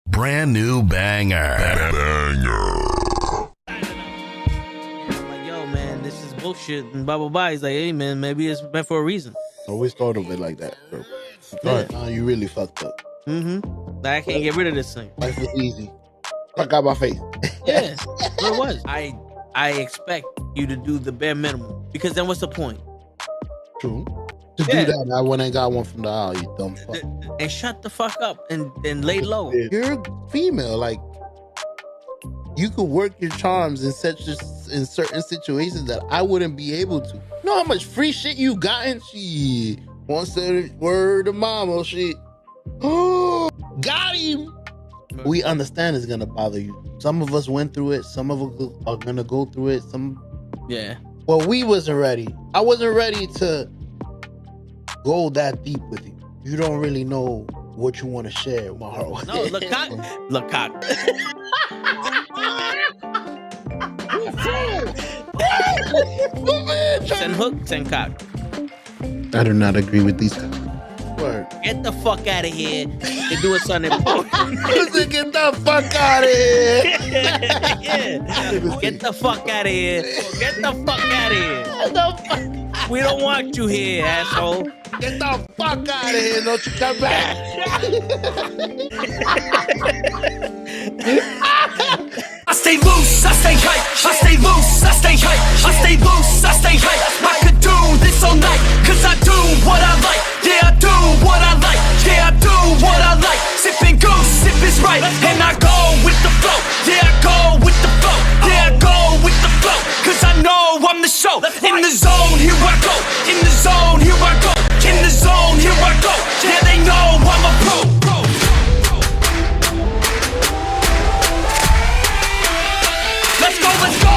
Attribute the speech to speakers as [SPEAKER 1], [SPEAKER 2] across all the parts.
[SPEAKER 1] Brand new banger.
[SPEAKER 2] Like, yo, man, this is bullshit. And blah, blah, blah. He's like, hey, man, maybe it's meant for a reason.
[SPEAKER 3] Always thought of it like that, bro. Now you really fucked up.
[SPEAKER 2] Mm-hmm. Like, I can't get rid of this thing.
[SPEAKER 3] Life was easy. Fuck out my face.
[SPEAKER 2] Yeah, what it was. I expect you to do the bare minimum. Because then what's the point?
[SPEAKER 3] True. To do that, I went and got one from the aisle, you dumb fuck.
[SPEAKER 2] And shut the fuck up and lay low.
[SPEAKER 3] You're female, like you could work your charms in certain situations that I wouldn't be able to. You know how much free shit you gotten? She once said word to mama, shit. Oh, got him. We understand it's gonna bother you. Some of us went through it. Some of us are gonna go through it.
[SPEAKER 2] Yeah.
[SPEAKER 3] Well, we wasn't ready. I wasn't ready to go that deep with you. You don't really know what you want to share with my heart.
[SPEAKER 2] No, look cock. Send hook, send cock.
[SPEAKER 3] I do not agree with these. Word.
[SPEAKER 2] Get the fuck out of here and do something important.
[SPEAKER 3] Get the fuck out of here.
[SPEAKER 2] Yeah. Get the fuck out of here. Get the fuck out of here. We don't want you here, asshole.
[SPEAKER 3] Get the fuck out of here. Don't you come back.
[SPEAKER 4] I stay loose, I stay hype. I stay loose, I stay hype. I stay loose, I stay hype. I could do this all night, cause I do what I like. Yeah, I do what I like. Yeah, I do what I like. Sipping goose, sip is right. And I go with the flow. Yeah, I go with the flow. Yeah, I go with the flow. Cause I know I'm the show. In the zone, here I go. In the zone, here I go. In the zone, here I go. Yeah, they know I'm a pro. Let's go, let's go!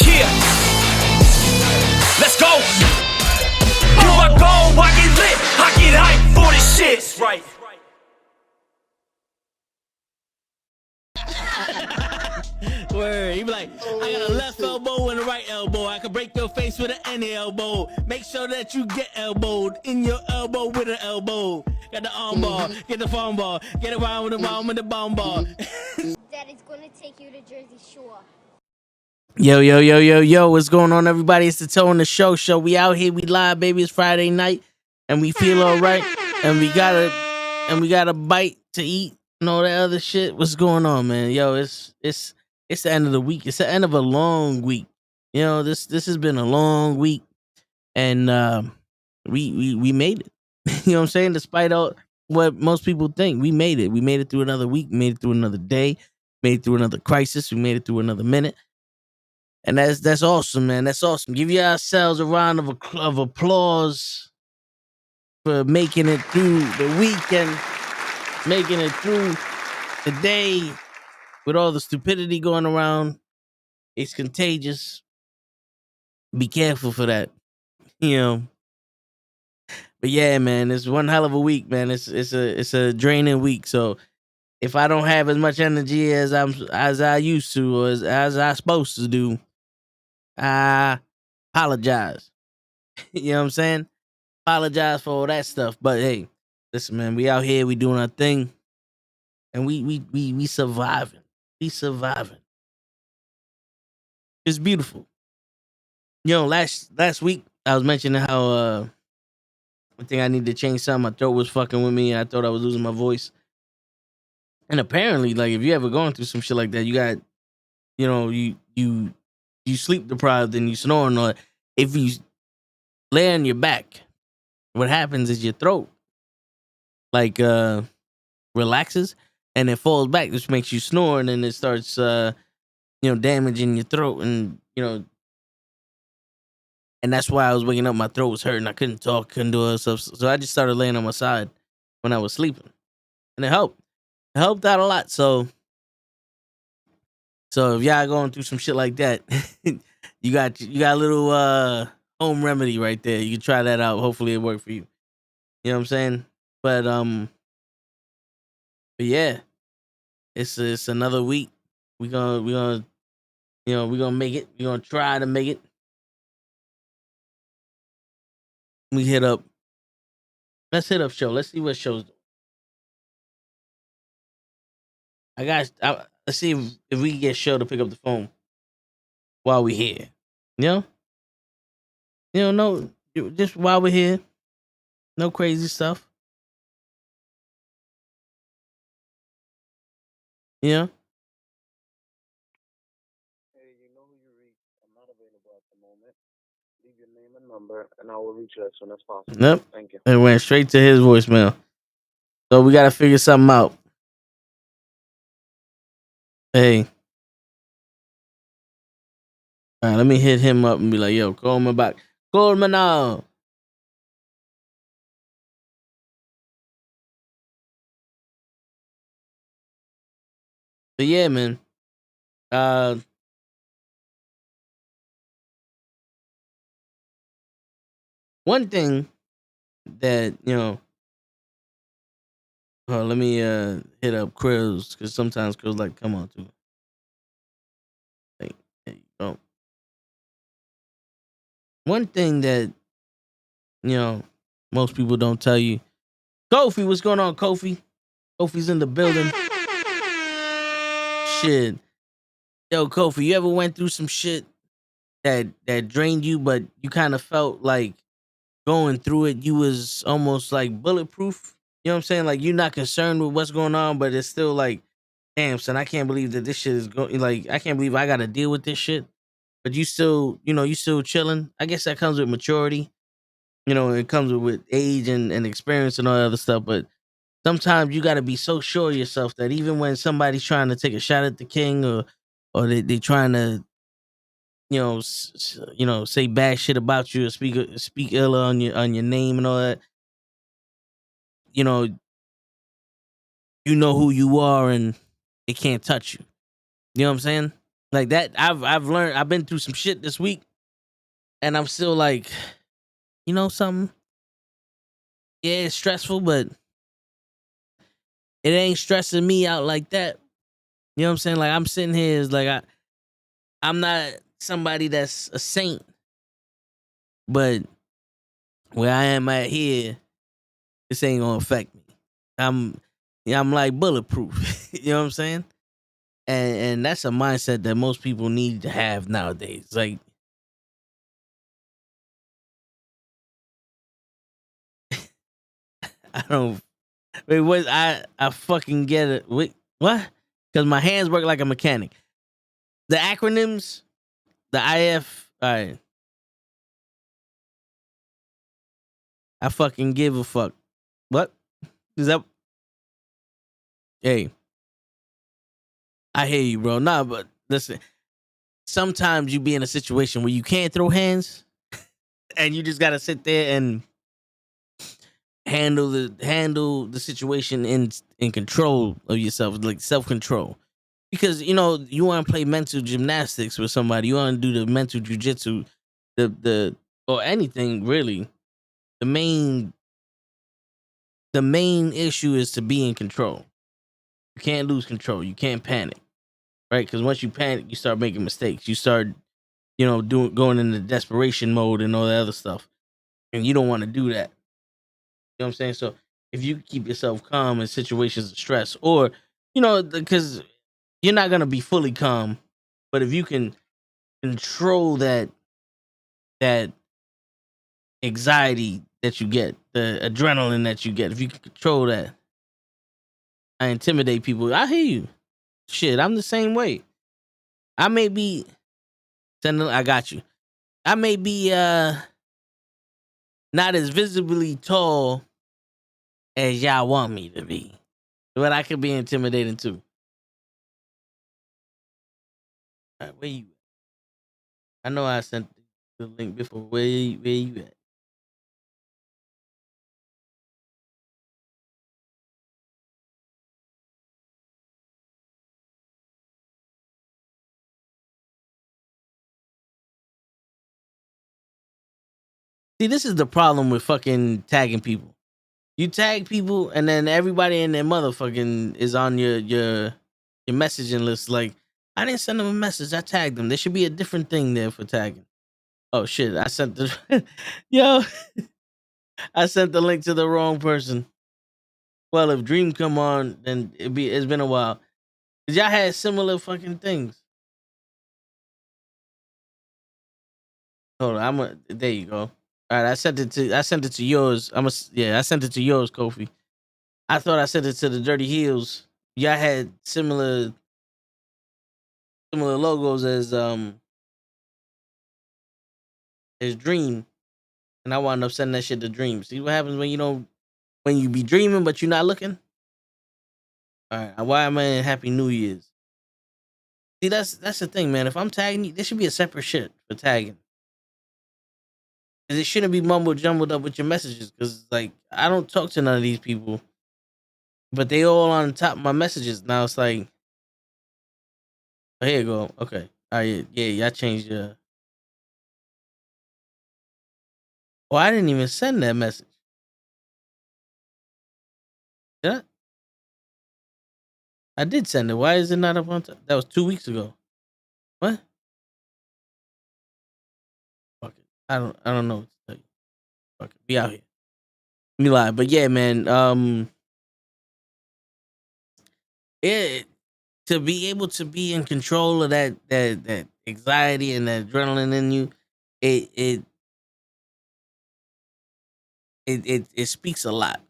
[SPEAKER 4] Yeah! Let's go! Here I go, I get lit, I get hyped for this shit! That's right.
[SPEAKER 2] Word. He be like, I got a left elbow and a right elbow. I can break your face with an any elbow. Make sure that you get elbowed in your elbow with an elbow. Got the arm ball, get the phone ball, get around with the bomb ball.
[SPEAKER 5] Daddy's gonna take you to Jersey Shore.
[SPEAKER 2] Yo, what's going on, everybody? It's the Toe in the Show. We out here, we live, baby. It's Friday night, and we feel all right, and we got a bite to eat and all that other shit. What's going on, man? Yo, it's the end of the week. It's the end of a long week. You know, this has been a long week, and we made it. You know what I'm saying? Despite all what most people think, we made it. We made it through another week. We made it through another day. Made it through another crisis. We made it through another minute. And that's awesome, man. That's awesome. Give yourselves a round of applause for making it through the weekend, making it through the day with all the stupidity going around. It's contagious. Be careful for that, you know. But yeah, man, it's one hell of a week, man. It's a draining week. So if I don't have as much energy as I used to, or as I supposed to do, I apologize. You know what I'm saying? Apologize for all that stuff. But hey, listen, man, we out here, we doing our thing, and we surviving. We surviving. It's beautiful. You know, last week I was mentioning how I think I need to change something. My throat was fucking with me, and I thought I was losing my voice. And apparently, like, if you ever going through some shit like that, you got, you know, you sleep deprived and you snoring, or if you lay on your back, what happens is your throat like relaxes and it falls back, which makes you snore, and then it starts damaging your throat, and and that's why I was waking up, my throat was hurting, I couldn't talk, couldn't do other stuff, so I just started laying on my side when I was sleeping, and it helped out a lot. So if y'all going through some shit like that, you got a little home remedy right there. You can try that out. Hopefully it worked for you. You know what I'm saying? But yeah, it's another week. We gonna we're gonna make it. We're gonna try to make it. We hit up. Let's hit up show. Let's see what shows. Let's see if we can get show to pick up the phone while we here. You know, no, just while we're here. No crazy stuff. Yeah.
[SPEAKER 6] Hey, you know who you reach. I'm not available at the moment. Leave your name and number, and I will reach you as soon as possible.
[SPEAKER 2] Yep.
[SPEAKER 6] Thank you.
[SPEAKER 2] It went straight to his voicemail. So we gotta figure something out. Hey. All right, let me hit him up and be like, yo, call me back. Call me now. But yeah, man. One thing that, let me hit up Krills, because sometimes Krills like come on too. Like, there you go. One thing that, most people don't tell you. Kofi, what's going on, Kofi? Kofi's in the building. Shit. Yo, Kofi, you ever went through some shit that drained you, but you kind of felt like going through it, you was almost like bulletproof? You know what I'm saying? Like you're not concerned with what's going on, but it's still like, damn, son, I can't believe that this shit is going. Like, I can't believe I got to deal with this shit. But you still, you still chilling. I guess that comes with maturity. It comes with age and experience and all that other stuff. But sometimes you got to be so sure of yourself that even when somebody's trying to take a shot at the king, or they trying to, say bad shit about you or speak ill on your name and all that, you know, you know who you are and it can't touch you. You know what I'm saying? Like that, I've learned. I've been through some shit this week, and I'm still like, something. Yeah, it's stressful, but it ain't stressing me out like that. You know what I'm saying? Like I'm sitting here, is like I'm not somebody that's a saint, but where I am at here, this ain't gonna affect me. I'm like bulletproof. You know what I'm saying? And that's a mindset that most people need to have nowadays. Like, I don't wait. What? I fucking get it. Wait, what? Because my hands work like a mechanic. The acronyms, the IF. All right, I fucking give a fuck. What is that? Hey, I hear you, bro. Nah, but listen. Sometimes you be in a situation where you can't throw hands, and you just gotta sit there and handle the situation in control of yourself, like self control. Because you want to play mental gymnastics with somebody, you want to do the mental jujitsu, the or anything really. The main issue is to be in control. You can't lose control. You can't panic, right? Because once you panic, you start making mistakes. You start, going into desperation mode and all that other stuff, and you don't want to do that. You know what I'm saying? So if you keep yourself calm in situations of stress, or because you're not gonna be fully calm, but if you can control that anxiety that you get, the adrenaline that you get, if you can control that, I intimidate people. I hear you. Shit, I'm the same way. I may be I got you. I may be not as visibly tall as y'all want me to be, but I could be intimidating too. All right, where you? I know I sent the link before. Where you at? See, this is the problem with fucking tagging people. You tag people, and then everybody in their motherfucking is on your messaging list. Like, I didn't send them a message. I tagged them. There should be a different thing there for tagging. Oh shit! I sent the yo. I sent the link to the wrong person. Well, if Dream come on, then it's been a while. 'Cause y'all had similar fucking things. Hold on, there you go. All right, I sent it to yours. I sent it to yours, Kofi. I thought I sent it to the Dirty Heels. Y'all had similar logos as Dream, and I wound up sending that shit to Dream. See what happens when you be dreaming but you're not looking. All right, why am I in Happy New Year's? See, that's the thing, man. If I'm tagging you, there should be a separate shit for tagging. Cause it shouldn't be jumbled up with your messages. Cause like I don't talk to none of these people, but they all on top of my messages. Now it's like, oh, here you go. Okay, all right, yeah, I changed your. Oh, I didn't even send that message. Did I? I did send it. Why is it not up on top? That was 2 weeks ago. What? Fuck it. I don't know what to tell you. Fuck it. Be out here. Let me lie. But yeah, man. It to be able to be in control of that anxiety and that adrenaline in you, it speaks a lot,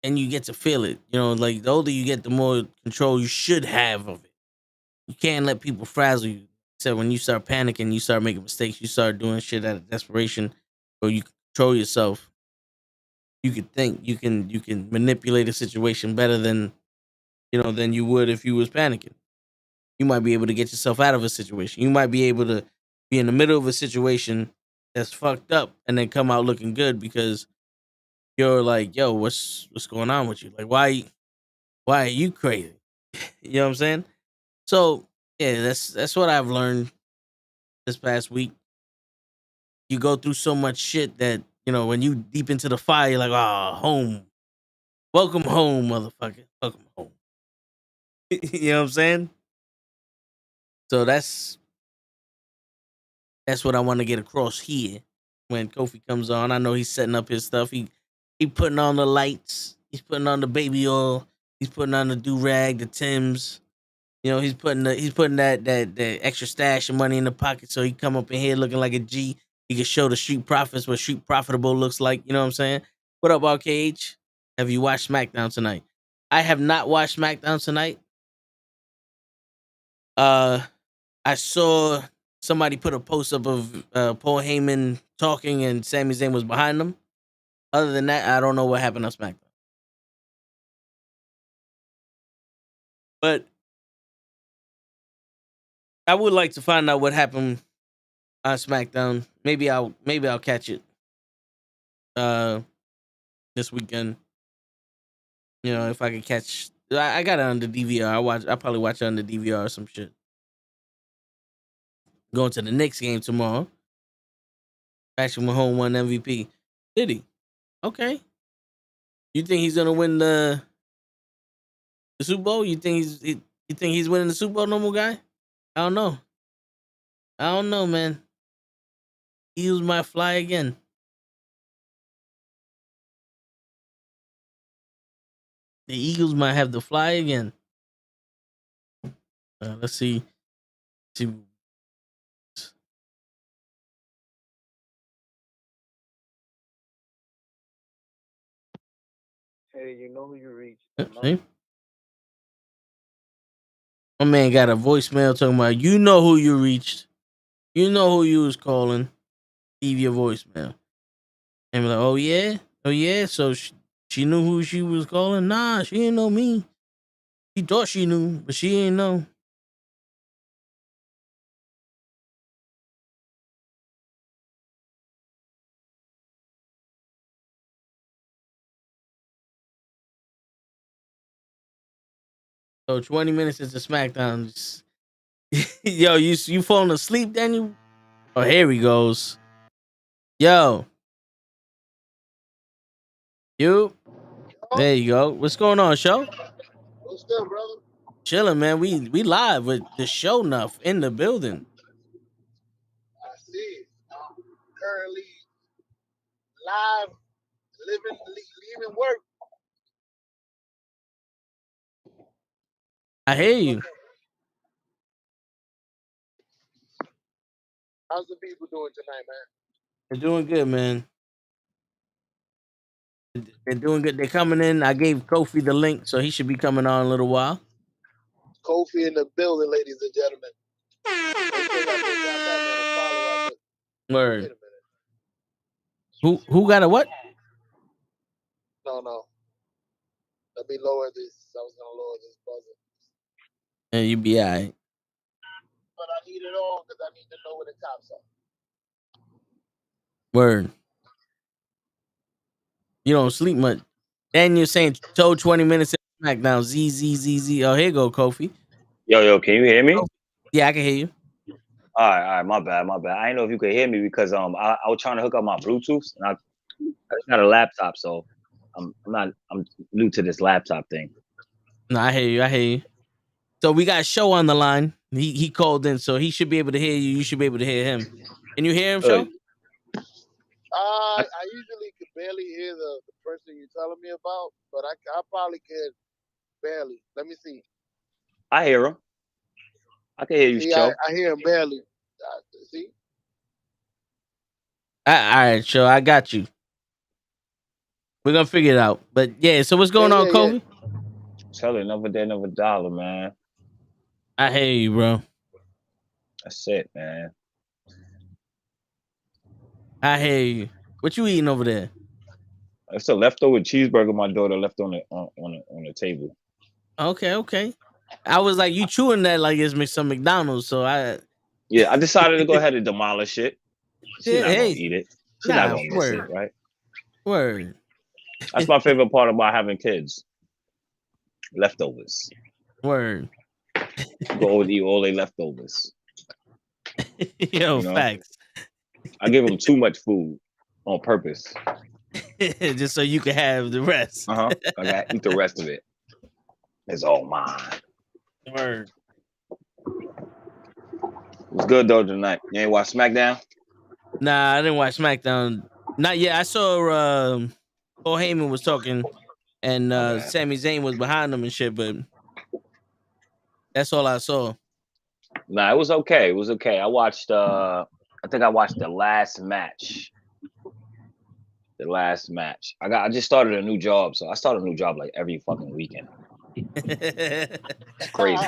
[SPEAKER 2] and you get to feel it. You know, like the older you get, the more control you should have of it. You can't let people frazzle you. So when you start panicking, you start making mistakes, you start doing shit out of desperation, or you control yourself. You could think you can manipulate a situation better than than you would if you was panicking. You might be able to get yourself out of a situation. You might be able to be in the middle of a situation that's fucked up and then come out looking good because you're like, yo, what's going on with you? Like, why are you crazy? You know what I'm saying? So yeah, that's what I've learned this past week. You go through so much shit that when you deep into the fire, you're like, oh, home, welcome home, motherfucker, welcome home. You know what I'm saying? So that's what I want to get across here. When Kofi comes on, I know he's setting up his stuff. He putting on the lights. He's putting on the baby oil. He's putting on the do rag, the Timbs. He's putting that extra stash of money in the pocket so he come up in here looking like a G. He can show the street profits what street profitable looks like. You know what I'm saying? What up, RKH? Have you watched SmackDown tonight? I have not watched SmackDown tonight. I saw somebody put a post up of Paul Heyman talking and Sami Zayn was behind them. Other than that, I don't know what happened on SmackDown. But I would like to find out what happened on SmackDown. Maybe I'll catch it this weekend. If I can catch, I got it on the DVR. I probably watch it on the DVR or some shit. Going to the Knicks game tomorrow. Patrick Mahomes won MVP. Did he? Okay. You think he's gonna win the Super Bowl? You think he's winning the Super Bowl, normal guy? I don't know. I don't know, man. Eagles might fly again. The Eagles might have to fly again. Let's see.
[SPEAKER 6] Hey, you know who you reached.
[SPEAKER 2] See? My man got a voicemail talking about, you know who you reached. You know who you was calling. Leave your voicemail. And we're like, oh yeah? Oh yeah? So she knew who she was calling? Nah, she didn't know me. She thought she knew, but she didn't know. So 20 minutes into SmackDown. Yo, you falling asleep, Daniel? Oh, here he goes. Yo. You. There you go. What's going on, show?
[SPEAKER 3] What's good, brother?
[SPEAKER 2] Chilling, man. We live with the show enough in the building.
[SPEAKER 3] I see. Currently live, leaving work.
[SPEAKER 2] I hear you.
[SPEAKER 3] How's the people doing tonight, man?
[SPEAKER 2] They're doing good, man. They're doing good. They're coming in. I gave Kofi the link, so he should be coming on in a little while.
[SPEAKER 3] Kofi in the building, ladies and gentlemen. Make sure y'all give that man a follow after. Wait
[SPEAKER 2] Word.
[SPEAKER 3] a minute.
[SPEAKER 2] Who got a what?
[SPEAKER 3] No. Let me lower this. I was gonna lower this buzzer.
[SPEAKER 2] And you be all right.
[SPEAKER 3] But I need it on because I need to know where the cops are.
[SPEAKER 2] Word. You don't sleep much. And you're saying told 20 minutes of SmackDown. Z. Oh, here you go, Kofi.
[SPEAKER 7] Yo, can you hear me?
[SPEAKER 2] Yeah, I can hear you.
[SPEAKER 7] All right, my bad. I didn't know if you could hear me because I was trying to hook up my Bluetooth and I just got a laptop, so I'm new to this laptop thing.
[SPEAKER 2] No, I hear you. So we got Show on the line. He called in, so he should be able to hear you. You should be able to hear him. Can you hear him, Show?
[SPEAKER 3] I usually can barely hear the person you're telling me about, but I probably can barely. Let me see.
[SPEAKER 7] I hear him. I can hear you,
[SPEAKER 3] See,
[SPEAKER 7] Show.
[SPEAKER 3] I hear him barely. See?
[SPEAKER 2] All right, Show. I got you. We're gonna figure it out. But yeah, so what's going on, Kobe?
[SPEAKER 7] Tell it, never day, never dollar, man.
[SPEAKER 2] I hear you, bro.
[SPEAKER 7] That's it, man.
[SPEAKER 2] I hear you. What you eating over there?
[SPEAKER 7] It's a leftover cheeseburger my daughter left on the table.
[SPEAKER 2] Okay. I was like, you chewing that like it's some McDonald's, so I
[SPEAKER 7] decided to go ahead and demolish it. She's not gonna eat it. She's not gonna miss it, right?
[SPEAKER 2] Word.
[SPEAKER 7] That's my favorite part about having kids. Leftovers.
[SPEAKER 2] Word.
[SPEAKER 7] Go and eat all their leftovers.
[SPEAKER 2] Yo, facts.
[SPEAKER 7] I give them too much food on purpose.
[SPEAKER 2] Just so you can have the rest.
[SPEAKER 7] I gotta eat the rest of it. It's all mine.
[SPEAKER 2] Word.
[SPEAKER 7] What's good though tonight? You ain't watch SmackDown?
[SPEAKER 2] Nah, I didn't watch SmackDown. Not yet. I saw Paul Heyman was talking and Sami Zayn was behind him and shit, but that's all I saw.
[SPEAKER 7] Nah, it was okay. I watched I think I watched the last match. I just started a new job, so I start a new job like every fucking weekend. It's crazy.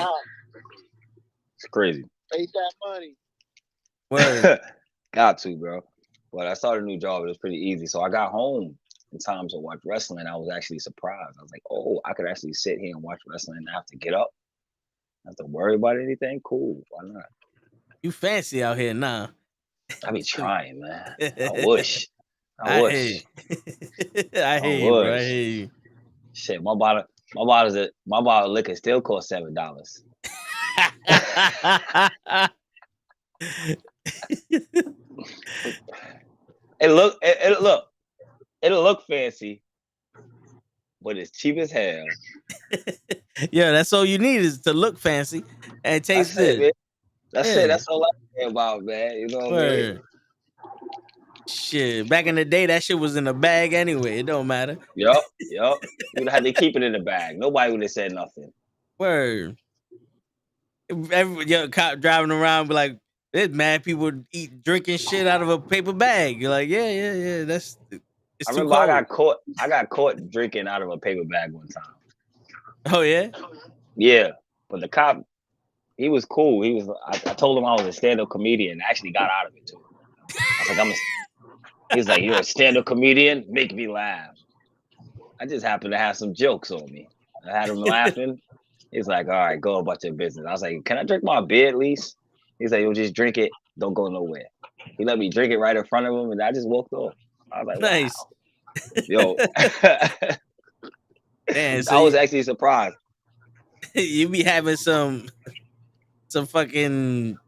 [SPEAKER 7] It's crazy.
[SPEAKER 3] Ain't that money?
[SPEAKER 2] Word.
[SPEAKER 7] Got to, bro. But I started a new job. It was pretty easy. So I got home in time to watch wrestling. I was actually surprised. I was like, oh, I could actually sit here and watch wrestling and not have to get up. Not have to worry about anything. Cool. Why not?
[SPEAKER 2] You fancy out here now.
[SPEAKER 7] I be trying, man. I wish.
[SPEAKER 2] I hear you, bro. I hear you.
[SPEAKER 7] Shit, my bottle of liquor still costs $7. It'll look fancy, but it's cheap as hell.
[SPEAKER 2] Yeah, that's all you need is to look fancy and taste good.
[SPEAKER 7] That's it. That's all I care about, man. You know what I mean?
[SPEAKER 2] Shit, back in the day, that shit was in a bag anyway. It don't matter.
[SPEAKER 7] Yup. You would have had to keep it in the bag. Nobody would have said nothing.
[SPEAKER 2] Word. Every cop driving around be like, there's mad people drinking shit out of a paper bag. You're like, yeah. It's
[SPEAKER 7] I
[SPEAKER 2] too
[SPEAKER 7] remember
[SPEAKER 2] cold.
[SPEAKER 7] I got caught drinking out of a paper bag one time.
[SPEAKER 2] Oh yeah?
[SPEAKER 7] Yeah. But the cop, he was cool. I told him I was a stand-up comedian. I actually got out of it too. I was like, he's like, you're a stand-up comedian? Make me laugh. I just happened to have some jokes on me. I had him laughing. He's like, all right, go about your business. I was like, can I drink my beer at least? He's like, you'll just drink it. Don't go nowhere. He let me drink it right in front of him, and I just walked off. I was like,
[SPEAKER 2] nice.
[SPEAKER 7] Wow. Yo.
[SPEAKER 2] Man,
[SPEAKER 7] I was actually surprised.
[SPEAKER 2] You be having some fucking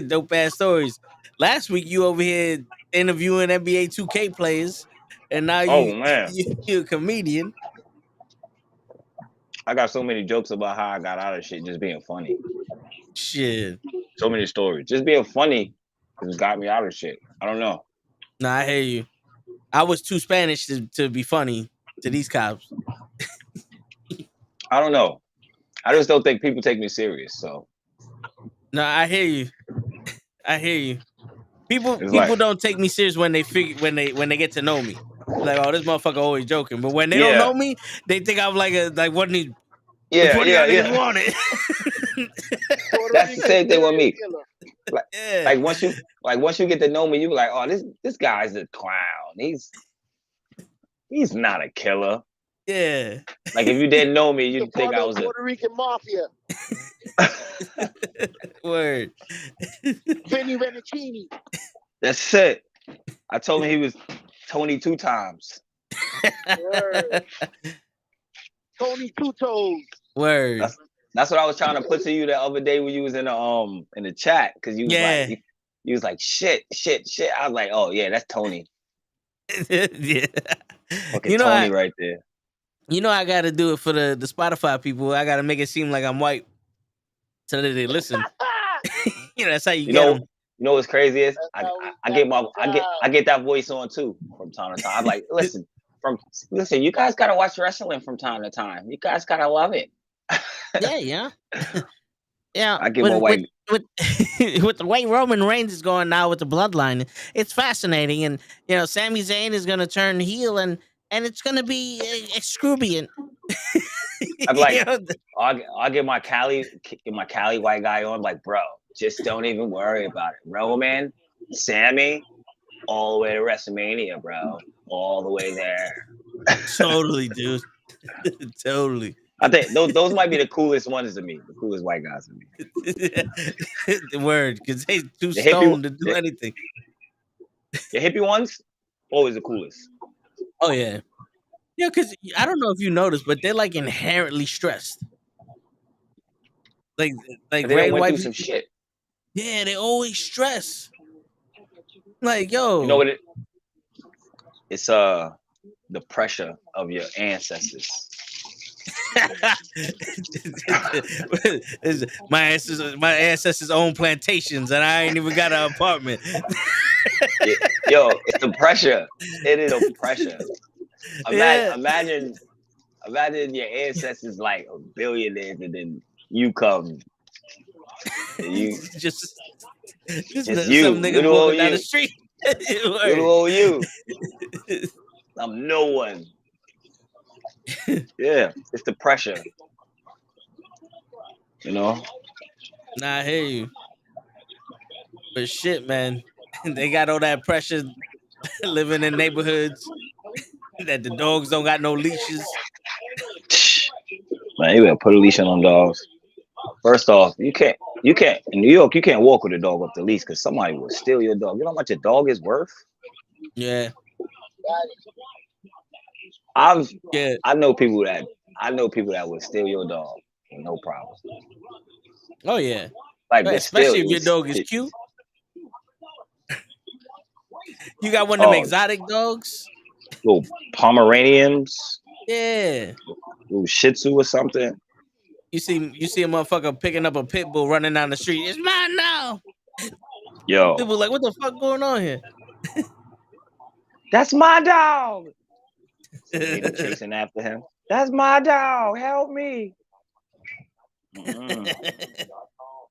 [SPEAKER 2] dope ass stories. Last week you over here interviewing NBA 2K players and now
[SPEAKER 7] Oh man,
[SPEAKER 2] you're a comedian.
[SPEAKER 7] I got so many jokes about how I got out of shit just being funny.
[SPEAKER 2] Shit.
[SPEAKER 7] So many stories. Just being funny just got me out of shit. I don't know.
[SPEAKER 2] Nah, I hear you. I was too Spanish to be funny to these cops.
[SPEAKER 7] I don't know. I just don't think people take me serious. So
[SPEAKER 2] No, I hear you. I hear you. People
[SPEAKER 7] it's like,
[SPEAKER 2] don't take me serious when they when they get to know me. Like, oh, this motherfucker always joking. But when they don't
[SPEAKER 7] yeah,
[SPEAKER 2] know me, they think I'm like one of these.
[SPEAKER 7] yeah,
[SPEAKER 2] What do y'all
[SPEAKER 7] yeah,
[SPEAKER 2] niggas
[SPEAKER 7] yeah.
[SPEAKER 2] want it?
[SPEAKER 7] That's the same thing with me. Like,
[SPEAKER 2] Yeah.
[SPEAKER 7] once you get to know me, you be like, oh, this guy's a clown. He's not a killer.
[SPEAKER 2] Yeah.
[SPEAKER 7] Like if you didn't know me, you'd think I was
[SPEAKER 6] Puerto Rican mafia.
[SPEAKER 2] Word.
[SPEAKER 6] Vinny Renicini.
[SPEAKER 7] That's it. I told him he was Tony 2 times.
[SPEAKER 6] Word. Tony Two Toes.
[SPEAKER 2] Word.
[SPEAKER 7] That's what I was trying to put to you the other day when you was in the chat, because you was like you was like shit. I was like, oh yeah, that's Tony.
[SPEAKER 2] Yeah.
[SPEAKER 7] Fucking Tony right there.
[SPEAKER 2] You know, I got to do it for the Spotify people. I got to make it seem like I'm white so that they listen. You know, that's how you get them.
[SPEAKER 7] You know what's crazy is I get that voice on too from time to time. I'm like, listen, you guys gotta watch wrestling from time to time. You guys gotta love it.
[SPEAKER 2] Yeah. Yeah.
[SPEAKER 7] I get my white
[SPEAKER 2] with the way Roman Reigns is going now with the bloodline, it's fascinating. And you know, Sami Zayn is gonna turn heel and it's gonna be excruciating.
[SPEAKER 7] I'm like, I'll get my Cali white guy on. Like, bro, just don't even worry about it. Roman, Sammy, all the way to WrestleMania, bro, all the way there.
[SPEAKER 2] Totally, dude. Totally.
[SPEAKER 7] I think those might be the coolest ones to me, the coolest white guys to me.
[SPEAKER 2] The word, because they too stoned to do anything.
[SPEAKER 7] The hippie ones, always the coolest.
[SPEAKER 2] Oh yeah. Yeah, because I don't know if you noticed, but they're like inherently stressed. Like
[SPEAKER 7] they went through some shit.
[SPEAKER 2] Yeah, they always stress. Like, yo.
[SPEAKER 7] You know what it's the pressure of your ancestors.
[SPEAKER 2] my ancestors own plantations and I ain't even got an apartment.
[SPEAKER 7] Yo, it's the pressure. It is a pressure. Imagine your ancestors like billionaires and then you come. And you
[SPEAKER 2] just
[SPEAKER 7] you,
[SPEAKER 2] some niggas walking down the street.
[SPEAKER 7] Little old you. I'm no one. Yeah, it's the pressure. You know?
[SPEAKER 2] Nah, I hear you. But shit, man. They got all that pressure living in neighborhoods that the dogs don't got no leashes.
[SPEAKER 7] Man, you better put a leash on them dogs. First off, you can't in New York, you can't walk with a dog up the leash because somebody will steal your dog. You know how much a dog is worth?
[SPEAKER 2] Yeah.
[SPEAKER 7] I know people that would steal your dog with no problem.
[SPEAKER 2] Oh yeah.
[SPEAKER 7] Like
[SPEAKER 2] especially if your dog is cute. You got one of them exotic dogs?
[SPEAKER 7] Little Pomeranians.
[SPEAKER 2] Yeah.
[SPEAKER 7] Little Shih Tzu or something.
[SPEAKER 2] You see a motherfucker picking up a pit bull running down the street. It's mine now.
[SPEAKER 7] Yo.
[SPEAKER 2] People like, what the fuck going on here?
[SPEAKER 7] That's my dog. Chasing after him. That's my dog. Help me.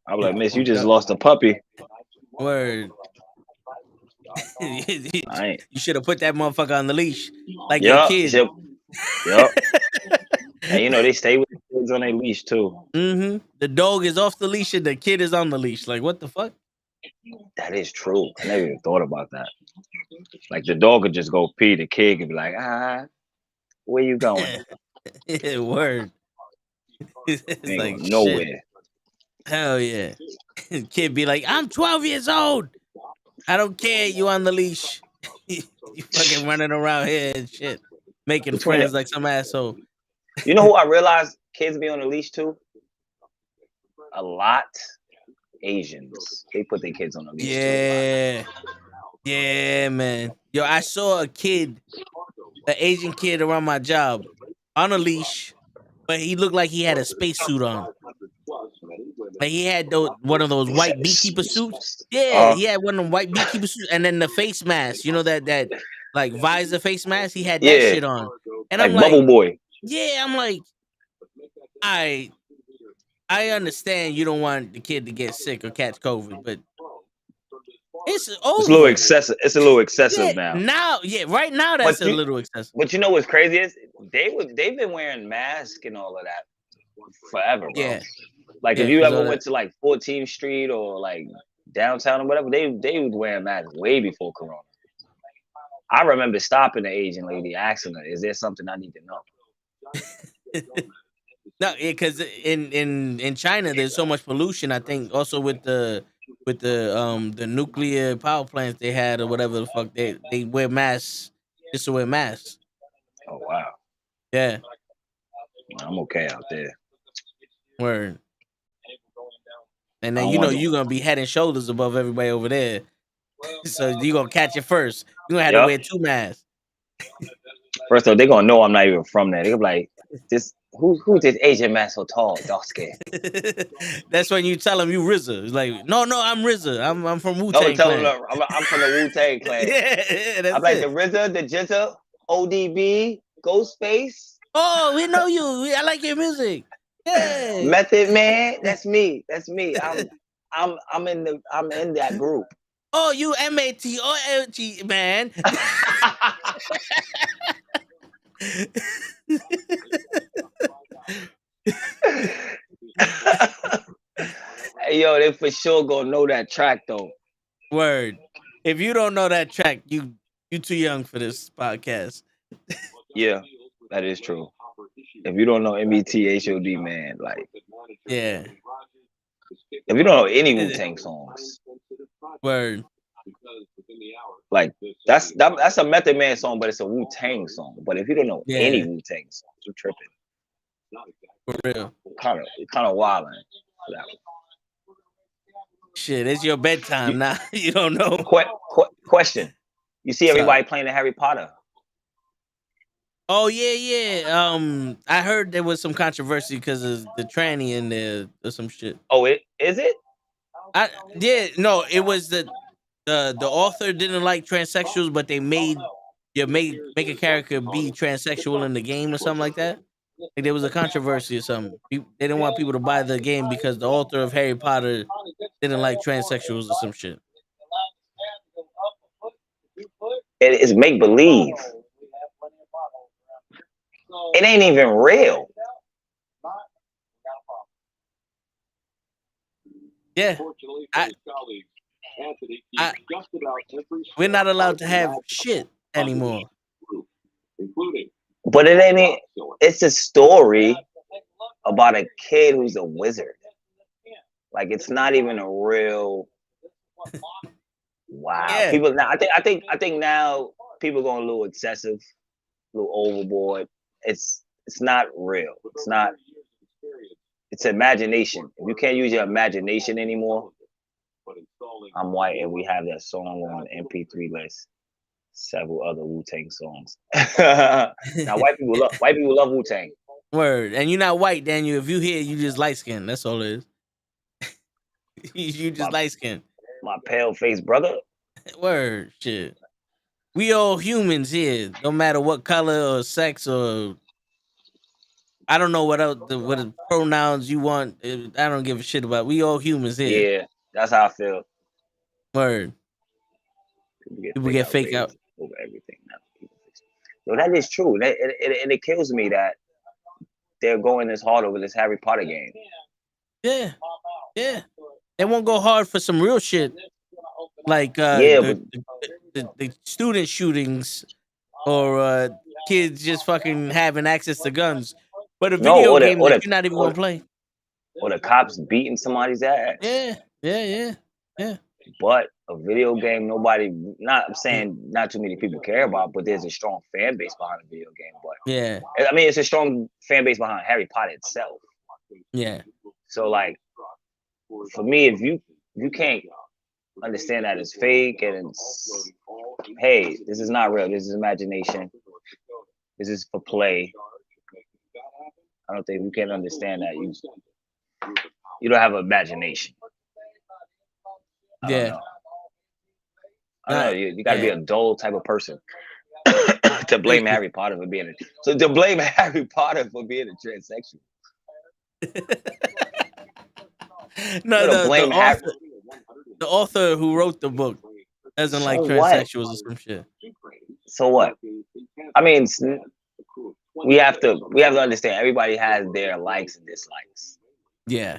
[SPEAKER 7] I'm like, miss, you just lost a puppy.
[SPEAKER 2] Word. You should have put that motherfucker on the leash. Like your kid.
[SPEAKER 7] Yep. And you know, they stay with the kids on their leash too.
[SPEAKER 2] Mm-hmm. The dog is off the leash and the kid is on the leash. Like, what the fuck?
[SPEAKER 7] That is true. I never even thought about that. Like the dog could just go pee. The kid could be like, where you going?
[SPEAKER 2] Yeah, word. It's
[SPEAKER 7] ain't
[SPEAKER 2] like
[SPEAKER 7] going nowhere.
[SPEAKER 2] Shit. Hell yeah. Kid be like, I'm 12 years old. I don't care. You on the leash. You fucking running around here and shit. Making friends like some asshole.
[SPEAKER 7] You know who I realized kids be on the leash too? A lot. Asians. They put their kids on the leash too.
[SPEAKER 2] Yeah, man. Yo, I saw a kid, an Asian kid around my job on a leash, but he looked like he had a spacesuit on. Like he had one of those white beekeeper suits. Yeah, he had one of them white beekeeper suits, and then the face mask. You know that like visor face mask. He had that
[SPEAKER 7] Yeah,
[SPEAKER 2] shit on, and I'm
[SPEAKER 7] like
[SPEAKER 2] like,
[SPEAKER 7] Bubble Boy.
[SPEAKER 2] yeah, I'm like, I understand you don't want the kid to get sick or catch COVID, but it's
[SPEAKER 7] It's a little
[SPEAKER 2] over.
[SPEAKER 7] excessive. It's a little
[SPEAKER 2] Yeah,
[SPEAKER 7] excessive now.
[SPEAKER 2] now, yeah, right now that's
[SPEAKER 7] But
[SPEAKER 2] a
[SPEAKER 7] you,
[SPEAKER 2] little excessive.
[SPEAKER 7] but you know what's crazy is they've been wearing masks and all of that forever, bro.
[SPEAKER 2] Yeah,
[SPEAKER 7] Like if
[SPEAKER 2] yeah,
[SPEAKER 7] you
[SPEAKER 2] because
[SPEAKER 7] ever
[SPEAKER 2] all
[SPEAKER 7] went
[SPEAKER 2] that.
[SPEAKER 7] to like 14th Street or like downtown or whatever, they was wearing masks way before Corona. I remember stopping the Asian lady, asking her, "Is there something I need to know?"
[SPEAKER 2] No, because in China there's so much pollution. I think also with the nuclear power plants they had or whatever the fuck they wear masks just to wear masks.
[SPEAKER 7] Oh wow,
[SPEAKER 2] Yeah,
[SPEAKER 7] I'm okay out there.
[SPEAKER 2] word. And
[SPEAKER 7] I
[SPEAKER 2] then
[SPEAKER 7] don't want to.
[SPEAKER 2] you're gonna be head and shoulders above everybody over there, so you gonna catch it first. You gonna have to
[SPEAKER 7] Yep.
[SPEAKER 2] wear two masks.
[SPEAKER 7] First of all, they're gonna know I'm not even from there. They're like, this who's this Asian man so tall, dark skin?
[SPEAKER 2] That's when you tell them you RZA. It's like, no, I'm RZA. I'm from Wu
[SPEAKER 7] No,
[SPEAKER 2] Tang
[SPEAKER 7] tell them
[SPEAKER 2] Clan.
[SPEAKER 7] I'm from the Wu Tang Clan.
[SPEAKER 2] Yeah,
[SPEAKER 7] I'm
[SPEAKER 2] that's
[SPEAKER 7] like the
[SPEAKER 2] it.
[SPEAKER 7] RZA, the Jizza, ODB, Ghostface,
[SPEAKER 2] Oh, we know you. I like your music. Yeah.
[SPEAKER 7] Method Man. That's me. That's me. I'm in that group.
[SPEAKER 2] Oh, you MATOLG, man.
[SPEAKER 7] Hey, yo, they for sure gonna know that track though.
[SPEAKER 2] Word. If you don't know that track, you too young for this podcast.
[SPEAKER 7] Yeah, that is true. If you don't know METHOD, man, like
[SPEAKER 2] Yeah.
[SPEAKER 7] if you don't know any Wu Tang songs,
[SPEAKER 2] Word.
[SPEAKER 7] like that's a Method Man song, but it's a Wu Tang song. But if you don't know any
[SPEAKER 2] Yeah.
[SPEAKER 7] Wu Tang songs, you're tripping.
[SPEAKER 2] For real.
[SPEAKER 7] Kind of wilding for that one.
[SPEAKER 2] Shit, it's your bedtime
[SPEAKER 7] You,
[SPEAKER 2] now. You don't know.
[SPEAKER 7] question: you see
[SPEAKER 2] What's up?
[SPEAKER 7] everybody playing the Harry Potter?
[SPEAKER 2] Oh yeah. I heard there was some controversy because of the tranny in there or some shit.
[SPEAKER 7] Oh, it is it?
[SPEAKER 2] No, it was the author didn't like transsexuals, but they make a character be transsexual in the game or something like that. Like there was a controversy or something. They didn't want people to buy the game because the author of Harry Potter didn't like transsexuals or some shit.
[SPEAKER 7] It is make believe. It ain't even real.
[SPEAKER 2] Yeah, I we're not allowed to have shit anymore.
[SPEAKER 7] But it ain't. It's a story about a kid who's a wizard. Like it's not even a real. Wow,
[SPEAKER 2] Yeah,
[SPEAKER 7] people now. I think now people going a little excessive, a little overboard. It's not real. It's not. It's imagination. If you can't use your imagination anymore, I'm white, and we have that song on the MP3 list. Several other Wu Tang songs. Now white people love Wu Tang.
[SPEAKER 2] word. And you're not white, Daniel. If you here, you just light skinned. That's all it is. You just
[SPEAKER 7] My
[SPEAKER 2] light skinned.
[SPEAKER 7] my pale faced brother.
[SPEAKER 2] Word, shit. We all humans here, no matter what color or sex or I don't know what else what the pronouns you want. I don't give a shit about. We all humans here.
[SPEAKER 7] Yeah, that's how I feel.
[SPEAKER 2] Word. People get fake out.
[SPEAKER 7] outraged over everything now. So that is true. And it kills me that they're going this hard over this Harry Potter game.
[SPEAKER 2] Yeah, yeah. They won't go hard for some real shit like
[SPEAKER 7] Yeah, but
[SPEAKER 2] the student shootings or kids just fucking having access to guns. But a
[SPEAKER 7] no,
[SPEAKER 2] video game that you're not even gonna play.
[SPEAKER 7] or the cops beating somebody's ass.
[SPEAKER 2] Yeah.
[SPEAKER 7] But a video game, nobody. Not I'm saying not too many people care about, but there's a strong fan base behind a video game. But
[SPEAKER 2] Yeah,
[SPEAKER 7] I mean, it's a strong fan base behind Harry Potter itself.
[SPEAKER 2] yeah.
[SPEAKER 7] So like, for me, if you can't understand that it's fake and it's, hey, this is not real. This is imagination. This is for play. I don't think you can understand that. You don't have imagination. I don't
[SPEAKER 2] Yeah.
[SPEAKER 7] know. I don't know. You got to be
[SPEAKER 2] Yeah.
[SPEAKER 7] a dull type of person to blame Harry Potter for being to blame Harry Potter for being a transsexual.
[SPEAKER 2] No,
[SPEAKER 7] You gotta blame Harry.
[SPEAKER 2] the author who wrote the book doesn't
[SPEAKER 7] So
[SPEAKER 2] like
[SPEAKER 7] what?
[SPEAKER 2] transsexuals or some shit.
[SPEAKER 7] So what? I mean, we have to understand everybody has their likes and dislikes.
[SPEAKER 2] Yeah.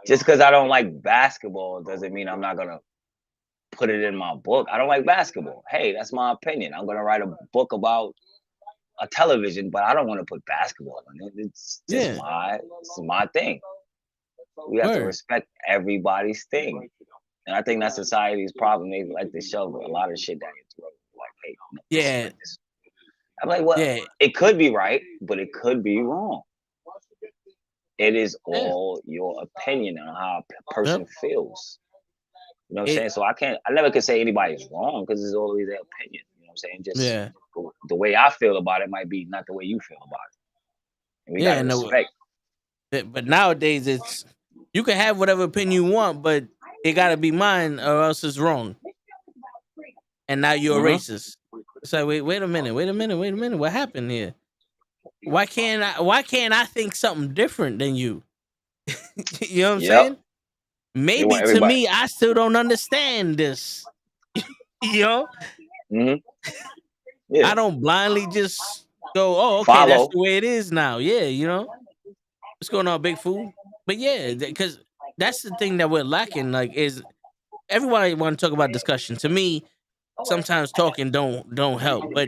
[SPEAKER 7] Just because I don't like basketball doesn't mean I'm not gonna put it in my book. I don't like basketball. Hey, that's my opinion. I'm gonna write a book about a television, but I don't want to put basketball in it. It's just my thing. We have to
[SPEAKER 2] Word.
[SPEAKER 7] respect everybody's thing. And I think that's society's problem. They like to shove a lot of shit down your throat. Like, hey,
[SPEAKER 2] Yeah.
[SPEAKER 7] I'm like, well,
[SPEAKER 2] Yeah.
[SPEAKER 7] it could be right, but it could be wrong. It is
[SPEAKER 2] Yeah.
[SPEAKER 7] all your opinion on how a person feels. You know what I'm
[SPEAKER 2] It-
[SPEAKER 7] saying? So I never could say anybody's wrong because it's always their opinion. You know what I'm saying? Just
[SPEAKER 2] Yeah.
[SPEAKER 7] the way I feel about it might be not the way you feel about it. And we gotta respect.
[SPEAKER 2] But nowadays it's you can have whatever opinion you want, but it gotta be mine or else it's wrong. And now you're a racist. It's like wait a minute. What happened here? Why can't I think something different than you? You know what I'm saying?
[SPEAKER 7] They want
[SPEAKER 2] Maybe to
[SPEAKER 7] everybody.
[SPEAKER 2] me, I still don't understand this. You know?
[SPEAKER 7] Mm-hmm. Yeah.
[SPEAKER 2] I don't blindly just go, oh, okay,
[SPEAKER 7] Follow.
[SPEAKER 2] that's the way it is now. Yeah, you know? What's going on, big fool? But yeah, because that's the thing that we're lacking. Like, is everybody want to talk about discussion? To me, sometimes talking don't help, but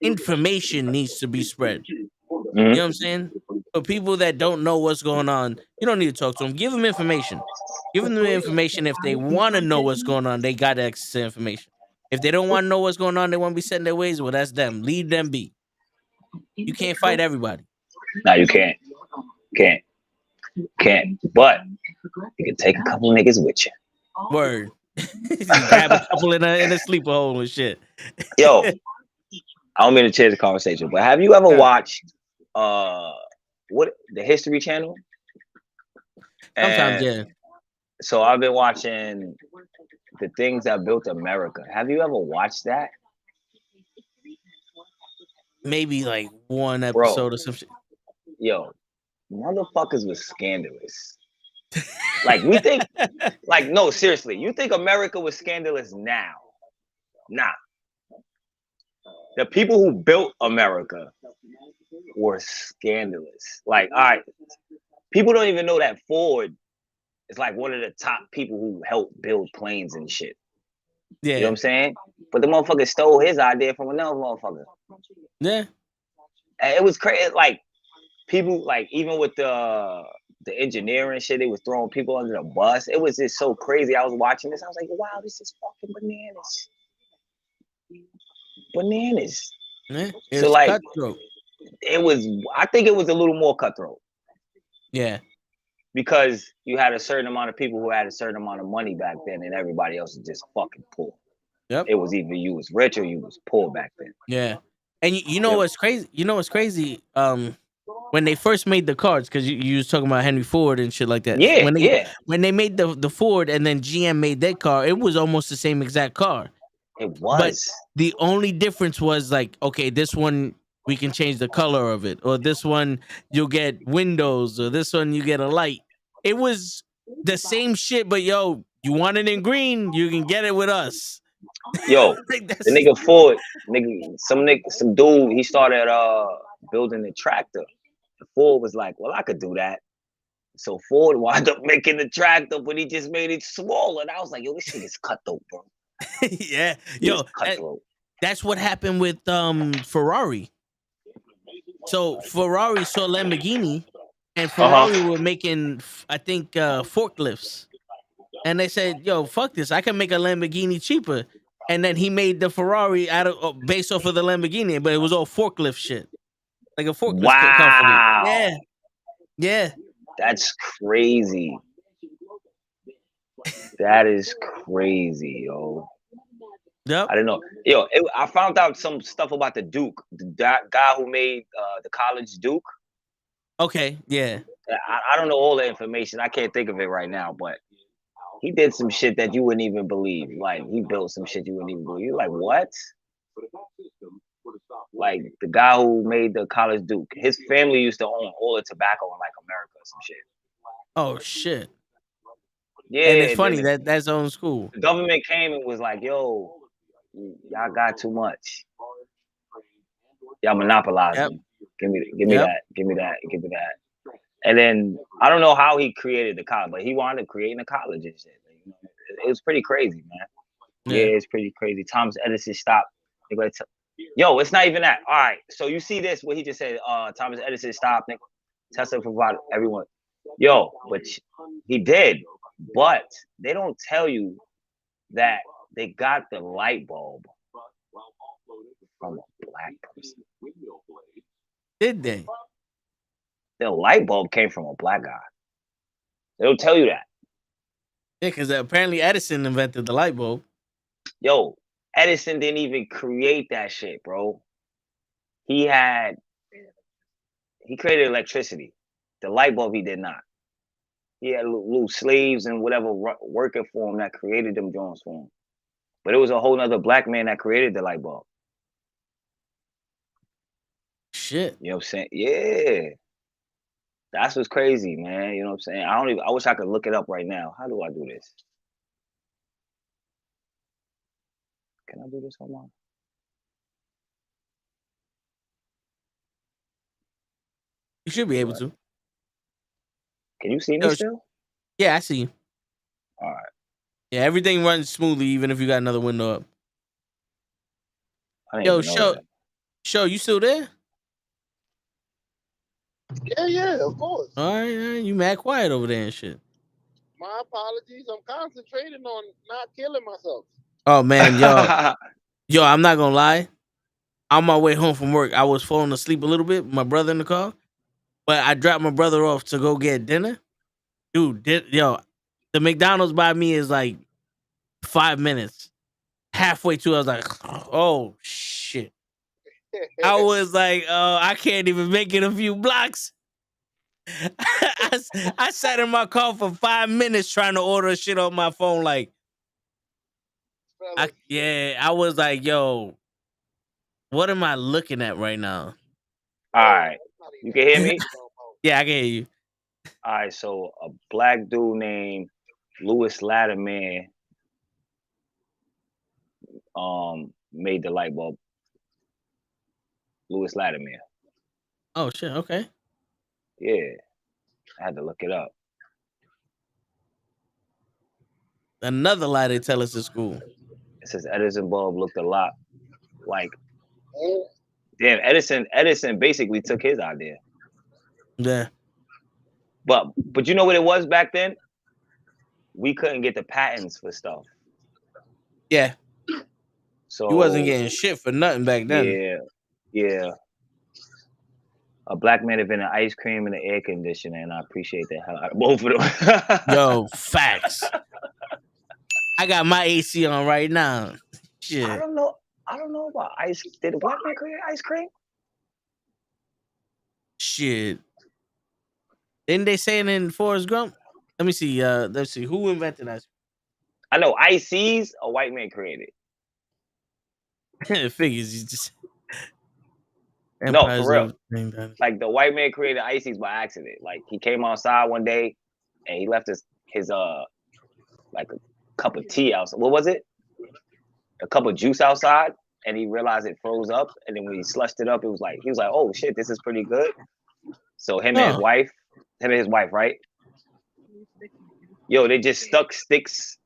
[SPEAKER 2] information needs to be spread.
[SPEAKER 7] Mm-hmm.
[SPEAKER 2] You know what I'm saying? For people that don't know what's going on, you don't need to talk to them. Give them information. Give them the information. If they want to know what's going on, they got access to information. If they don't want to know what's going on, they want to be set in their ways. Well, that's them. Leave them be. You can't fight everybody.
[SPEAKER 7] No, you can't. Can't. But you can take a couple of niggas with you.
[SPEAKER 2] Word. Grab a couple in a sleeper hole and shit.
[SPEAKER 7] Yo, I don't mean to change the conversation, but have you ever watched what the History Channel?
[SPEAKER 2] Sometimes, yeah.
[SPEAKER 7] So I've been watching the things that built America. Have you ever watched that?
[SPEAKER 2] Maybe like one episode or some shit.
[SPEAKER 7] Yo, motherfuckers was scandalous. Like we think, like no, seriously, you think America was scandalous now? Nah. The people who built America were scandalous. Like, all right, people don't even know that Ford is like one of the top people who helped build planes and shit.
[SPEAKER 2] Yeah.
[SPEAKER 7] You know what I'm saying? But the motherfucker stole his idea from another motherfucker.
[SPEAKER 2] Yeah.
[SPEAKER 7] And it was crazy. Like people, like even with the engineering shit, they was throwing people under the bus. It was just so crazy. I was watching this. I was like, wow, this is fucking bananas. Bananas.
[SPEAKER 2] Yeah.
[SPEAKER 7] So like,
[SPEAKER 2] cutthroat.
[SPEAKER 7] I think it was a little more cutthroat.
[SPEAKER 2] Yeah.
[SPEAKER 7] Because you had a certain amount of people who had a certain amount of money back then, and everybody else was just fucking poor.
[SPEAKER 2] Yep.
[SPEAKER 7] It was either you was rich or you was poor back then.
[SPEAKER 2] Yeah. And you know what's crazy? You know what's crazy? When they first made the cars, because you was talking about Henry Ford and shit like that.
[SPEAKER 7] Yeah,
[SPEAKER 2] when they made the Ford and then GM made their car, it was almost the same exact car.
[SPEAKER 7] It was.
[SPEAKER 2] But the only difference was like, okay, this one we can change the color of it, or this one you'll get windows, or this one you get a light. It was the same shit, but yo, you want it in green, you can get it with us.
[SPEAKER 7] Yo, the nigga Ford, some dude, he started building a tractor. Ford was like, well, I could do that. So Ford wound up making the tractor, but he just made it smaller. And I was like, yo, this shit is cutthroat, bro.
[SPEAKER 2] Yeah, yo, that's what happened with Ferrari. So Ferrari saw Lamborghini, and Ferrari were making, I think, forklifts, and they said, "Yo, fuck this! I can make a Lamborghini cheaper." And then he made the Ferrari based off of the Lamborghini, but it was all forklift shit, like a forklift company. Yeah,
[SPEAKER 7] that's crazy. That is crazy, yo.
[SPEAKER 2] Yep.
[SPEAKER 7] I didn't know. Yo, I found out some stuff about the Duke, that guy who made the college Duke.
[SPEAKER 2] Okay. Yeah.
[SPEAKER 7] I don't know all the information. I can't think of it right now, but he did some shit that you wouldn't even believe. Like he built some shit you wouldn't even believe. You're like, what? Like the guy who made the college Duke, his family used to own all the tobacco in like America or some shit.
[SPEAKER 2] Oh shit.
[SPEAKER 7] Yeah,
[SPEAKER 2] And it's funny
[SPEAKER 7] then
[SPEAKER 2] that that's own school.
[SPEAKER 7] the government came and was like, yo, y'all got too much. Y'all monopolizing.
[SPEAKER 2] Yep.
[SPEAKER 7] Give me
[SPEAKER 2] Yep.
[SPEAKER 7] that. Give me that. Give me that. And then I don't know how he created the college, but he wanted to create a college and shit. Like, you know, it was pretty crazy, man. Yeah, it's pretty crazy. Thomas Edison stopped. Yo, it's not even that. All right, so you see this? What he just said? Thomas Edison stopped. Tesla provided everyone. Yo, but he did. But they don't tell you that they got the light bulb from a black person.
[SPEAKER 2] Did they?
[SPEAKER 7] The light bulb came from a black guy. They don't tell you that.
[SPEAKER 2] Yeah, because apparently Edison invented the light bulb.
[SPEAKER 7] Yo, Edison didn't even create that shit, bro. He created electricity. The light bulb he did not. He had little slaves and whatever working for him that created them joints for him. But it was a whole nother black man that created the light bulb.
[SPEAKER 2] Shit.
[SPEAKER 7] You know what I'm saying? Yeah. That's what's crazy, man. You know what I'm saying? I wish I could look it up right now. How do I do this? Can I do this online?
[SPEAKER 2] You should be able to.
[SPEAKER 7] Can you see me still?
[SPEAKER 2] Yeah, I see you.
[SPEAKER 7] All right.
[SPEAKER 2] Yeah, everything runs smoothly, even if you got another window up.
[SPEAKER 7] I didn't even know that.
[SPEAKER 2] Show, you still there?
[SPEAKER 3] Yeah, of course.
[SPEAKER 2] All right, you mad quiet over there and shit.
[SPEAKER 3] My apologies. I'm concentrating on not killing myself.
[SPEAKER 2] Oh man, yo, I'm not gonna lie. On my way home from work, I was falling asleep a little bit with my brother in the car, but I dropped my brother off to go get dinner. Dude, the McDonald's by me is like 5 minutes. Halfway through, I was like, oh shit. I was like, oh, I can't even make it a few blocks. I sat in my car for 5 minutes trying to order shit on my phone. Like, I was like, yo, what am I looking at right now?
[SPEAKER 7] All right. You can hear me?
[SPEAKER 2] Yeah, I can hear you.
[SPEAKER 7] All right, so a black dude named Louis Latimer made the light bulb. Louis Latimer.
[SPEAKER 2] Oh shit, okay.
[SPEAKER 7] Yeah. I had to look it up.
[SPEAKER 2] Another lie they tell us at school.
[SPEAKER 7] It says Edison bulb looked a lot like damn, Edison basically took his idea.
[SPEAKER 2] Yeah.
[SPEAKER 7] But you know what it was back then? We couldn't get the patents for stuff.
[SPEAKER 2] Yeah.
[SPEAKER 7] So
[SPEAKER 2] you wasn't getting shit for nothing back then.
[SPEAKER 7] Yeah. A black man invented ice cream and an air conditioner, and I appreciate the hell out of both of them.
[SPEAKER 2] Yo, facts. I got my AC on right now. Shit.
[SPEAKER 7] I don't know about ice. Did a black man create ice cream?
[SPEAKER 2] Shit. Didn't they say it in Forrest Gump? Let me see. Let's see. Who invented ice cream?
[SPEAKER 7] I know Ices, a white man created.
[SPEAKER 2] Figures. You just
[SPEAKER 7] no, for real. Like the white man created Ices by accident. Like he came outside one day and he left his like a cup of tea outside. What was it? A cup of juice outside, and he realized it froze up. And then when he slushed it up, he was like, "Oh shit, this is pretty good." So him and his wife, right? Yo, they just stuck sticks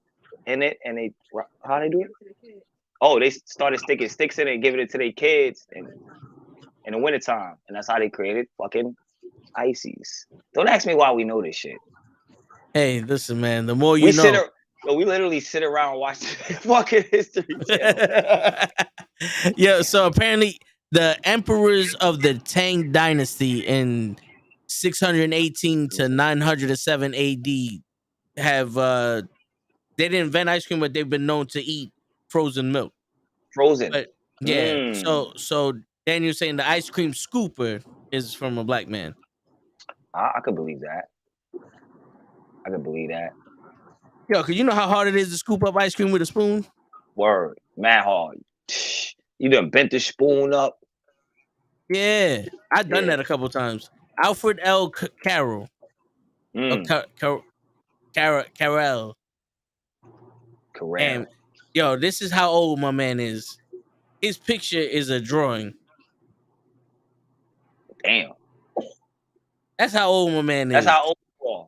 [SPEAKER 7] in it, and how they do it? Oh, they started sticking sticks in it and giving it to their kids in the wintertime. And that's how they created fucking Ices. Don't ask me why we know this shit.
[SPEAKER 2] Hey, listen, man, the more you know.
[SPEAKER 7] We literally sit around and watch fucking History Channel.
[SPEAKER 2] Yeah, so apparently the emperors of the Tang dynasty in 618 to 907 AD have they didn't invent ice cream, but they've been known to eat frozen milk.
[SPEAKER 7] Frozen.
[SPEAKER 2] But yeah,
[SPEAKER 7] Mm.
[SPEAKER 2] so Daniel's saying the ice cream scooper is from a black man.
[SPEAKER 7] I could believe that. I could believe that.
[SPEAKER 2] Yo, cause you know how hard it is to scoop up ice cream with a spoon.
[SPEAKER 7] Word. Mad hard. You done bent the spoon up.
[SPEAKER 2] Yeah, I've done
[SPEAKER 7] Yeah.
[SPEAKER 2] that a couple times. Alfred L. Carroll. Or
[SPEAKER 7] Mm.
[SPEAKER 2] Carell.
[SPEAKER 7] Correct.
[SPEAKER 2] And yo, this is how old my man is. His picture is a drawing.
[SPEAKER 7] Damn.
[SPEAKER 2] That's how old my man is.
[SPEAKER 7] That's how old you are.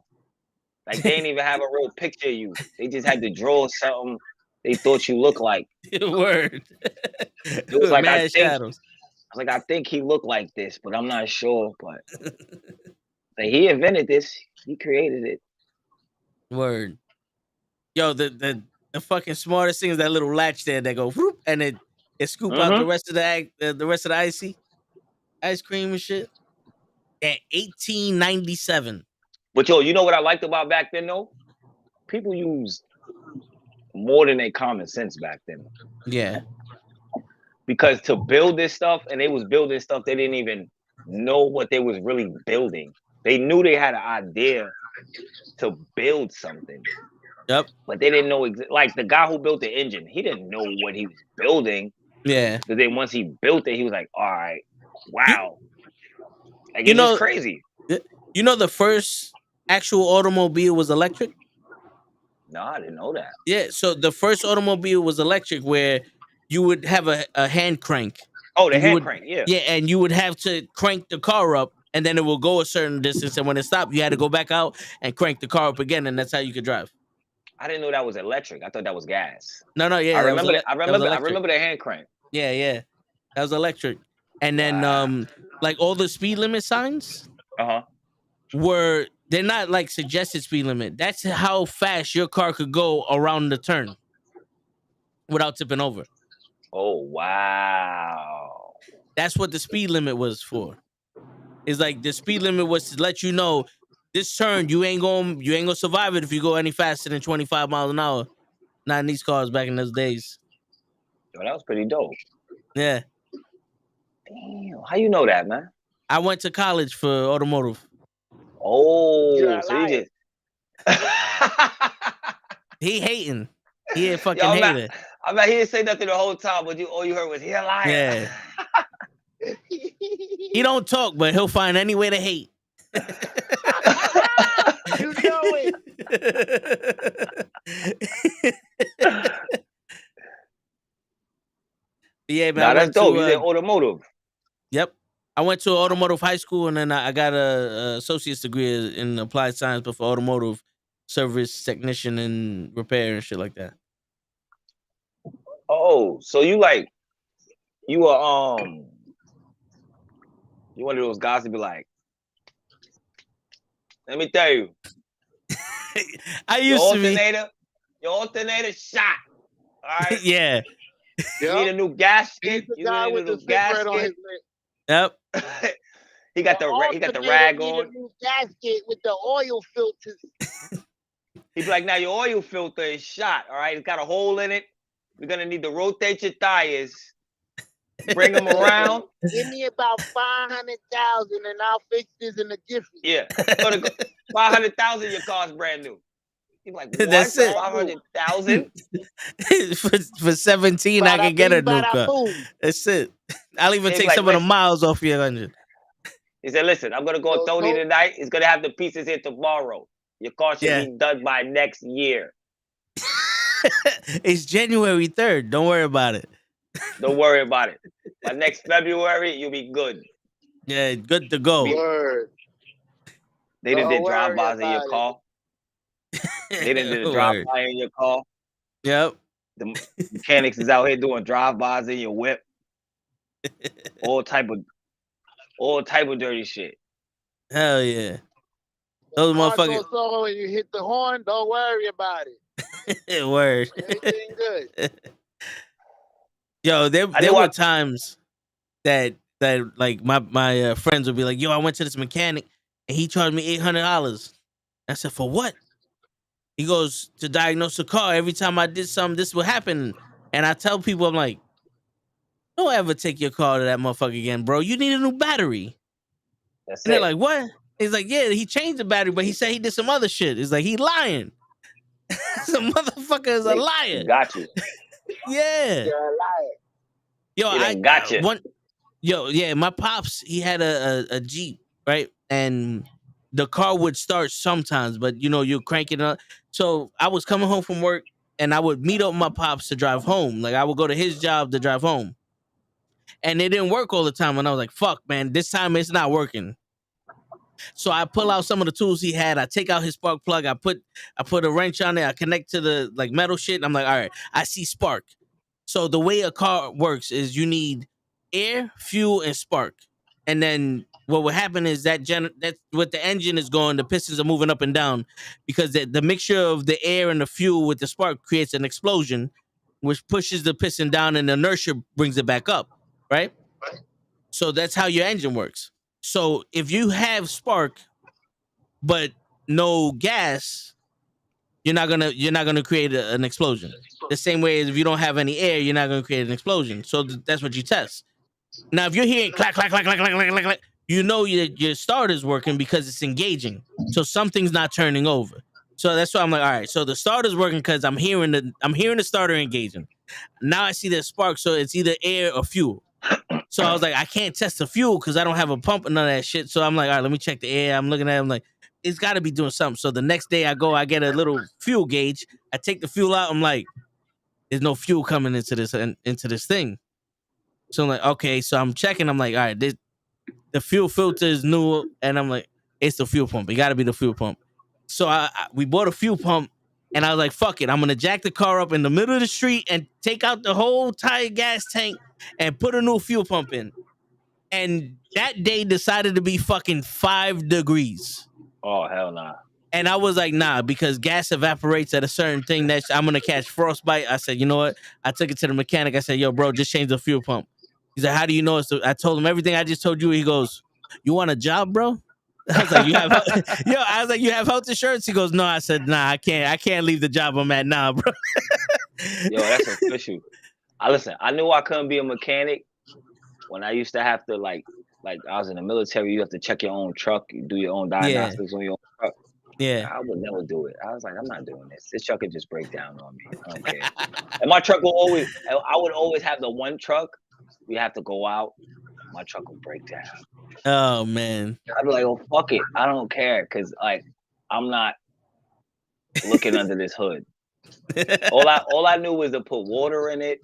[SPEAKER 7] Like they didn't even have a real picture of you. They just had to draw something they thought you looked like.
[SPEAKER 2] Word.
[SPEAKER 7] It was like
[SPEAKER 2] Mad shadows.
[SPEAKER 7] I was like, I think he looked like this, but I'm not sure. But like, he invented this. He created it.
[SPEAKER 2] Word. Yo, the fucking smartest thing is that little latch there that go whoop, and it scoop out the rest of the ice cream and shit. At 1897.
[SPEAKER 7] But yo, you know what I liked about back then though? People used more than their common sense back then.
[SPEAKER 2] Yeah.
[SPEAKER 7] Because to build this stuff, and they was building stuff they didn't even know what they was really building. They knew they had an idea to build something.
[SPEAKER 2] Yep.
[SPEAKER 7] But they didn't know like the guy who built the engine, he didn't know what he was building.
[SPEAKER 2] Yeah.
[SPEAKER 7] But then once he built it, he was like, all right, wow. Like, it's just crazy.
[SPEAKER 2] You know the first actual automobile was electric?
[SPEAKER 7] No, I didn't know that.
[SPEAKER 2] Yeah, so the first automobile was electric where you would have a hand crank.
[SPEAKER 7] Oh, the hand crank, yeah.
[SPEAKER 2] Yeah, and you would have to crank the car up and then it will go a certain distance, and when it stopped, you had to go back out and crank the car up again, and that's how you could drive.
[SPEAKER 7] I didn't know that was electric. I thought that was gas.
[SPEAKER 2] No, yeah.
[SPEAKER 7] I remember the hand crank.
[SPEAKER 2] Yeah. That was electric. And then like all the speed limit signs they're not like suggested speed limit. That's how fast your car could go around the turn without tipping over.
[SPEAKER 7] Oh wow.
[SPEAKER 2] That's what the speed limit was for. It's like the speed limit was to let you know this turn you ain't gonna survive it if you go any faster than 25 miles an hour. Not in these cars back in those days.
[SPEAKER 7] Yo, that was pretty dope.
[SPEAKER 2] Yeah.
[SPEAKER 7] Damn, how you know that, man?
[SPEAKER 2] I went to college for automotive.
[SPEAKER 7] Oh, so you just
[SPEAKER 2] he hating. He a fucking hater.
[SPEAKER 7] I bet he didn't say nothing the whole time, but all you heard was he a liar.
[SPEAKER 2] Yeah. He don't talk, but he'll find any way to hate.
[SPEAKER 3] You know it.
[SPEAKER 2] Yeah, man.
[SPEAKER 7] Nah, that's dope. You did automotive.
[SPEAKER 2] Yep. I went to automotive high school, and then I got a associate's degree in applied science, but for automotive service technician and repair and shit like that.
[SPEAKER 7] Oh, so you were you one of those guys to be like, let me tell you.
[SPEAKER 2] I used to be.
[SPEAKER 7] Your alternator shot. All right.
[SPEAKER 2] Yeah.
[SPEAKER 7] You need a new gasket.
[SPEAKER 3] He's the guy with the cigarette on his lip.
[SPEAKER 2] Yep.
[SPEAKER 7] he got the rag on.
[SPEAKER 3] Need a new gasket with the oil filters.
[SPEAKER 7] He'd be like, now your oil filter is shot. All right, it's got a hole in it. We're gonna need to rotate your tires. Bring them around.
[SPEAKER 3] Give me about 500,000 and I'll fix this in a jiffy.
[SPEAKER 7] Yeah, 500,000. Your car's brand new. He's like, what?
[SPEAKER 2] That's it.
[SPEAKER 7] 500,000
[SPEAKER 2] for 17. I can get a new car. That's it. I'll even take some of the miles off your engine.
[SPEAKER 7] He said, listen, I'm gonna go Tony tonight. He's gonna have the pieces here tomorrow. Your car should be done by next year.
[SPEAKER 2] It's January 3rd. Don't worry about it.
[SPEAKER 7] Don't worry about it. By next February, you'll be good.
[SPEAKER 2] Yeah, good to go.
[SPEAKER 3] Word.
[SPEAKER 7] They didn't did drive-bys in your car. They didn't do the drive-by in your car.
[SPEAKER 2] Yep.
[SPEAKER 7] The mechanics is out here doing drive-bys in your whip. All type of dirty shit.
[SPEAKER 2] Hell yeah. Those motherfuckers.
[SPEAKER 3] So when you hit the horn, don't worry about it.
[SPEAKER 2] Word.
[SPEAKER 3] Everything good.
[SPEAKER 2] Yo, there were times that like my friends would be like, yo, I went to this mechanic and he charged me $800. I said, for what? He goes to diagnose the car. Every time I did something, this would happen. And I tell people, I'm like, don't ever take your car to that motherfucker again, bro. You need a new battery.
[SPEAKER 7] That's
[SPEAKER 2] And they're
[SPEAKER 7] it.
[SPEAKER 2] like, what? He's like, yeah, he changed the battery, but he said he did some other shit. It's like, he lying. Some motherfucker is a liar.
[SPEAKER 7] Got you.
[SPEAKER 2] Yeah.
[SPEAKER 6] You're a liar.
[SPEAKER 2] Yo,
[SPEAKER 7] He done got you.
[SPEAKER 2] my pops, he had a Jeep, right? And the car would start sometimes, but you crank it up. So I was coming home from work and I would meet up with my pops to drive home. Like I would go to his job to drive home. And it didn't work all the time. And I was like, fuck, man, this time it's not working. So I pull out some of the tools he had. I take out his spark plug. I put a wrench on it. I connect to the like metal shit. And I'm like, all right, I see spark. So the way a car works is you need air, fuel, and spark. And then what will happen is that's what the engine is going. The pistons are moving up and down because the mixture of the air and the fuel with the spark creates an explosion, which pushes the piston down and the inertia brings it back up, right? So that's how your engine works. So if you have spark but no gas, you're not gonna create an explosion. The same way as if you don't have any air, you're not gonna create an explosion. So that's what you test. Now, if you're hearing clack, clack, clack, clack, clack, clack, clack, clack, you know your starter's working because it's engaging. So something's not turning over. So that's why I'm like, all right. So the starter's working because I'm hearing the starter engaging. Now I see the spark, so it's either air or fuel. So I was like, I can't test the fuel because I don't have a pump and none of that shit. So I'm like, all right, let me check the air. I'm looking at it, I'm like, it's got to be doing something. So the next day I get a little fuel gauge. I take the fuel out. I'm like, there's no fuel coming into this thing. So I'm like, okay. So I'm checking. I'm like, all right, the fuel filter is new, and I'm like, it's the fuel pump. It got to be the fuel pump. So we bought a fuel pump, and I was like, fuck it. I'm gonna jack the car up in the middle of the street and take out the whole entire gas tank and put a new fuel pump in. And that day decided to be fucking 5 degrees.
[SPEAKER 7] Oh, hell nah.
[SPEAKER 2] And I was like, nah, because gas evaporates at a certain thing that I'm going to catch frostbite. I said, you know what? I took it to the mechanic. I said, yo, bro, just change the fuel pump. He's like, how do you know? I told him everything I just told you. He goes, you want a job, bro? I was like, you have health insurance? He goes, no. I said, nah, I can't leave the job I'm at now, bro.
[SPEAKER 7] Yo, that's official. Listen, I knew I couldn't be a mechanic when I used to have to like I was in the military. You have to check your own truck, you do your own diagnostics on your own truck.
[SPEAKER 2] Yeah,
[SPEAKER 7] I would never do it. I was like, I'm not doing this. This truck could just break down on me. I don't care. And my truck I would always have the one truck. We have to go out. My truck would break down.
[SPEAKER 2] Oh man.
[SPEAKER 7] I'd be like, oh fuck it. I don't care. Cause like I'm not looking under this hood. All I knew was to put water in it,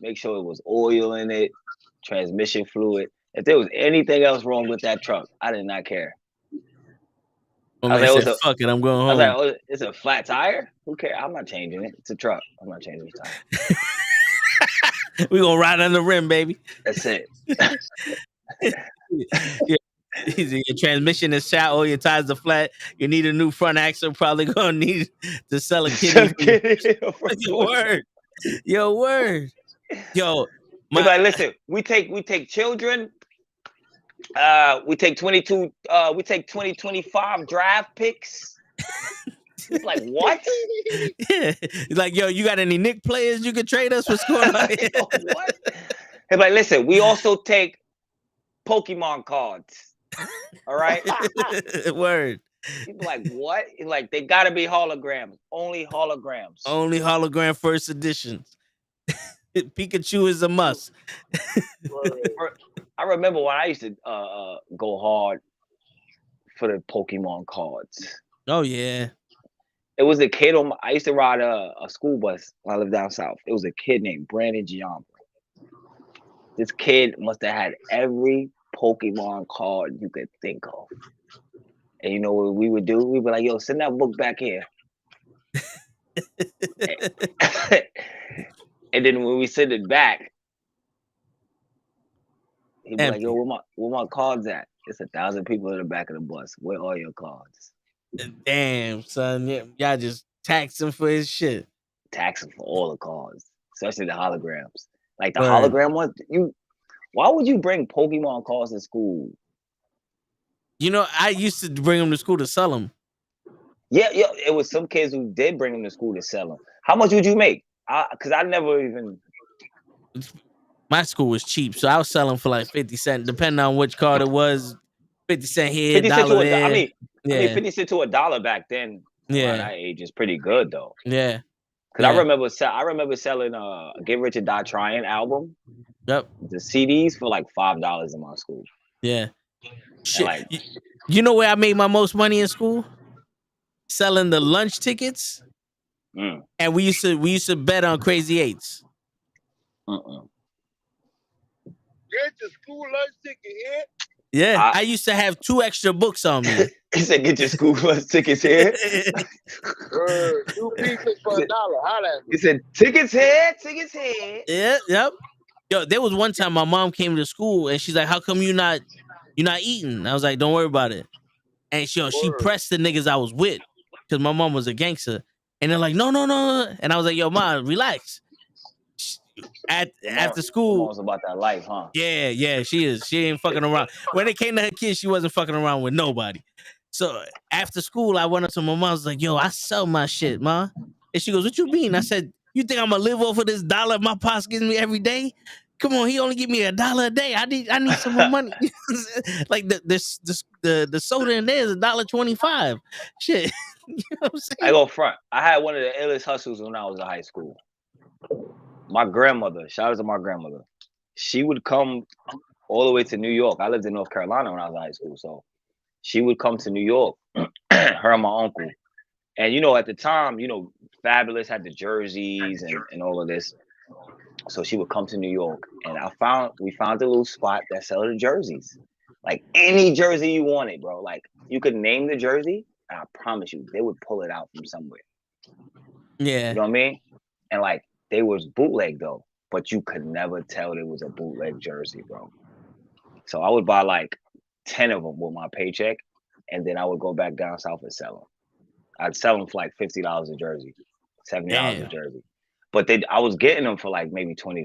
[SPEAKER 7] make sure it was oil in it, transmission fluid. If there was anything else wrong with that truck, I did not care.
[SPEAKER 2] Oh, man, said, fuck it, I'm going home.
[SPEAKER 7] I was like, oh, it's a flat tire? Who cares? I'm not changing it. It's a truck. I'm not changing the tire.
[SPEAKER 2] We're going to ride on the rim, baby.
[SPEAKER 7] That's it.
[SPEAKER 2] Your transmission is shot, all your tires are flat. You need a new front axle. Probably going to need to sell a kidney. Your word. Yo,
[SPEAKER 7] like, listen, we take children. We take 2025 draft picks. It's like, what?
[SPEAKER 2] Yeah. Like, yo, you got any Nick players you can trade us? What's going on?
[SPEAKER 7] Yo, what? Hey, like, listen, we also take Pokemon cards. All right.
[SPEAKER 2] Word.
[SPEAKER 7] People like, what? Like, they gotta be holograms. Only holograms.
[SPEAKER 2] Only hologram first editions. Pikachu is a must.
[SPEAKER 7] I remember when I used to go hard for the Pokemon cards.
[SPEAKER 2] Oh yeah.
[SPEAKER 7] It was a kid I used to ride a school bus when I lived down south. It was a kid named Brandon Giambra. This kid must have had every Pokemon card you could think of. And you know what we would do? We'd be like, yo, send that book back here. And then when we send it back, he'd be like, yo, where my cards at? It's 1,000 people in the back of the bus. Where are your cards?
[SPEAKER 2] Damn, son. Y'all just tax him for his shit.
[SPEAKER 7] Tax him for all the cards, especially the holograms. Like the hologram ones, why would you bring Pokemon cards to school?
[SPEAKER 2] You know, I used to bring them to school to sell them.
[SPEAKER 7] Yeah, it was some kids who did bring them to school to sell them. How much would you make? Because I never even.
[SPEAKER 2] My school was cheap, so I was selling for like 50 cents, depending on which card it was. 50 cent here,
[SPEAKER 7] 50 cent
[SPEAKER 2] dollar
[SPEAKER 7] to a. I
[SPEAKER 2] there.
[SPEAKER 7] mean,
[SPEAKER 2] Yeah,
[SPEAKER 7] 50 cent to a dollar back then around
[SPEAKER 2] yeah,
[SPEAKER 7] that age is pretty good though.
[SPEAKER 2] yeah,
[SPEAKER 7] Because
[SPEAKER 2] yeah.
[SPEAKER 7] I remember selling Get Rich or Die Trying album,
[SPEAKER 2] Yep,
[SPEAKER 7] the CDs for like $5 in my school,
[SPEAKER 2] yeah.
[SPEAKER 7] and
[SPEAKER 2] Shit.
[SPEAKER 7] like
[SPEAKER 2] You know where I made my most money in school? Selling the lunch tickets,
[SPEAKER 7] mm,
[SPEAKER 2] and we used to bet on Crazy Eights.
[SPEAKER 7] mm-mm.
[SPEAKER 6] Get your school lunch ticket here.
[SPEAKER 2] Yeah,
[SPEAKER 7] I
[SPEAKER 2] I used to have 2 extra books on me.
[SPEAKER 7] he said get your school bus tickets here.
[SPEAKER 6] 2 pieces for $1. Holla at me.
[SPEAKER 7] He said tickets here, tickets here.
[SPEAKER 2] Yeah, yep. Yo, there was one time my mom came to school and she's like, "How come you're not eating?" I was like, "Don't worry about it." And she
[SPEAKER 6] Word.
[SPEAKER 2] pressed the niggas I was with because my mom was a gangster, and they're like, "No, no, no," and I was like, "Yo, mom, relax." After
[SPEAKER 7] Your
[SPEAKER 2] school,
[SPEAKER 7] mom's about that life, huh?
[SPEAKER 2] yeah, she is. She ain't fucking around. When it came to her kids, she wasn't fucking around with nobody. So after school, I went up to my mom. I was like, "Yo, I sell my shit, ma." And she goes, "What you mean?" I said, "You think I'm gonna live off of this dollar my pops gives me every day? Come on, he only give me $1 a day. I need some more money." Like the soda in there is $1.25. Shit, you know what I'm
[SPEAKER 7] I
[SPEAKER 2] saying?
[SPEAKER 7] go front. I had one of the illest hustles when I was in high school. My grandmother, shout out to my grandmother. She would come all the way to New York. I lived in North Carolina when I was in high school, so she would come to New York. Her and my uncle, and at the time, Fabulous had the jerseys and all of this. So she would come to New York, and we found a little spot that sell the jerseys, like any jersey you wanted, bro. Like you could name the jersey, and I promise you, they would pull it out from somewhere.
[SPEAKER 2] Yeah,
[SPEAKER 7] You know what I mean? And like they was bootleg though, but you could never tell it was a bootleg jersey, bro. So I would buy like 10 of them with my paycheck, and then I would go back down south and sell them. I'd sell them for like $50 a jersey, $70 a
[SPEAKER 2] damn.
[SPEAKER 7] jersey. But I was getting them for like maybe $20.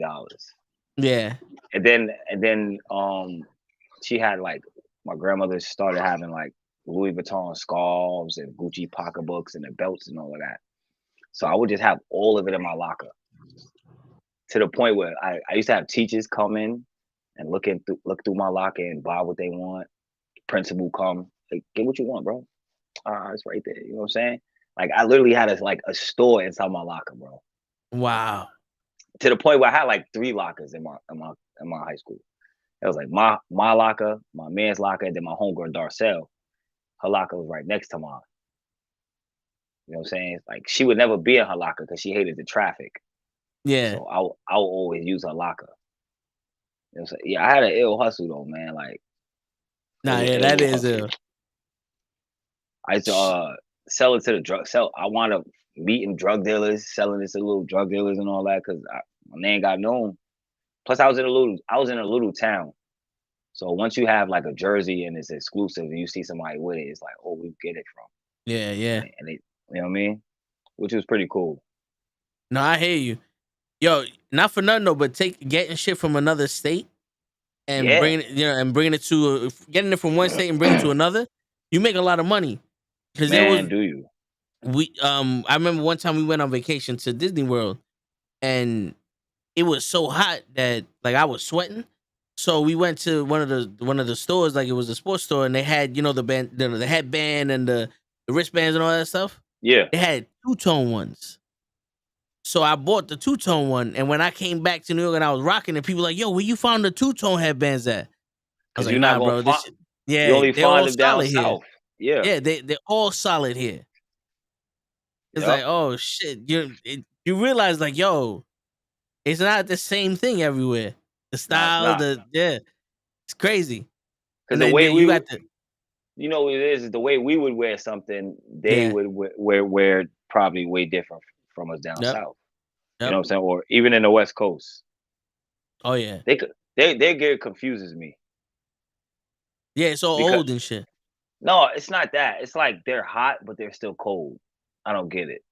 [SPEAKER 2] Yeah,
[SPEAKER 7] And then she had like my grandmother started having like Louis Vuitton scarves and Gucci pocketbooks and the belts and all of that. So I would just have all of it in my locker. To the point where I used to have teachers come in and look through my locker and buy what they want. Principal come, like, get what you want, bro. It's right there. You know what I'm saying? Like I literally had a store inside my locker, bro.
[SPEAKER 2] wow.
[SPEAKER 7] To the point where I had like 3 lockers in my high school. It was like my locker, my man's locker, and then my homegirl Darcel. Her locker was right next to mine. You know what I'm saying? Like she would never be in her locker because she hated the traffic.
[SPEAKER 2] Yeah,
[SPEAKER 7] So I would always use her locker. You know what I'm saying? Yeah, I had an ill hustle though, man. Like it
[SPEAKER 2] nah,
[SPEAKER 7] was an
[SPEAKER 2] yeah, that
[SPEAKER 7] ill
[SPEAKER 2] is
[SPEAKER 7] hustle. I used to sell it to the drug sell. I wound up meeting drug dealers, selling it to little drug dealers and all that because my name got known. Plus, I was in a little town. So once you have like a jersey and it's exclusive, and you see somebody with it, it's like, oh, we get it from.
[SPEAKER 2] yeah, yeah.
[SPEAKER 7] And they, you know what I mean? Which was pretty cool.
[SPEAKER 2] No, I hear you. Yo, not for nothing though, but getting shit from another state and
[SPEAKER 7] Yeah,
[SPEAKER 2] bringing it to getting it from one state and bringing it to another, you make a lot of money. Because
[SPEAKER 7] man, do you?
[SPEAKER 2] I remember one time we went on vacation to Disney World, and it was so hot that like I was sweating. So we went to one of the stores, like it was a sports store, and they had the band, the headband and the wristbands and all that stuff.
[SPEAKER 7] Yeah.
[SPEAKER 2] They had two-tone ones. So I bought the two-tone one, and when I came back to New York and I was rocking it, people were like, "Yo, where you found the two-tone headbands at?" I was
[SPEAKER 7] Because
[SPEAKER 2] like,
[SPEAKER 7] you're not
[SPEAKER 2] "Nah,
[SPEAKER 7] gonna
[SPEAKER 2] bro,
[SPEAKER 7] find.
[SPEAKER 2] this shit,
[SPEAKER 7] You
[SPEAKER 2] yeah,
[SPEAKER 7] only
[SPEAKER 2] they're
[SPEAKER 7] find
[SPEAKER 2] all
[SPEAKER 7] them down
[SPEAKER 2] solid here.
[SPEAKER 7] south. Yeah.
[SPEAKER 2] Yeah, they're all solid here." It's
[SPEAKER 7] Yep.
[SPEAKER 2] like, oh shit, you realize like, yo, it's not the same thing everywhere. The
[SPEAKER 7] No, it's
[SPEAKER 2] style,
[SPEAKER 7] not.
[SPEAKER 2] it's crazy.
[SPEAKER 7] Because
[SPEAKER 2] And
[SPEAKER 7] the
[SPEAKER 2] then
[SPEAKER 7] way
[SPEAKER 2] you
[SPEAKER 7] we,
[SPEAKER 2] got the
[SPEAKER 7] you know what it is the way we would wear something, they
[SPEAKER 2] yeah,
[SPEAKER 7] would wear probably way different from us down
[SPEAKER 2] yep,
[SPEAKER 7] south. You know
[SPEAKER 2] yep.
[SPEAKER 7] what I'm saying? Or even in the West Coast,
[SPEAKER 2] Oh yeah,
[SPEAKER 7] they get confuses me
[SPEAKER 2] yeah. It's all
[SPEAKER 7] because
[SPEAKER 2] old and shit.
[SPEAKER 7] no, it's not that. It's like they're hot, but they're still cold. I don't get it.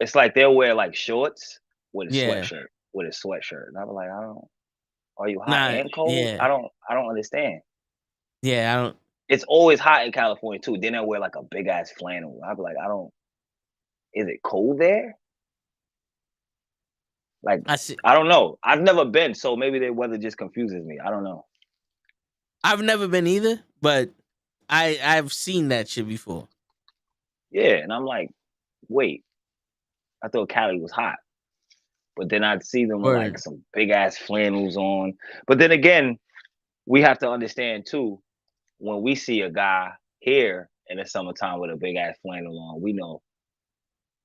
[SPEAKER 7] It's like they'll wear like shorts with a
[SPEAKER 2] Yeah,
[SPEAKER 7] sweatshirt, and I'm like, I don't. Are you hot
[SPEAKER 2] nah,
[SPEAKER 7] and cold?
[SPEAKER 2] yeah,
[SPEAKER 7] I don't understand.
[SPEAKER 2] yeah. I don't.
[SPEAKER 7] It's always hot in California too. Then I wear like a big ass flannel. I'd be like, I don't. Is it cold there? Like,
[SPEAKER 2] I see.
[SPEAKER 7] I don't know. I've never been, so maybe the weather just confuses me. I don't know.
[SPEAKER 2] I've never been either, but I've seen that shit before.
[SPEAKER 7] Yeah, and I'm like, wait, I thought Cali was hot, but then I'd see them with like
[SPEAKER 2] Word.
[SPEAKER 7] some big ass flannels on. But then again, we have to understand too, when we see a guy here in the summertime with a big ass flannel on, we know,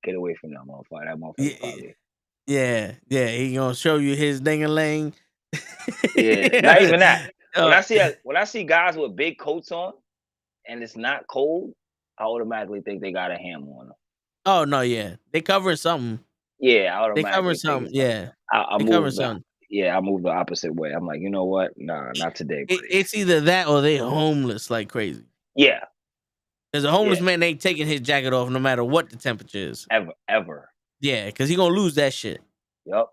[SPEAKER 7] get away from that motherfucker. That
[SPEAKER 2] Yeah,
[SPEAKER 7] motherfucker probably.
[SPEAKER 2] yeah. He gonna show you his ding-a-ling.
[SPEAKER 7] Yeah, not even that. When
[SPEAKER 2] Uh,
[SPEAKER 7] I see guys with big coats on and it's not cold, I automatically think they got a ham on them.
[SPEAKER 2] oh no, yeah, they covering something.
[SPEAKER 7] Yeah, I
[SPEAKER 2] They covering
[SPEAKER 7] automatically think
[SPEAKER 2] something.
[SPEAKER 7] it's that.
[SPEAKER 2] Yeah,
[SPEAKER 7] I
[SPEAKER 2] they covering
[SPEAKER 7] move the
[SPEAKER 2] something.
[SPEAKER 7] I move the opposite way. I'm like, you know what? Nah, not today, buddy.
[SPEAKER 2] It's either that or they homeless like crazy.
[SPEAKER 7] Yeah,
[SPEAKER 2] Because a homeless
[SPEAKER 7] yeah,
[SPEAKER 2] man ain't taking his jacket off no matter what the temperature is.
[SPEAKER 7] ever.
[SPEAKER 2] Yeah, because he gonna lose that shit.
[SPEAKER 7] Yup.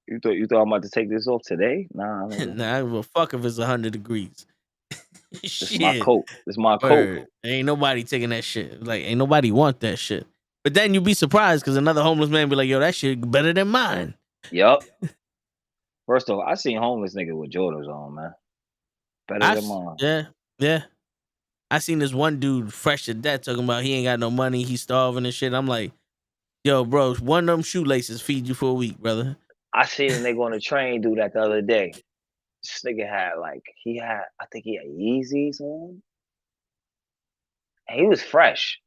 [SPEAKER 7] You thought I'm about to take this off today? Nah, nigga.
[SPEAKER 2] Nah, I don't give a fuck if it's 100 degrees.
[SPEAKER 7] This is my
[SPEAKER 2] Shit.
[SPEAKER 7] coat. This is my coat.
[SPEAKER 2] Word. Ain't nobody taking that shit. Like, ain't nobody want that shit. But then you be surprised because another homeless man be like, yo, that shit better than mine.
[SPEAKER 7] Yup. First off, I seen homeless nigga with Jordans on, man. Better than mine.
[SPEAKER 2] Yeah. I seen this one dude fresh to death talking about he ain't got no money, he's starving and shit. I'm like, yo, bro, one of them shoelaces feed you for a week, brother.
[SPEAKER 7] I seen a nigga on the train do that the other day. This nigga had I think he had Yeezys on. And he was fresh.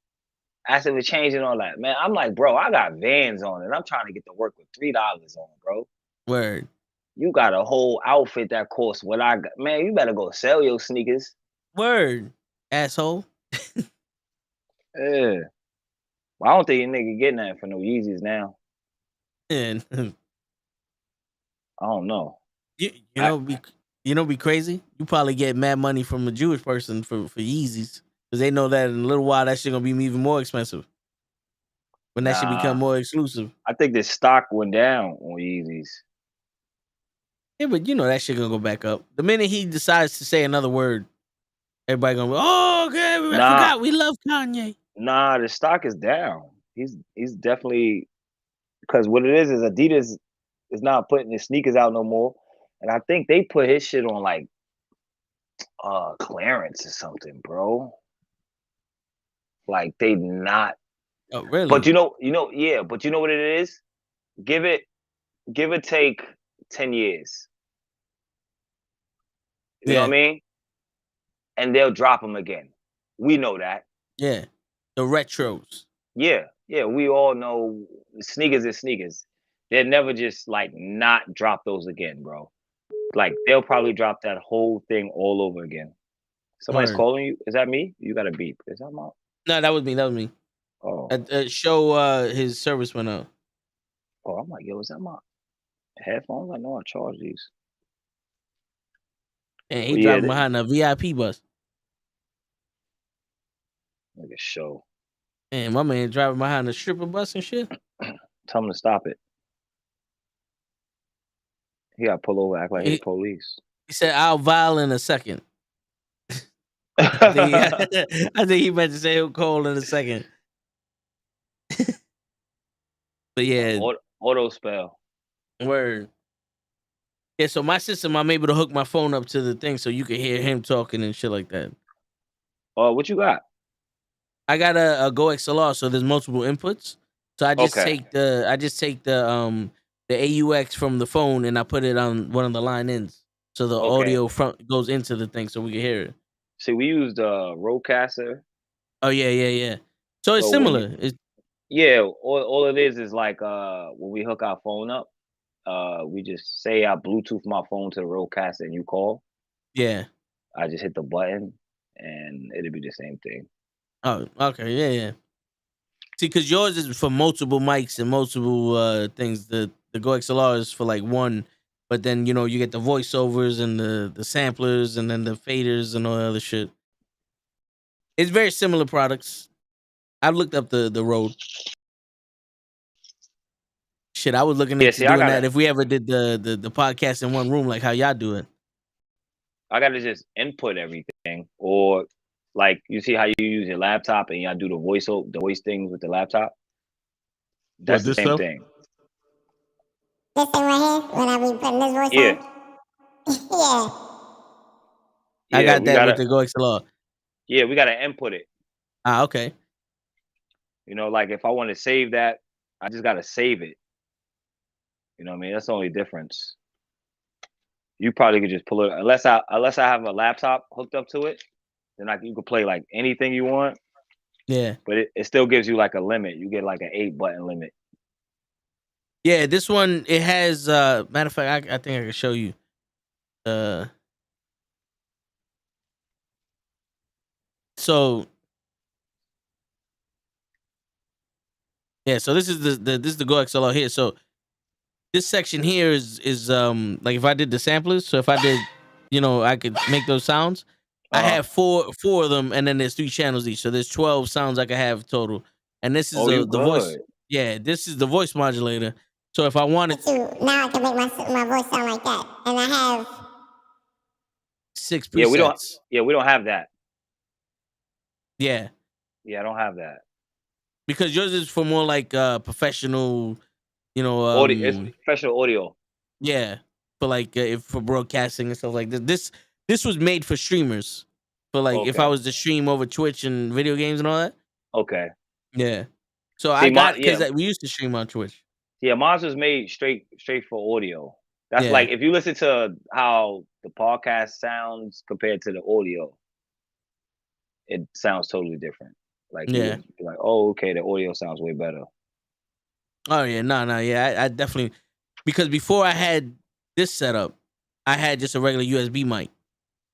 [SPEAKER 7] After the change and all that, man, I'm like, bro, I got Vans on and I'm trying to get to work with $3 on, bro.
[SPEAKER 2] Word.
[SPEAKER 7] You got a whole outfit that costs what I got. Man, you better go sell your sneakers.
[SPEAKER 2] Word. Asshole.
[SPEAKER 7] Yeah. Well, I don't think a nigga getting that for no Yeezys now.
[SPEAKER 2] And
[SPEAKER 7] I don't know.
[SPEAKER 2] you know be crazy? You probably get mad money from a Jewish person for Yeezys. Because they know that in a little while that shit gonna be even more expensive. When that shit become
[SPEAKER 7] Nah.
[SPEAKER 2] more exclusive.
[SPEAKER 7] I think the stock went down on Yeezys.
[SPEAKER 2] Yeah, but you know that shit gonna go back up. The minute he decides to say another word, everybody gonna be, oh, okay, I
[SPEAKER 7] Nah.
[SPEAKER 2] forgot we love Kanye.
[SPEAKER 7] Nah, the stock is down. He's definitely, because what it is Adidas is not putting his sneakers out no more. And I think they put his shit on like clearance or something, bro. Like they not.
[SPEAKER 2] Oh, really?
[SPEAKER 7] But you know what it is? Give it take 10 years. You know what I mean? And they'll drop them again. We know that.
[SPEAKER 2] Yeah. The retros.
[SPEAKER 7] Yeah, we all know sneakers is sneakers. They'll never just like not drop those again, bro. Like they'll probably drop that whole thing all over again. Somebody's
[SPEAKER 2] Word.
[SPEAKER 7] calling you. Is that me? You got a beep. Is that my?
[SPEAKER 2] No, that was me.
[SPEAKER 7] Oh,
[SPEAKER 2] Show his service went up.
[SPEAKER 7] oh, I'm like, yo, is that my headphones? I know I charge these.
[SPEAKER 2] And he
[SPEAKER 7] Well,
[SPEAKER 2] driving behind a VIP bus.
[SPEAKER 7] Like a show.
[SPEAKER 2] Man, my man driving behind a stripper bus and shit.
[SPEAKER 7] Tell him to stop it. He got to pull over, act like he's police.
[SPEAKER 2] He said, "I'll vial in a second." I think he meant to say he'll call in a second. But yeah,
[SPEAKER 7] auto spell.
[SPEAKER 2] Word. Yeah, so my system, I'm able to hook my phone up to the thing so you can hear him talking and shit like that.
[SPEAKER 7] What you got?
[SPEAKER 2] I got a Go XLR, so there's multiple inputs. So I just take the AUX from the phone and I put it on one of the line ends, so the audio front goes into the thing so we can hear it.
[SPEAKER 7] See, we used Rodecaster.
[SPEAKER 2] Oh yeah. So it's similar.
[SPEAKER 7] All it is like when we hook our phone up, we just say I Bluetooth my phone to the Rodecaster and you call.
[SPEAKER 2] Yeah.
[SPEAKER 7] I just hit the button and it'll be the same thing.
[SPEAKER 2] Oh, okay, yeah. See, because yours is for multiple mics and multiple things. The Go XLR is for like one, but then you get the voiceovers and the samplers and then the faders and all the other shit. It's very similar products. I've looked up the Rode. Shit, I was looking into doing that if we ever did the podcast in one room, like how y'all do it.
[SPEAKER 7] I gotta just input everything, or like you see how you use your laptop and y'all do the voice things with the laptop. That's
[SPEAKER 2] What,
[SPEAKER 7] the
[SPEAKER 2] this
[SPEAKER 7] same
[SPEAKER 2] stuff?
[SPEAKER 7] thing.
[SPEAKER 8] This thing right here, when I be putting this voice
[SPEAKER 7] Yeah,
[SPEAKER 8] on. Yeah.
[SPEAKER 2] I
[SPEAKER 7] yeah,
[SPEAKER 2] got that with the Go XLR.
[SPEAKER 7] we gotta input it.
[SPEAKER 2] Ah, okay.
[SPEAKER 7] You know, like if I want to save that, I just gotta save it. You know what I mean? That's the only difference. You probably could just pull it unless I have a laptop hooked up to it, then you could play like anything you want,
[SPEAKER 2] Yeah.
[SPEAKER 7] but it still gives you like a limit. You get like an 8-button limit.
[SPEAKER 2] Yeah, this one it has matter of fact, I think I can show you. So yeah, so this is this is the Go XLR here. So this section here is like if I did the samplers, so if I did, I could make those sounds. I
[SPEAKER 7] Uh-huh.
[SPEAKER 2] have four of them, and then there's 3 channels each, so there's 12 sounds I could have total. And this is
[SPEAKER 7] Oh, you
[SPEAKER 2] the voice.
[SPEAKER 7] good.
[SPEAKER 2] Yeah, this is the voice modulator. So if I wanted
[SPEAKER 8] Now I can make my voice sound like that, and I have
[SPEAKER 2] 6
[SPEAKER 7] Yeah,
[SPEAKER 2] presets.
[SPEAKER 7] we don't have that.
[SPEAKER 2] Yeah,
[SPEAKER 7] Yeah, I don't have that.
[SPEAKER 2] because yours is for more like professional,
[SPEAKER 7] Audio, it's professional audio.
[SPEAKER 2] yeah, for like if for broadcasting and stuff like this. This was made for streamers. For like if I
[SPEAKER 7] Okay.
[SPEAKER 2] was to stream over Twitch and video games and all that.
[SPEAKER 7] Okay.
[SPEAKER 2] Yeah. So
[SPEAKER 7] See,
[SPEAKER 2] I got because we used to stream on Twitch.
[SPEAKER 7] yeah, mine was made straight for audio. That's
[SPEAKER 2] Yeah.
[SPEAKER 7] like if you listen to how the podcast sounds compared to the audio, it sounds totally different. Like you
[SPEAKER 2] Yeah.
[SPEAKER 7] would be like, oh, okay, the audio sounds way better.
[SPEAKER 2] Oh yeah, no, yeah, I definitely because before I had this setup, I had just a regular USB mic,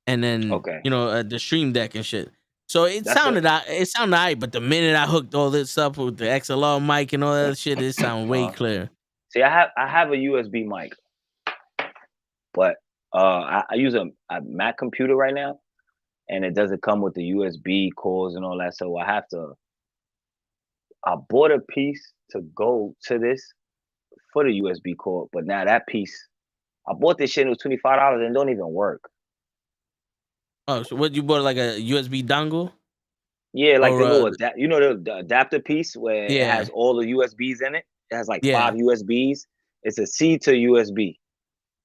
[SPEAKER 2] and then
[SPEAKER 7] Okay.
[SPEAKER 2] the Stream Deck and shit. So it
[SPEAKER 7] That's
[SPEAKER 2] sounded alright, but the minute I hooked all this up with the XLR mic and all that shit, it sounded way clearer.
[SPEAKER 7] See, I have a USB mic, but I use a Mac computer right now, and it doesn't come with the USB cords and all that. So I bought a piece to go to this for the USB cord, but now that piece, I bought this shit, and it was $25 and it don't even work.
[SPEAKER 2] Oh, so what you bought like a USB dongle?
[SPEAKER 7] Yeah, like
[SPEAKER 2] Or,
[SPEAKER 7] the little the adapter piece where it
[SPEAKER 2] Yeah.
[SPEAKER 7] has all the USBs in it. It has like
[SPEAKER 2] Yeah.
[SPEAKER 7] 5 USBs. It's a C to USB,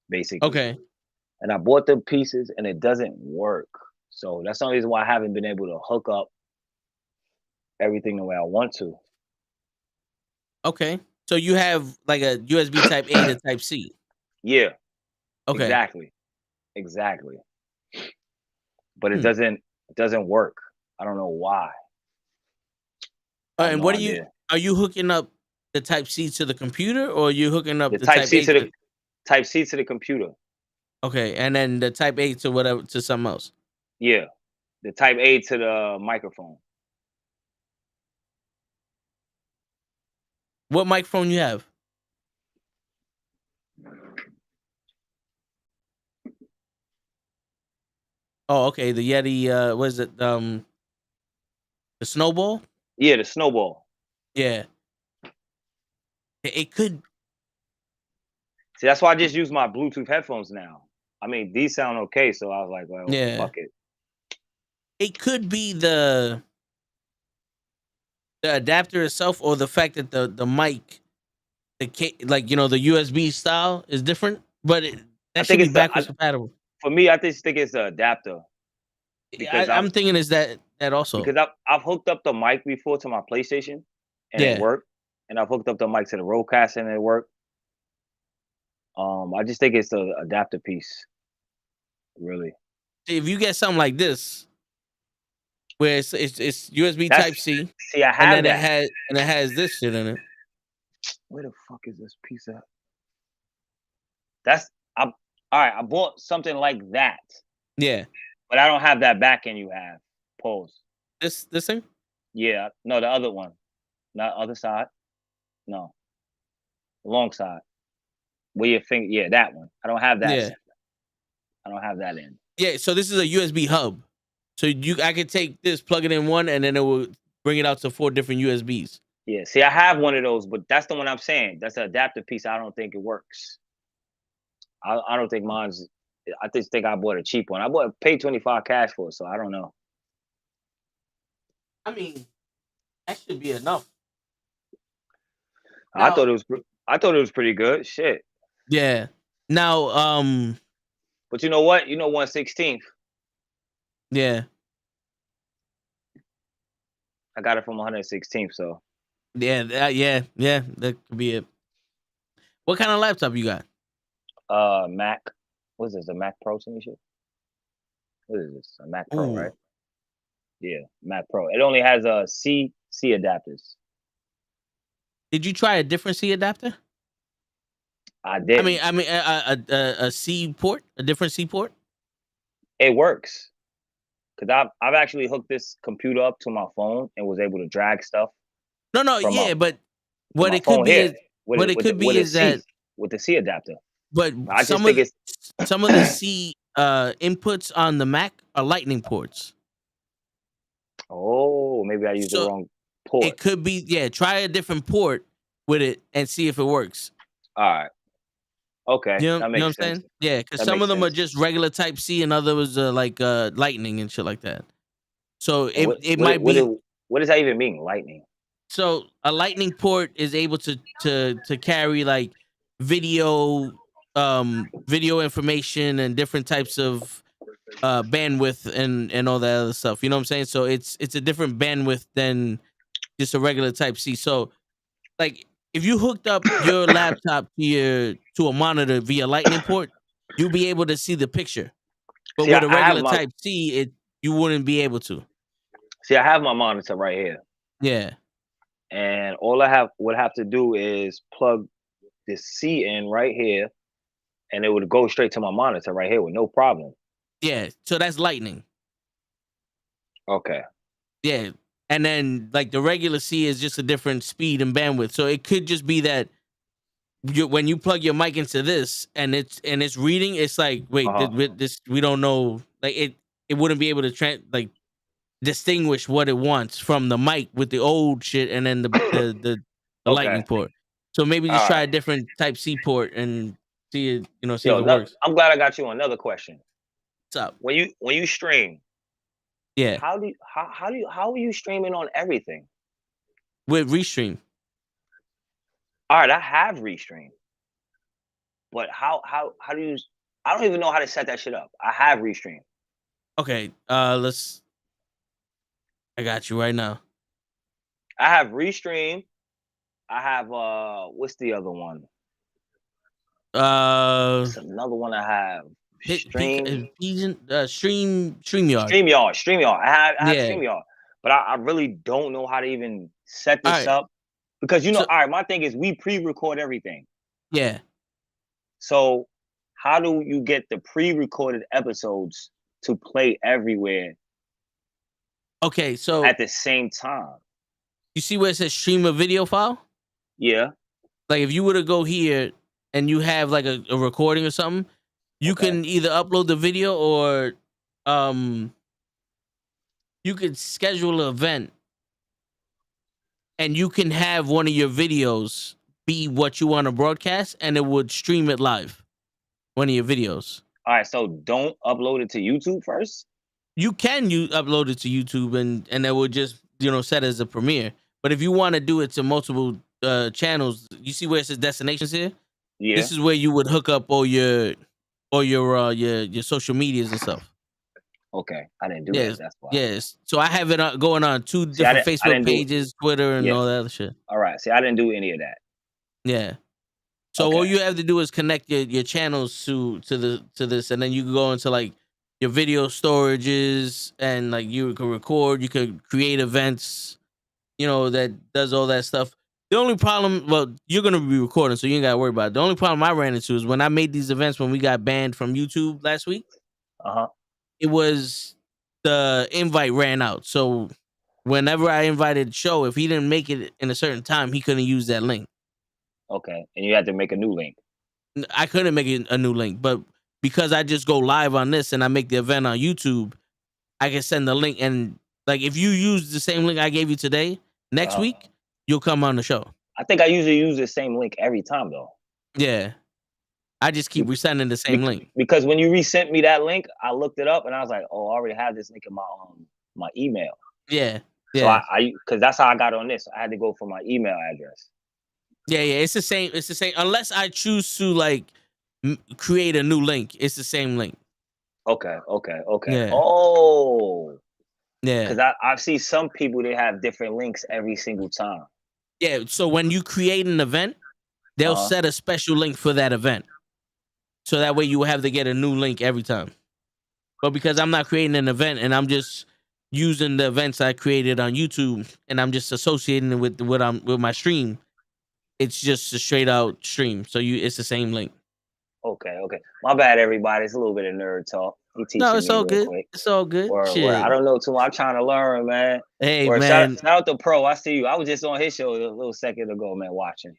[SPEAKER 7] basically.
[SPEAKER 2] Okay.
[SPEAKER 7] And I bought the pieces and it doesn't work. So that's the only reason why I haven't been able to hook up everything the way I want to.
[SPEAKER 2] Okay. So you have like a USB type A to type C.
[SPEAKER 7] Yeah,
[SPEAKER 2] Okay.
[SPEAKER 7] exactly. But it
[SPEAKER 2] Hmm.
[SPEAKER 7] doesn't work. I don't know why. I have
[SPEAKER 2] And
[SPEAKER 7] no
[SPEAKER 2] what
[SPEAKER 7] idea.
[SPEAKER 2] are you hooking up the type C to the computer, or are you hooking up
[SPEAKER 7] The
[SPEAKER 2] the
[SPEAKER 7] type
[SPEAKER 2] type
[SPEAKER 7] C
[SPEAKER 2] A
[SPEAKER 7] to the type C to the computer.
[SPEAKER 2] Okay, and then the type A to whatever to something else.
[SPEAKER 7] Yeah. The type A to the microphone.
[SPEAKER 2] What microphone you have? Oh, okay, the Yeti. What is it? The Snowball.
[SPEAKER 7] Yeah, the Snowball.
[SPEAKER 2] Yeah. It could.
[SPEAKER 7] See, that's why I just use my Bluetooth headphones now. I mean, these sound okay, so I was like, well,
[SPEAKER 2] Yeah.
[SPEAKER 7] fuck it.
[SPEAKER 2] It could be the adapter itself, or the fact that the mic, the USB style is different, but that should be backwards compatible.
[SPEAKER 7] For me, I just think it's the adapter. Because
[SPEAKER 2] I'm thinking is that also
[SPEAKER 7] because I've hooked up the mic before to my PlayStation and
[SPEAKER 2] Yeah.
[SPEAKER 7] it worked, and I've hooked up the mic to the Rodecaster and it worked. I just think it's the adapter piece, really.
[SPEAKER 2] if you get something like this, where it's USB Type C,
[SPEAKER 7] See, I
[SPEAKER 2] and
[SPEAKER 7] have
[SPEAKER 2] then
[SPEAKER 7] that.
[SPEAKER 2] it has this shit in it.
[SPEAKER 7] Where the fuck is this piece at? All right. I bought something like that,
[SPEAKER 2] Yeah,
[SPEAKER 7] but I don't have that back end you have. Pause.
[SPEAKER 2] this thing.
[SPEAKER 7] Yeah, no, the other one, not other side. No, the long side. Where your finger? Yeah, that one. I don't have that.
[SPEAKER 2] Yeah.
[SPEAKER 7] I don't have that in.
[SPEAKER 2] Yeah, so this is a USB hub. So I could take this, plug it in one, and then it will bring it out to 4 different USBs.
[SPEAKER 7] Yeah, see, I have one of those, but that's the one I'm saying. That's an adapter piece. I don't think it works. I don't think mine's I just think I bought a cheap one. Paid $25 cash for it, so I don't know.
[SPEAKER 2] I mean, that should be enough.
[SPEAKER 7] I thought it was pretty good. Shit.
[SPEAKER 2] Yeah. Now,
[SPEAKER 7] But you know what? 1/16.
[SPEAKER 2] yeah.
[SPEAKER 7] I got it from 116th, so
[SPEAKER 2] Yeah, that could be it. What kind of laptop you got?
[SPEAKER 7] Mac. What is this? A Mac Pro some shit? What is this? A Mac Pro,
[SPEAKER 2] Ooh.
[SPEAKER 7] right? Yeah, Mac Pro. It only has C adapters.
[SPEAKER 2] Did you try a different C adapter?
[SPEAKER 7] I did.
[SPEAKER 2] I mean, a C port, a different C port.
[SPEAKER 7] It works because I've actually hooked this computer up to my phone and was able to drag stuff.
[SPEAKER 2] No,
[SPEAKER 7] from
[SPEAKER 2] yeah, but what
[SPEAKER 7] my
[SPEAKER 2] it could
[SPEAKER 7] phone
[SPEAKER 2] be
[SPEAKER 7] here
[SPEAKER 2] is
[SPEAKER 7] with
[SPEAKER 2] what it could be is that
[SPEAKER 7] with the C adapter.
[SPEAKER 2] but
[SPEAKER 7] I just think it's
[SPEAKER 2] some of the C inputs on the Mac are Lightning ports.
[SPEAKER 7] oh, maybe I used the
[SPEAKER 2] So
[SPEAKER 7] wrong port.
[SPEAKER 2] it could be, yeah. Try a different port with it and see if it works.
[SPEAKER 7] All right. Okay,
[SPEAKER 2] You know
[SPEAKER 7] that
[SPEAKER 2] what I'm
[SPEAKER 7] makes sense.
[SPEAKER 2] saying? Yeah, because
[SPEAKER 7] That
[SPEAKER 2] some
[SPEAKER 7] makes
[SPEAKER 2] of them are
[SPEAKER 7] sense.
[SPEAKER 2] just regular Type C, and others are like Lightning and shit like that. So it might be.
[SPEAKER 7] What does that even mean? Lightning.
[SPEAKER 2] So a Lightning port is able to carry like video video information and different types of bandwidth and all that other stuff. You know what I'm saying? So it's a different bandwidth than just a regular Type C. So like if you hooked up your laptop to a monitor via Lightning port, you'll be able to see the picture. But
[SPEAKER 7] See,
[SPEAKER 2] with a
[SPEAKER 7] I have
[SPEAKER 2] regular
[SPEAKER 7] my
[SPEAKER 2] Type C, you wouldn't be able to.
[SPEAKER 7] see. I have my monitor right here,
[SPEAKER 2] Yeah.
[SPEAKER 7] and all would have to do is plug the C in right here, and it would go straight to my monitor right here with no problem.
[SPEAKER 2] Yeah. So that's Lightning.
[SPEAKER 7] Okay.
[SPEAKER 2] Yeah. And then like the regular C is just a different speed and bandwidth. So it could just be that when you plug your mic into this and it's reading, it's like, wait, this we don't know. Like it wouldn't be able to distinguish what it wants from the mic with the old shit and then the Lightning
[SPEAKER 7] Okay.
[SPEAKER 2] port. So maybe just
[SPEAKER 7] All
[SPEAKER 2] try
[SPEAKER 7] right.
[SPEAKER 2] a different Type C port and see it, see
[SPEAKER 7] Yo,
[SPEAKER 2] if it works.
[SPEAKER 7] I'm glad I got you another question.
[SPEAKER 2] What's up?
[SPEAKER 7] When you stream,
[SPEAKER 2] Yeah.
[SPEAKER 7] how are you streaming on everything?
[SPEAKER 2] With Restream.
[SPEAKER 7] All right, I have Restream, but how do you? I don't even know how to set that shit up. I have Restream.
[SPEAKER 2] Okay, I got you right now.
[SPEAKER 7] I have Restream. I have what's the other one? It's another one I have.
[SPEAKER 2] StreamYard.
[SPEAKER 7] StreamYard. I have
[SPEAKER 2] Yeah.
[SPEAKER 7] StreamYard, but I really don't know how to even set this
[SPEAKER 2] All right.
[SPEAKER 7] up because
[SPEAKER 2] So-
[SPEAKER 7] all right, my thing is we pre-record everything.
[SPEAKER 2] Yeah.
[SPEAKER 7] So how do you get the pre-recorded episodes to play everywhere?
[SPEAKER 2] Okay, so
[SPEAKER 7] at the same time.
[SPEAKER 2] You see where it says stream a video file?
[SPEAKER 7] Yeah.
[SPEAKER 2] Like if you were to go here and you have like a recording or something, you can either upload the video or you could schedule an event and you can have one of your videos be what you want to broadcast and it would stream it live. One of your videos.
[SPEAKER 7] All right, so don't upload it to YouTube first?
[SPEAKER 2] You can upload it to YouTube and it would just, set as a premiere. But if you want to do it to multiple channels, you see where it says destinations here?
[SPEAKER 7] Yeah.
[SPEAKER 2] This is where you would hook up all your social medias and stuff.
[SPEAKER 7] Okay, I didn't do that. That's why.
[SPEAKER 2] Yes. So I have it going on two different Facebook pages, Twitter, and all that other shit.
[SPEAKER 7] All right. See, I didn't do any of that.
[SPEAKER 2] Yeah. So all you have to do is connect your channels to this, and then you can go into like your video storages, and like you can record, you can create events, that does all that stuff. The only problem, well, you're gonna be recording, so you ain't gotta worry about it. The only problem I ran into is when I made these events when we got banned from YouTube last week. It was the invite ran out. So whenever I invited Show, if he didn't make it in a certain time, he couldn't use that link.
[SPEAKER 7] Okay, and you had to make a new link.
[SPEAKER 2] I couldn't make a new link, but because I just go live on this and I make the event on YouTube, I can send the link. And like if you use the same link I gave you today, next week you'll come on the show.
[SPEAKER 7] I think I usually use the same link every time though.
[SPEAKER 2] Yeah. I just keep resending the same link.
[SPEAKER 7] Because when you resent me that link, I looked it up and I was like, oh, I already have this link in my email.
[SPEAKER 2] Yeah.
[SPEAKER 7] So I because that's how I got on this. I had to go for my email address.
[SPEAKER 2] Yeah. It's the same. It's the same. Unless I choose to like create a new link, it's the same link.
[SPEAKER 7] Okay.
[SPEAKER 2] Yeah.
[SPEAKER 7] Oh.
[SPEAKER 2] Yeah.
[SPEAKER 7] Because I see some people, they have different links every single time.
[SPEAKER 2] Yeah. So when you create an event, they'll set a special link for that event. So that way you have to get a new link every time. But because I'm not creating an event and I'm just using the events I created on YouTube and I'm just associating it with with my stream, it's just a straight out stream. So it's the same link.
[SPEAKER 7] Okay. My bad, everybody. It's a little bit of nerd talk. He teaching
[SPEAKER 2] No, it's
[SPEAKER 7] me
[SPEAKER 2] all
[SPEAKER 7] real
[SPEAKER 2] good.
[SPEAKER 7] quick.
[SPEAKER 2] It's all good.
[SPEAKER 7] Or
[SPEAKER 2] Shit.
[SPEAKER 7] I don't know too much. I'm trying to learn, man.
[SPEAKER 2] Hey,
[SPEAKER 7] or
[SPEAKER 2] man.
[SPEAKER 7] shout out to Pro. I see you. I was just on his show a little second ago, man, watching.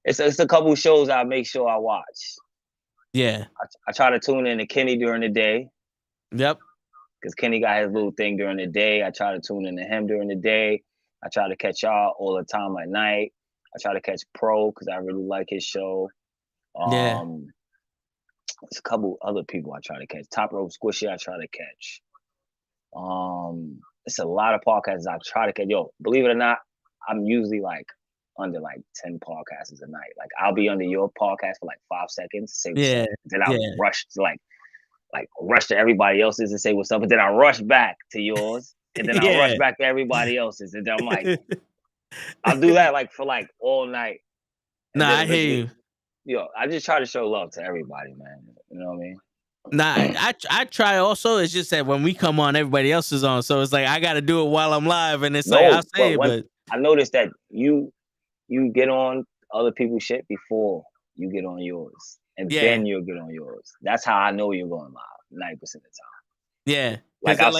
[SPEAKER 7] It's a couple shows I make sure I watch.
[SPEAKER 2] Yeah.
[SPEAKER 7] I try to tune in to Kenny during the day.
[SPEAKER 2] Yep.
[SPEAKER 7] Because Kenny got his little thing during the day. I try to tune in to him during the day. I try to catch y'all all the time at night. I try to catch Pro because I really like his show.
[SPEAKER 2] Yeah.
[SPEAKER 7] There's a couple other people I try to catch. Top Rope Squishy I try to catch. It's a lot of podcasts I try to catch. Yo, believe it or not, I'm usually like under like 10 podcasts a night. Like I'll be under your podcast for like 5 seconds, say what's up. Then I'll rush to like rush to everybody else's and say what's up. And then I rush back to yours. And then I rush back to everybody else's. And then I'm like, I'll do that like for like all night.
[SPEAKER 2] Nah, I hear you.
[SPEAKER 7] Yo, I just try to show love to everybody, man. You know what I mean?
[SPEAKER 2] Nah, I try also. It's just that when we come on, everybody else is on. So it's like I got to do it while I'm live, and it's I'll say it. But
[SPEAKER 7] I noticed that you get on other people's shit before you get on yours, and then you'll get on yours. That's how I know you're going live 90% of the time.
[SPEAKER 2] Yeah,
[SPEAKER 7] like I'll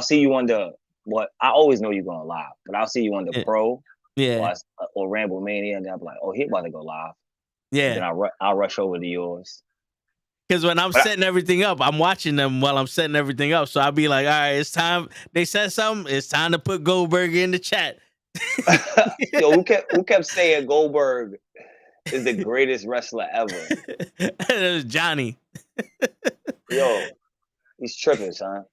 [SPEAKER 7] see you on the what I always know you're going live, but I'll see you on the Pro, or Ramble Mania, and I'll be like, oh, he about to go live.
[SPEAKER 2] Yeah,
[SPEAKER 7] and then I'll rush over to yours.
[SPEAKER 2] Because when I'm setting everything up, I'm watching them while I'm setting everything up. So I'll be like, all right, it's time. They said something. It's time to put Goldberg in the chat.
[SPEAKER 7] Yo, who kept saying Goldberg is the greatest wrestler ever?
[SPEAKER 2] It was Johnny.
[SPEAKER 7] Yo, he's tripping, son.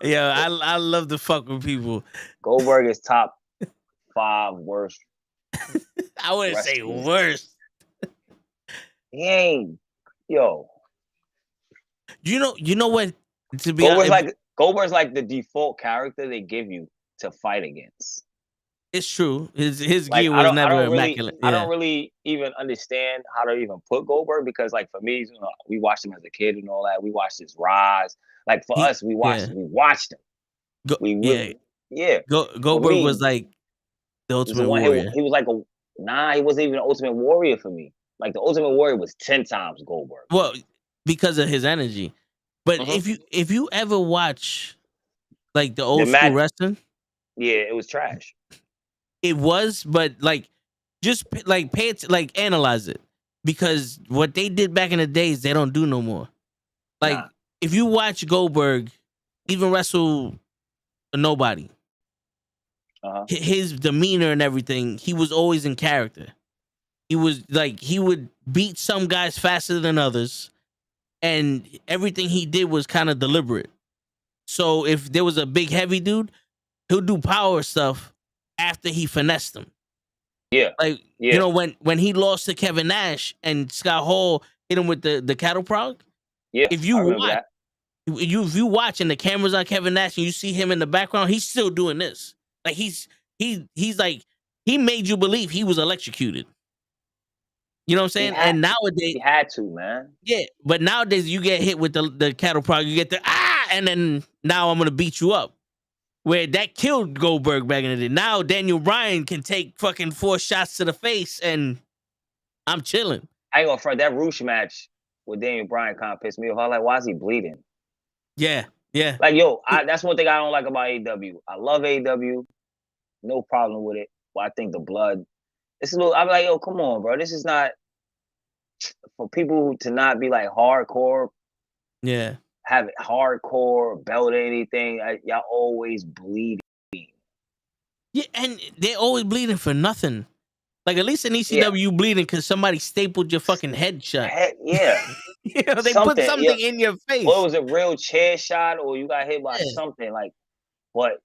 [SPEAKER 2] Yo, I love to fuck with people.
[SPEAKER 7] Goldberg is top 5 worst.
[SPEAKER 2] I wouldn't say worst.
[SPEAKER 7] He ain't. Yo.
[SPEAKER 2] You know what? To be
[SPEAKER 7] Goldberg's like the default character they give you to fight against.
[SPEAKER 2] It's true. His gear was never immaculate.
[SPEAKER 7] I don't really even understand how to even put Goldberg because, like, for me, we watched him as a kid and all that. We watched his rise. Like for us, we watched him.
[SPEAKER 2] Goldberg was like the Ultimate Warrior.
[SPEAKER 7] He was like he wasn't even an Ultimate Warrior for me. Like the Ultimate Warrior was 10 times Goldberg.
[SPEAKER 2] Well, because of his energy. But if you ever watch like the old school wrestling,
[SPEAKER 7] it was trash.
[SPEAKER 2] It was, but like just like pay it, like analyze it, because what they did back in the days they don't do no more. Like if you watch Goldberg, even wrestle nobody, his demeanor and everything, he was always in character. He was like he would beat some guys faster than others, and everything he did was kind of deliberate. So if there was a big heavy dude, he'll do power stuff after he finessed them.
[SPEAKER 7] Yeah.
[SPEAKER 2] You know, when he lost to Kevin Nash and Scott Hall hit him with the cattle prog.
[SPEAKER 7] Yeah.
[SPEAKER 2] If you watch and the camera's on Kevin Nash and you see him in the background, he's still doing this. Like he's like he made you believe he was electrocuted. You know what I'm saying? And nowadays
[SPEAKER 7] he had to, man.
[SPEAKER 2] Yeah, but nowadays you get hit with the cattle prod, you get the and then now I'm gonna beat you up. Where that killed Goldberg back in the day. Now Daniel Bryan can take fucking 4 shots to the face and I'm chilling.
[SPEAKER 7] I ain't gonna front, that Roosh match with Daniel Bryan kind of pissed me off. I was like, why is he bleeding?
[SPEAKER 2] Yeah.
[SPEAKER 7] Like, yo, that's one thing I don't like about AEW. I love AEW, no problem with it. But I think the blood, it's a little. I'm like, yo, come on, bro. This is not for people to not be like hardcore.
[SPEAKER 2] Yeah.
[SPEAKER 7] Have it hardcore belt or anything. Y'all always bleeding.
[SPEAKER 2] Yeah, and they're always bleeding for nothing. Like at least in ECW you bleeding because somebody stapled your fucking head shut.
[SPEAKER 7] Yeah.
[SPEAKER 2] You know, they put
[SPEAKER 7] Something,
[SPEAKER 2] something
[SPEAKER 7] yeah.
[SPEAKER 2] in your face.
[SPEAKER 7] Or it was a real chair shot, or you got hit by
[SPEAKER 2] Yeah.
[SPEAKER 7] something like. But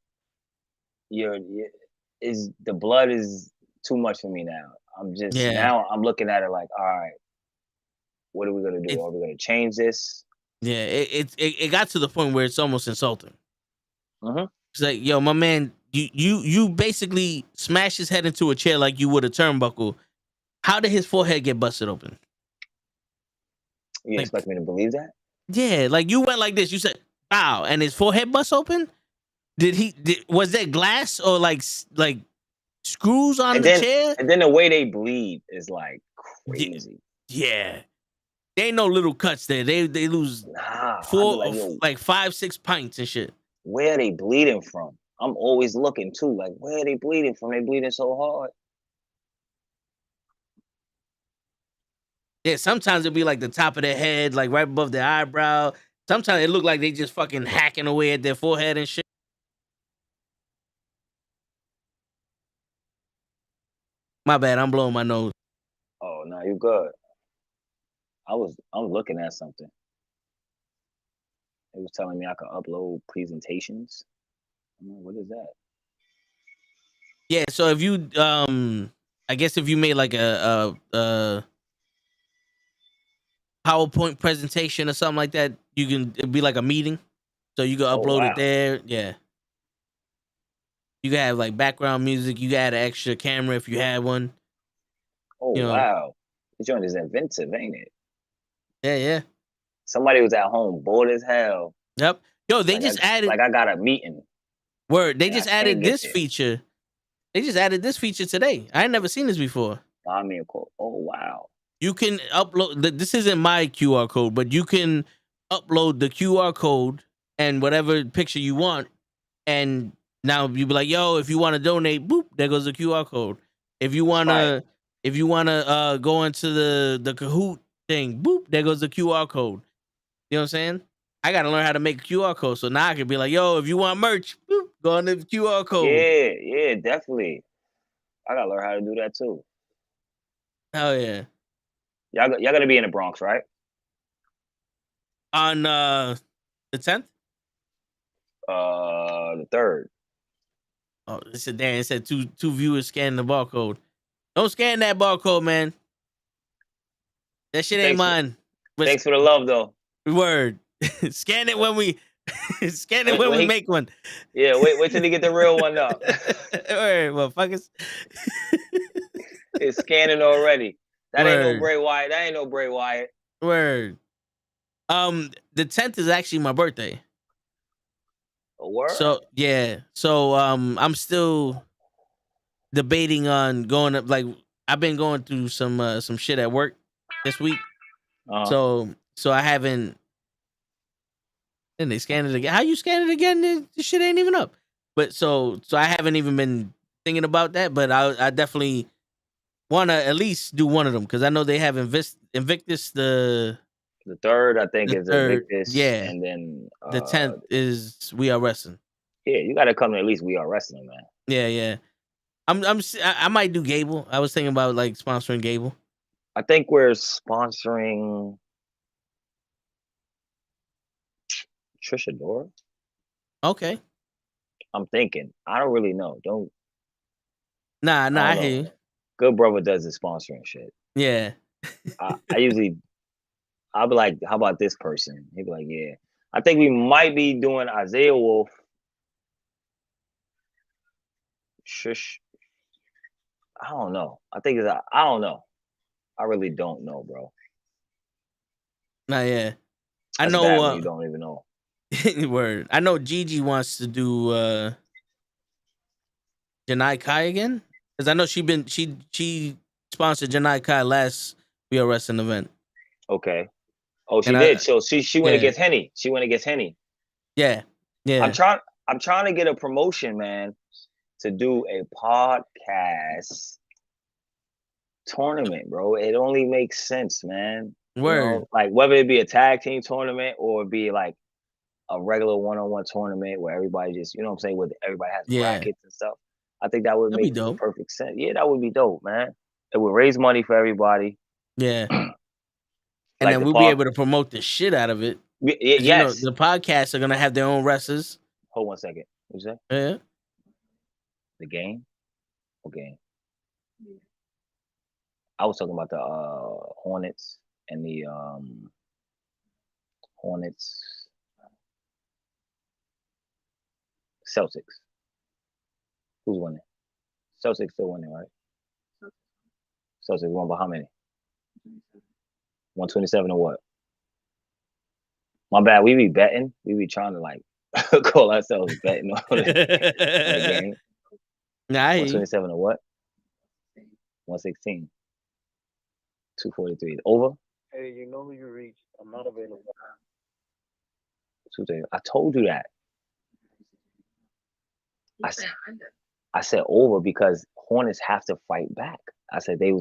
[SPEAKER 7] the blood is too much for me now. Now I'm looking at it like, all right, what are we gonna do? Are we gonna change this?
[SPEAKER 2] Yeah, it got to the point where it's almost insulting.
[SPEAKER 7] Mhm.
[SPEAKER 2] It's like, yo, my man, you basically smashed his head into a chair like you would a turnbuckle. How did his forehead get busted open?
[SPEAKER 7] You expect me to believe that?
[SPEAKER 2] Yeah, like you went like this. You said, "Wow," and his forehead bust open. Was there glass or like screws on the chair?
[SPEAKER 7] And then the way they bleed is like crazy.
[SPEAKER 2] Yeah. There ain't no little cuts there. They lose 5-6 pints and shit.
[SPEAKER 7] Where are they bleeding from? I'm always looking too. Like, where are they bleeding from? They bleeding so hard.
[SPEAKER 2] Yeah, sometimes it'll be like the top of their head, like right above their eyebrow. Sometimes it look like they just fucking hacking away at their forehead and shit. My bad, I'm blowing my nose.
[SPEAKER 7] Oh no, you good. I'm looking at something. It was telling me I could upload presentations. I'm like, what is that?
[SPEAKER 2] Yeah, so if you I guess if you made like a PowerPoint presentation or something like that, it'd be like a meeting. So you can upload it there. Yeah. You can have like background music. You can add an extra camera if you had one.
[SPEAKER 7] Oh wow. This joint is inventive, ain't it?
[SPEAKER 2] Yeah.
[SPEAKER 7] Somebody was at home bored as hell.
[SPEAKER 2] Yep. Yo, they just added.
[SPEAKER 7] Like I got a meeting.
[SPEAKER 2] Word. They just added this feature. They just added this feature today. I ain't never seen this before.
[SPEAKER 7] I mean, oh wow.
[SPEAKER 2] You can upload. This isn't my QR code, but you can upload the QR code and whatever picture you want. And now you be like, yo, if you want to donate, boop, there goes the QR code. If you wanna go into the Kahoot thing, boop, there goes the QR code. You know what I'm saying? I gotta learn how to make a QR code. So now I can be like, yo, if you want merch, boop, go on the QR code.
[SPEAKER 7] Yeah, definitely. I gotta learn how to do that too.
[SPEAKER 2] Hell yeah.
[SPEAKER 7] Y'all gonna be in the Bronx, right?
[SPEAKER 2] On the 10th?
[SPEAKER 7] The 3rd.
[SPEAKER 2] Oh, it said two viewers scanning the barcode. Don't scan that barcode, man. That shit ain't mine.
[SPEAKER 7] Thanks for the love, though.
[SPEAKER 2] Word. Scan it when we make one.
[SPEAKER 7] Yeah, wait till you get the real one up.
[SPEAKER 2] Word, motherfuckers.
[SPEAKER 7] It's scanning already. That ain't no Bray Wyatt. That ain't no Bray Wyatt.
[SPEAKER 2] Word. The 10th is actually my birthday.
[SPEAKER 7] A word?
[SPEAKER 2] So yeah. So I'm still debating on going up. Like I've been going through some shit at work this week. So I haven't. Then they scan it again. How you scan it again? This shit ain't even up. But so I haven't even been thinking about that. But I definitely want to at least do one of them because I know they have Invictus the
[SPEAKER 7] 3rd. I think is Invictus.
[SPEAKER 2] Yeah,
[SPEAKER 7] and then
[SPEAKER 2] the 10th is We Are Wrestling.
[SPEAKER 7] Yeah, you got to come to at least We Are Wrestling, man.
[SPEAKER 2] Yeah. I might do Gable. I was thinking about like sponsoring Gable.
[SPEAKER 7] I think we're sponsoring Trisha Dora.
[SPEAKER 2] Okay.
[SPEAKER 7] I'm thinking. I don't really know.
[SPEAKER 2] Nah, I hear you.
[SPEAKER 7] Good Brother does the sponsoring shit.
[SPEAKER 2] Yeah.
[SPEAKER 7] I'll be like, how about this person? He'd be like, yeah. I think we might be doing Isaiah Wolf. Shush. I don't know. I don't know. I really don't know, bro.
[SPEAKER 2] Nah, yeah.
[SPEAKER 7] That's
[SPEAKER 2] I know
[SPEAKER 7] bad when you don't even know.
[SPEAKER 2] Word. I know Gigi wants to do Janai Kai again. Because I know she sponsored Janai Kai last We Are Wrestling event.
[SPEAKER 7] Okay. Oh, she did. So she went against Henny. She went against Henny.
[SPEAKER 2] Yeah.
[SPEAKER 7] I'm trying to get a promotion, man, to do a podcast tournament, bro. It only makes sense, man.
[SPEAKER 2] Word.
[SPEAKER 7] You know, like whether it be a tag team tournament or it be like a regular one-on-one tournament where everybody just, you know what I'm saying, where everybody has brackets and stuff. I think that would make perfect sense. Yeah, that would be dope, man. It would raise money for everybody.
[SPEAKER 2] Yeah. And
[SPEAKER 7] Like
[SPEAKER 2] then
[SPEAKER 7] the
[SPEAKER 2] we'll be
[SPEAKER 7] park.
[SPEAKER 2] able to promote the shit out of it.
[SPEAKER 7] Yes.
[SPEAKER 2] You know, the podcasts are gonna have their own wrestlers.
[SPEAKER 7] Hold 1 second. What you say?
[SPEAKER 2] Yeah.
[SPEAKER 7] The game? Okay. I was talking about the Hornets and the Hornets Celtics. Who's winning? Celtics still winning, right? Celtics won by how many? 127 or what? My bad. We be betting. We be trying to like call ourselves betting on the game.
[SPEAKER 2] Nah,
[SPEAKER 7] 127 or what? 116. 243. Over?
[SPEAKER 6] Hey, you know who you reached. I'm not available.
[SPEAKER 7] 230. I told you that. I said over because Hornets have to fight back. I said they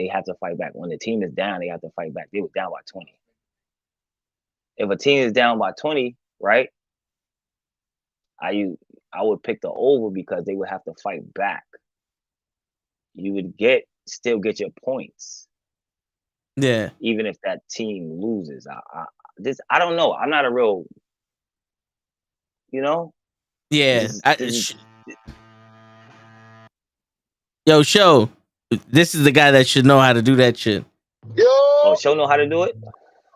[SPEAKER 7] have to fight back. When the team is down, they have to fight back. They were down by 20. If a team is down by 20, right? I would pick the over because they would have to fight back. You would still get your points.
[SPEAKER 2] Yeah.
[SPEAKER 7] Even if that team loses. I don't know. I'm not a real, you know?
[SPEAKER 2] Yeah. Yo, Show. This is the guy that should know how to do that shit.
[SPEAKER 9] Yo.
[SPEAKER 7] Oh, Show know how to do it?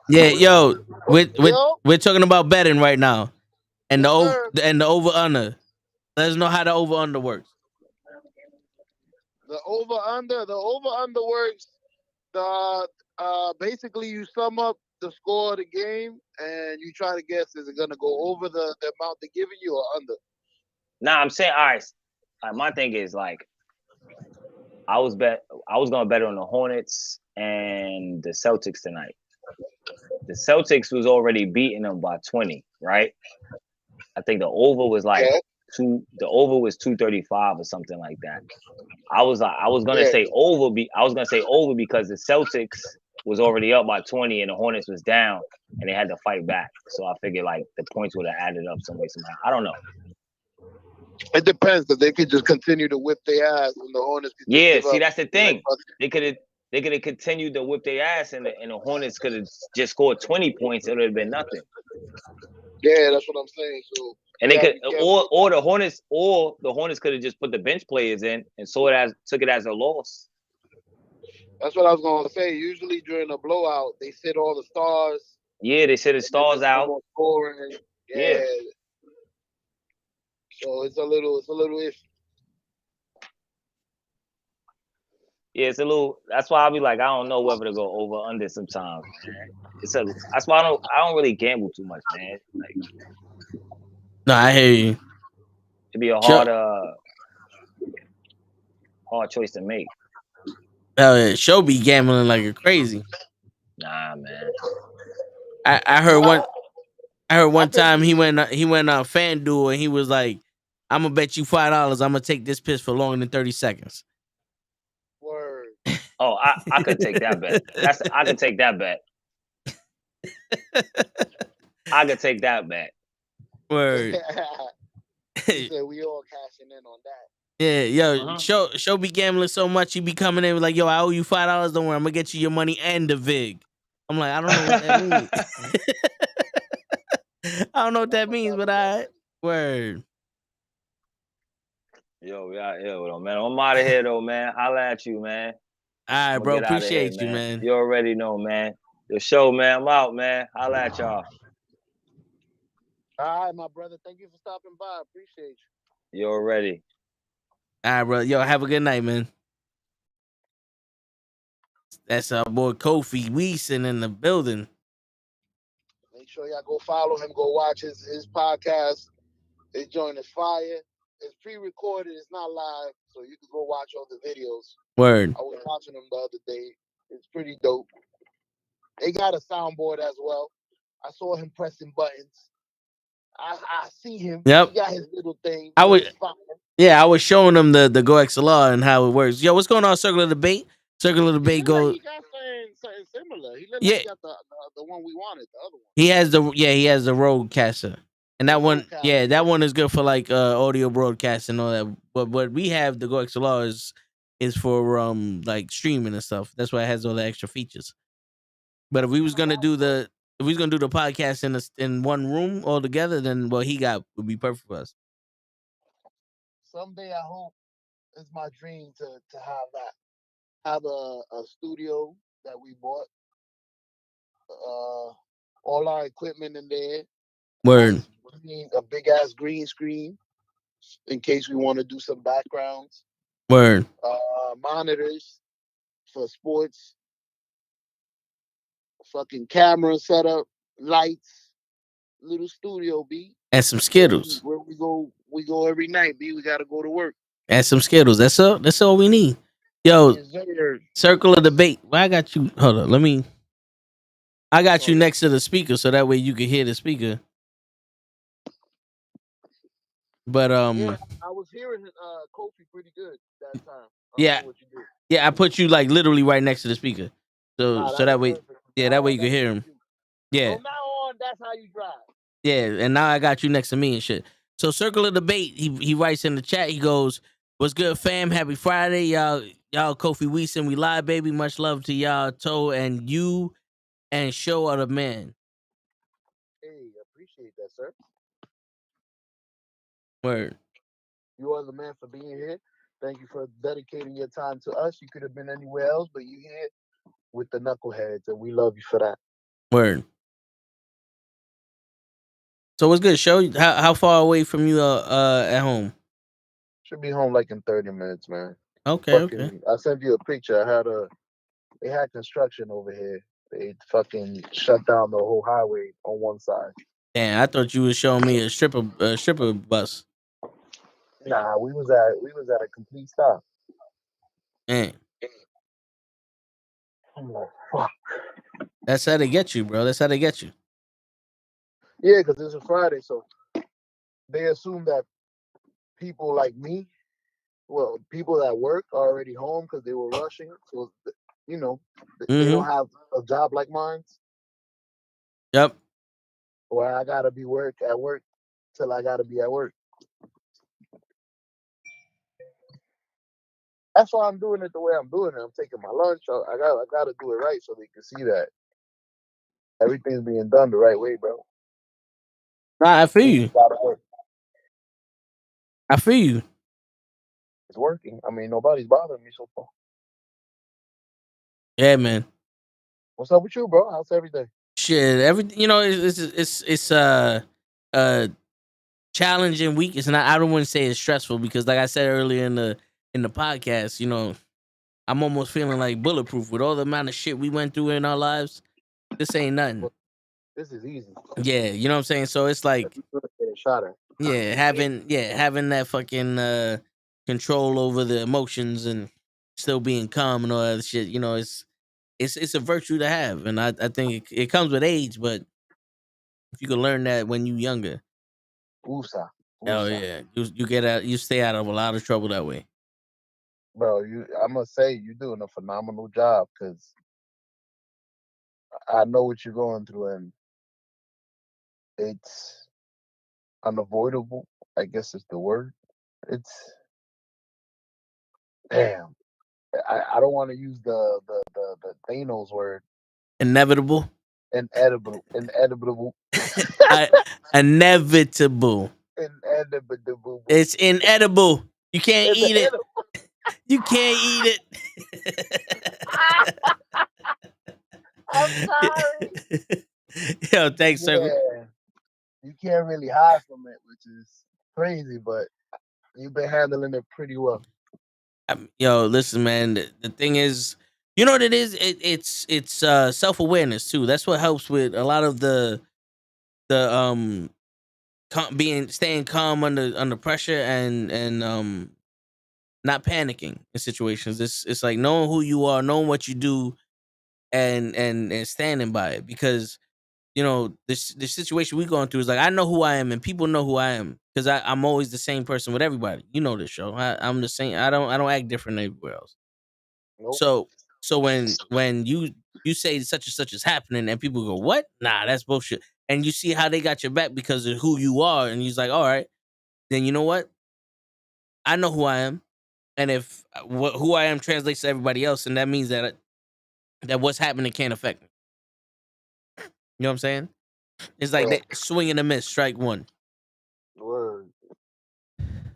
[SPEAKER 2] Yeah, yo. We're talking about betting right now. And the over under. Let us know how the over under works.
[SPEAKER 9] The over under works. Basically you sum up the score of the game and you try to guess, is it gonna go over the amount they're giving you or under?
[SPEAKER 7] Nah, I'm saying all right. My thing is like I was gonna bet on the Hornets and the Celtics tonight. The Celtics was already beating them by 20, right? I think the over was like the over was 235 or something like that. I was gonna say over because the Celtics was already up by 20 and the Hornets was down and they had to fight back. So I figured like the points would have added up some way somehow. I don't know.
[SPEAKER 9] It depends because they could just continue to whip their ass and the Hornets could
[SPEAKER 7] see that's the thing. They could have continued to whip their ass and the Hornets could have just scored 20 points. It would have been nothing.
[SPEAKER 9] Yeah, that's what I'm saying. So
[SPEAKER 7] and they could or the Hornets could have just put the bench players in and took it as a loss.
[SPEAKER 9] That's what I was gonna say. Usually during a blowout, they sit all the stars.
[SPEAKER 7] Yeah, they sit the stars out.
[SPEAKER 9] Yeah. So it's a little iffy.
[SPEAKER 7] Yeah, it's a little. That's why I'll be like, I don't know whether to go over under sometimes, man. That's why I don't really gamble too much, man. Like,
[SPEAKER 2] no, I hear you.
[SPEAKER 7] It'd be a hard choice to make.
[SPEAKER 2] Hell yeah, Show be gambling like a crazy.
[SPEAKER 7] Nah, man.
[SPEAKER 2] I heard one time he went on FanDuel and he was like, I'm gonna bet you $5 I'm gonna take this piss for longer than 30 seconds.
[SPEAKER 9] Word.
[SPEAKER 7] Oh, I could take that bet. I could take that bet. I could take that bet.
[SPEAKER 2] Word.
[SPEAKER 9] He said we all cashing in on that.
[SPEAKER 2] Yeah, yo, Show be gambling so much he be coming in like, yo, I owe you $5. Don't worry, I'm gonna get you your money and the VIG. I'm like, I don't know what that means. I don't know what that means, but word.
[SPEAKER 7] Yo, man. I'm out of here though, man. Holla at you, man.
[SPEAKER 2] All right, bro. Appreciate you, man.
[SPEAKER 7] You already know, man. The show, man. I'm out, man. Holla at y'all.
[SPEAKER 9] All right, my brother. Thank you for stopping by. Appreciate you.
[SPEAKER 7] You already.
[SPEAKER 2] All right, bro. Yo, have a good night, man. That's our boy Kofi Weeson in the building.
[SPEAKER 9] Make sure y'all go follow him. Go watch his podcast. His joint is fire. It's pre-recorded. It's not live, so you can go watch all the videos.
[SPEAKER 2] Word.
[SPEAKER 9] I was watching them the other day. It's pretty dope. They got a soundboard as well. I saw him pressing buttons. I see him.
[SPEAKER 2] Yep.
[SPEAKER 9] He got his little thing.
[SPEAKER 2] I was showing them the Go XLR and how it works. Yo, what's going on, Circle of Debate? Circle of Debate goes.
[SPEAKER 9] He got something similar. He looked like he got the one we wanted, the other one. He
[SPEAKER 2] has the Rodecaster. And that one, that one is good for like audio broadcast and all that. But what we have, the Go XLR, is is for like streaming and stuff. That's why it has all the extra features. But if we was gonna do the podcast in one room all together, then what he got would be perfect for us.
[SPEAKER 9] Someday I hope it's my dream to have that. Have a studio that we bought. All our equipment in there.
[SPEAKER 2] Word.
[SPEAKER 9] A big ass green screen in case we want to do some backgrounds.
[SPEAKER 2] Word.
[SPEAKER 9] Monitors for sports. Fucking camera setup, lights, little studio, B.
[SPEAKER 2] And some Skittles.
[SPEAKER 9] Where we go every night, B. We gotta go to work.
[SPEAKER 2] And some Skittles. That's all. That's all we need. Yo,
[SPEAKER 9] Yes, sir.
[SPEAKER 2] circle of debate. Well, I got you. Hold on. I got you next to the speaker, so that way you can hear the speaker. But
[SPEAKER 9] Yeah, I was hearing Kofi pretty good that time.
[SPEAKER 2] Yeah.
[SPEAKER 9] What you did.
[SPEAKER 2] Yeah, I put you like literally right next to the speaker. So that way,
[SPEAKER 9] perfect.
[SPEAKER 2] that way you can hear him. Yeah.
[SPEAKER 9] From now on, that's how you drive.
[SPEAKER 2] Yeah, and now I got you next to me and shit. So circle of debate. He writes in the chat. He goes, "What's good, fam? Happy Friday, y'all. Kofi Weeson, we live, baby. Much love to y'all, Toe and you, and show are the man."
[SPEAKER 9] Hey, appreciate that, sir.
[SPEAKER 2] Word.
[SPEAKER 9] You are the man for being here. Thank you for dedicating your time to us. You could have been anywhere else, but you here with the knuckleheads, and we love you for that.
[SPEAKER 2] Word. So what's good, show? How far away from you at home?
[SPEAKER 9] Should be home like in 30 minutes, man.
[SPEAKER 2] Okay, okay.
[SPEAKER 9] I sent you a picture. They had construction over here. They fucking shut down the whole highway on one side.
[SPEAKER 2] Damn, I thought you was showing me a stripper bus.
[SPEAKER 9] Nah, we was at a complete stop.
[SPEAKER 2] Man.
[SPEAKER 9] I'm like, fuck.
[SPEAKER 2] That's how they get you, bro. That's how they get you.
[SPEAKER 9] Yeah, because it's a Friday, so they assume that people like me, well, people that work are already home because they were rushing. So, they don't have a job like mine.
[SPEAKER 2] Yep.
[SPEAKER 9] Where I gotta be at work till I gotta be at work. That's why I'm doing it the way I'm doing it. I'm taking my lunch. I gotta do it right so they can see that everything's being done the right way, bro.
[SPEAKER 2] Nah, I feel you. I feel you.
[SPEAKER 9] It's working. I mean, nobody's bothering me so far.
[SPEAKER 2] Yeah, man.
[SPEAKER 9] What's up with you, bro? How's everything?
[SPEAKER 2] Shit, everything. It's challenging week. It's not. I don't want to say it's stressful because, like I said earlier in the podcast, I'm almost feeling like bulletproof with all the amount of shit we went through in our lives. This ain't nothing.
[SPEAKER 9] This is easy.
[SPEAKER 2] Yeah, you know what I'm saying. So it's like, having that fucking control over the emotions and still being calm and all that shit. It's a virtue to have, and I think it comes with age, but if you can learn that when you're younger, oh yeah, you stay out of a lot of trouble that way.
[SPEAKER 9] Bro, I must say you're doing a phenomenal job because I know what you're going through, and it's unavoidable. I guess is the word. It's damn. I don't want to use the Thanos word.
[SPEAKER 2] Inevitable.
[SPEAKER 9] Inedible.
[SPEAKER 2] Inevitable.
[SPEAKER 9] Inedible.
[SPEAKER 2] It's inedible. You can't eat it. You can't eat it.
[SPEAKER 9] I'm sorry.
[SPEAKER 2] Yo, thanks, sir.
[SPEAKER 9] Yeah. You can't really hide from it, which is crazy, but you've been handling it pretty well.
[SPEAKER 2] Yo, listen, man. The thing is, you know what it is? It's self-awareness too. That's what helps with a lot of the staying calm under pressure and not panicking in situations. It's like knowing who you are, knowing what you do, and standing by it, because this situation we going through is like, I know who I am and people know who I am because I'm always the same person with everybody. You know this show. I'm the same. I don't act different everywhere else. Nope. So when you say such and such is happening and people go, what? Nah, that's bullshit. And you see how they got your back because of who you are, and he's like, all right, then you know what? I know who I am. and if who I am translates to everybody else, and that means that what's happening can't affect me. You know what I'm saying? It's like they swing and a miss, strike one.
[SPEAKER 9] Word.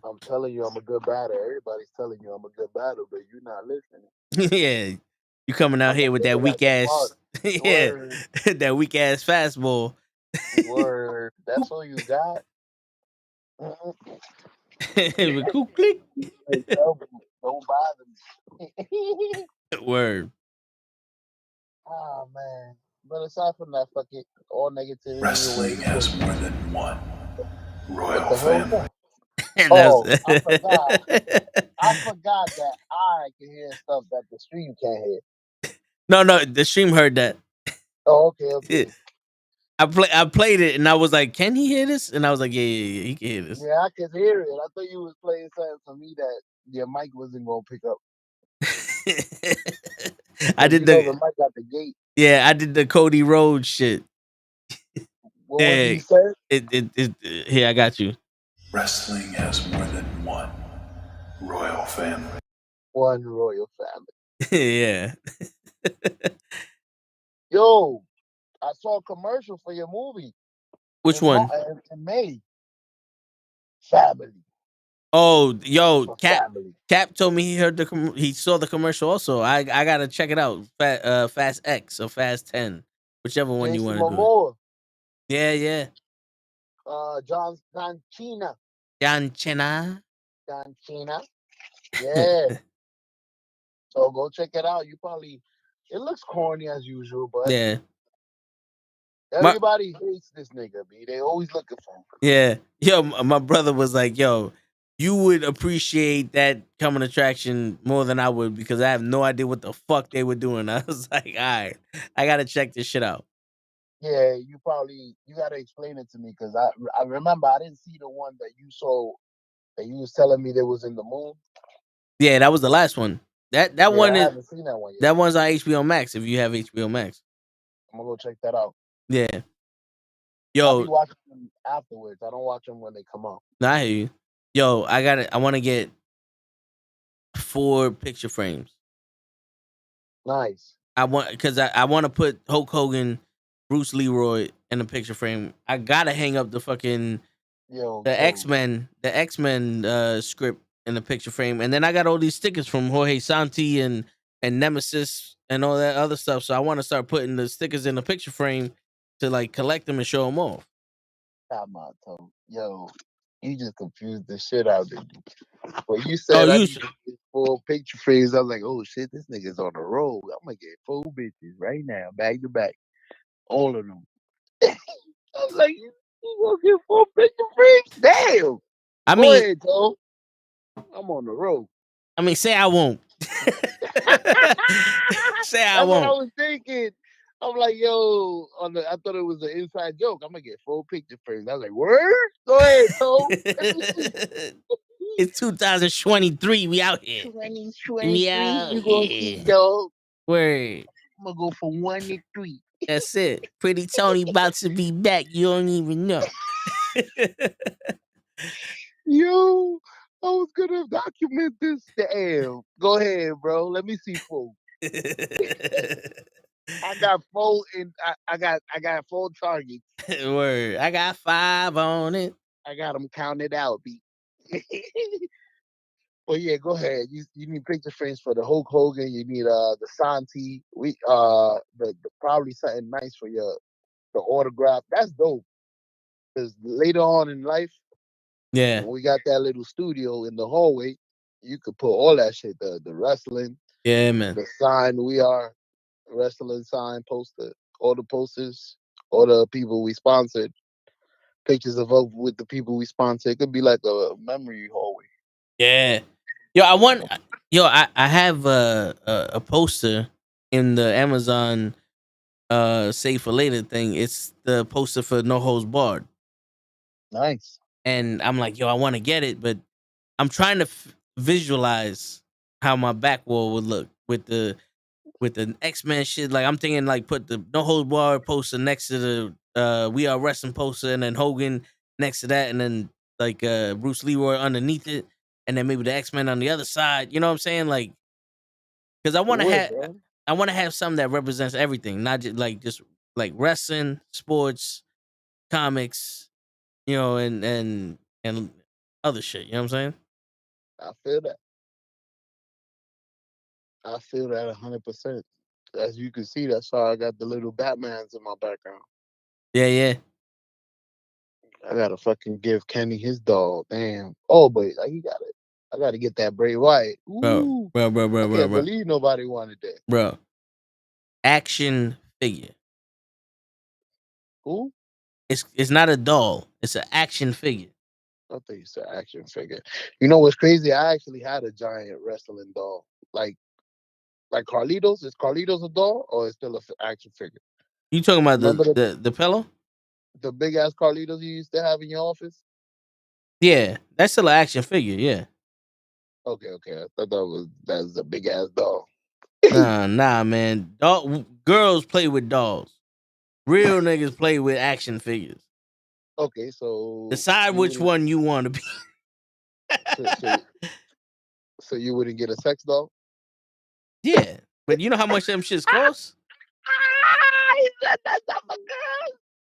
[SPEAKER 9] I'm telling you, I'm a good batter. Everybody's telling you I'm a good batter, but you're not listening.
[SPEAKER 2] Yeah, you coming out
[SPEAKER 9] I'm
[SPEAKER 2] here
[SPEAKER 9] gonna
[SPEAKER 2] with
[SPEAKER 9] put
[SPEAKER 2] that
[SPEAKER 9] it at
[SPEAKER 2] weak
[SPEAKER 9] the
[SPEAKER 2] ass,
[SPEAKER 9] park.
[SPEAKER 2] yeah,
[SPEAKER 9] Word.
[SPEAKER 2] that weak ass fastball.
[SPEAKER 9] Word. That's all you got.
[SPEAKER 2] With cool click.
[SPEAKER 9] Hey, don't bother me.
[SPEAKER 2] Word.
[SPEAKER 9] Oh man. But aside from that, fuck it. All negativity away.
[SPEAKER 1] Wrestling has more than one
[SPEAKER 9] What
[SPEAKER 1] royal
[SPEAKER 9] the hell was
[SPEAKER 1] family.
[SPEAKER 9] that?
[SPEAKER 2] And
[SPEAKER 9] Oh,
[SPEAKER 2] that's
[SPEAKER 9] I forgot. I forgot that I can hear stuff that the stream can't hear.
[SPEAKER 2] no. The stream heard that.
[SPEAKER 9] Oh, okay.
[SPEAKER 2] I played it and I was like, can he hear this? And I was like, yeah, he can hear this.
[SPEAKER 9] Yeah, I can hear it. I thought you was playing something for me that your mic wasn't gonna pick up.
[SPEAKER 2] I
[SPEAKER 9] Because
[SPEAKER 2] did
[SPEAKER 9] you know
[SPEAKER 2] the
[SPEAKER 9] the mic at the gate.
[SPEAKER 2] I did the Cody Rhodes shit.
[SPEAKER 9] What was
[SPEAKER 2] Yeah,
[SPEAKER 9] he saying?
[SPEAKER 2] here I got you.
[SPEAKER 1] Wrestling has more than one royal family.
[SPEAKER 9] One royal family.
[SPEAKER 2] Yeah.
[SPEAKER 9] Yo, I saw a commercial for your movie
[SPEAKER 2] Which one?
[SPEAKER 9] in May. Family.
[SPEAKER 2] Oh, yo,
[SPEAKER 9] For
[SPEAKER 2] Cap.
[SPEAKER 9] family.
[SPEAKER 2] Cap told me he heard he saw the commercial also. I gotta check it out. Fast X or Fast 10, whichever one you
[SPEAKER 9] Jason
[SPEAKER 2] want to do it.
[SPEAKER 9] Momoa.
[SPEAKER 2] Yeah.
[SPEAKER 9] John Cena.
[SPEAKER 2] John Cena.
[SPEAKER 9] John Cena. Yeah. So go check it out. It looks corny as usual, but
[SPEAKER 2] Yeah.
[SPEAKER 9] everybody hates this nigga, B. They always looking for him.
[SPEAKER 2] Yeah. Yo, my brother was like, yo, you would appreciate that coming attraction more than I would because I have no idea what the fuck they were doing. I was like, all right, I gotta check this shit out.
[SPEAKER 9] Yeah, you gotta explain it to me because I remember I didn't see the one that you saw that you was telling me that was in the moon.
[SPEAKER 2] Yeah, that was the last one. That
[SPEAKER 9] Yeah,
[SPEAKER 2] one
[SPEAKER 9] I
[SPEAKER 2] is
[SPEAKER 9] haven't seen that one yet.
[SPEAKER 2] that one's on HBO Max if you have HBO Max.
[SPEAKER 9] I'm gonna go check that out.
[SPEAKER 2] Yeah.
[SPEAKER 9] I'll be
[SPEAKER 2] Yo,
[SPEAKER 9] watching them afterwards. I don't watch them when they come out.
[SPEAKER 2] nah, I hear you. Yo, I want to get 4 picture frames.
[SPEAKER 9] Nice.
[SPEAKER 2] I want because I want to put Hulk Hogan, Bruce Leroy in a picture frame. I gotta hang up the fucking
[SPEAKER 9] Yo,
[SPEAKER 2] the X-Men script in the picture frame, and then I got all these stickers from Jorge Santi and Nemesis and all that other stuff. So I want to start putting the stickers in the picture frame to like collect them and show them off.
[SPEAKER 9] Come on, Tom. Yo, you just confused the shit out of me. When you
[SPEAKER 2] Oh,
[SPEAKER 9] said I
[SPEAKER 2] you
[SPEAKER 9] need to get 4 picture frames, I was like, oh shit, this nigga's on the road. I'm gonna get 4 bitches right now, back to back, all of them. I was like, you gonna get 4 picture frames? Damn.
[SPEAKER 2] I
[SPEAKER 9] Go
[SPEAKER 2] mean,
[SPEAKER 9] ahead, Tom. I'm on the road.
[SPEAKER 2] say I won't. Say I
[SPEAKER 9] That's what I
[SPEAKER 2] won't.
[SPEAKER 9] was thinking. I'm like, yo, I thought it was an inside joke. I'm gonna get 4 picture frames. I was like, word? Go ahead, Tom.
[SPEAKER 2] It's 2023. We out here.
[SPEAKER 9] 2023,
[SPEAKER 2] We out
[SPEAKER 9] you gonna
[SPEAKER 2] here.
[SPEAKER 9] see, dog.
[SPEAKER 2] Word.
[SPEAKER 9] I'm gonna go from 1 to 3.
[SPEAKER 2] That's it. Pretty Tony about to be back. You don't even know.
[SPEAKER 9] Yo, I was gonna document this. Damn. Go ahead, bro. Let me see 4. I got 4 and I got 4 targets.
[SPEAKER 2] Word. I got 5 on it.
[SPEAKER 9] I got them counted out, B. But yeah, go ahead. You need picture frames for the Hulk Hogan. You need the Santi. The probably something nice for the autograph. That's dope. Because later on in life,
[SPEAKER 2] Yeah.
[SPEAKER 9] when we got that little studio in the hallway, you could put all that shit. The wrestling,
[SPEAKER 2] Yeah, man.
[SPEAKER 9] the sign. We are wrestling sign poster. All the posters. All the people we sponsored. Pictures of us with the people we sponsored. It could be like a memory hallway.
[SPEAKER 2] Yeah. Yo, I have a poster in the Amazon save for later thing. It's the poster for No Holds Barred.
[SPEAKER 9] Nice.
[SPEAKER 2] And I'm like, yo, I want to get it, but I'm trying to visualize how my back wall would look with the X-Men shit. Like I'm thinking like put the No Holds Barred poster next to the We Are Wrestling poster and then Hogan next to that and then like Bruce Leroy underneath it. and then maybe the X-Men on the other side. You know what I'm saying? Like, because I
[SPEAKER 9] It
[SPEAKER 2] want to
[SPEAKER 9] would,
[SPEAKER 2] have
[SPEAKER 9] bro.
[SPEAKER 2] I want to have something that represents everything, not just like wrestling, sports, comics, and other shit. You know what I'm saying?
[SPEAKER 9] I feel that. I feel that 100%. As you can see, that's why I got the little Batmans in my background.
[SPEAKER 2] Yeah, yeah.
[SPEAKER 9] I gotta fucking give Kenny his dog. Damn. Oh, but he got it. I gotta get that Bray Wyatt.
[SPEAKER 2] Bro,
[SPEAKER 9] Ooh.
[SPEAKER 2] bro, bro,
[SPEAKER 9] I
[SPEAKER 2] bro, bro,
[SPEAKER 9] can't
[SPEAKER 2] bro,
[SPEAKER 9] believe nobody wanted that.
[SPEAKER 2] bro. Action figure.
[SPEAKER 9] Who?
[SPEAKER 2] It's not a doll. It's an action figure.
[SPEAKER 9] I think it's an action figure. You know what's crazy? I actually had a giant wrestling doll. Like Carlitos. Is Carlitos a doll or is still an action figure?
[SPEAKER 2] You talking about
[SPEAKER 9] Remember
[SPEAKER 2] the pillow?
[SPEAKER 9] the big ass Carlitos you used to have in your office?
[SPEAKER 2] Yeah, that's still an action figure. Yeah.
[SPEAKER 9] Okay, okay. I thought that was a big ass doll.
[SPEAKER 2] Nah, man. Girls play with dolls. Real niggas play with action figures.
[SPEAKER 9] Okay, so
[SPEAKER 2] Decide
[SPEAKER 9] you
[SPEAKER 2] which
[SPEAKER 9] wouldn't
[SPEAKER 2] one you want to be.
[SPEAKER 9] so, so so you wouldn't get a sex doll?
[SPEAKER 2] Yeah, but you know how much them shits cost?
[SPEAKER 9] He said that's not for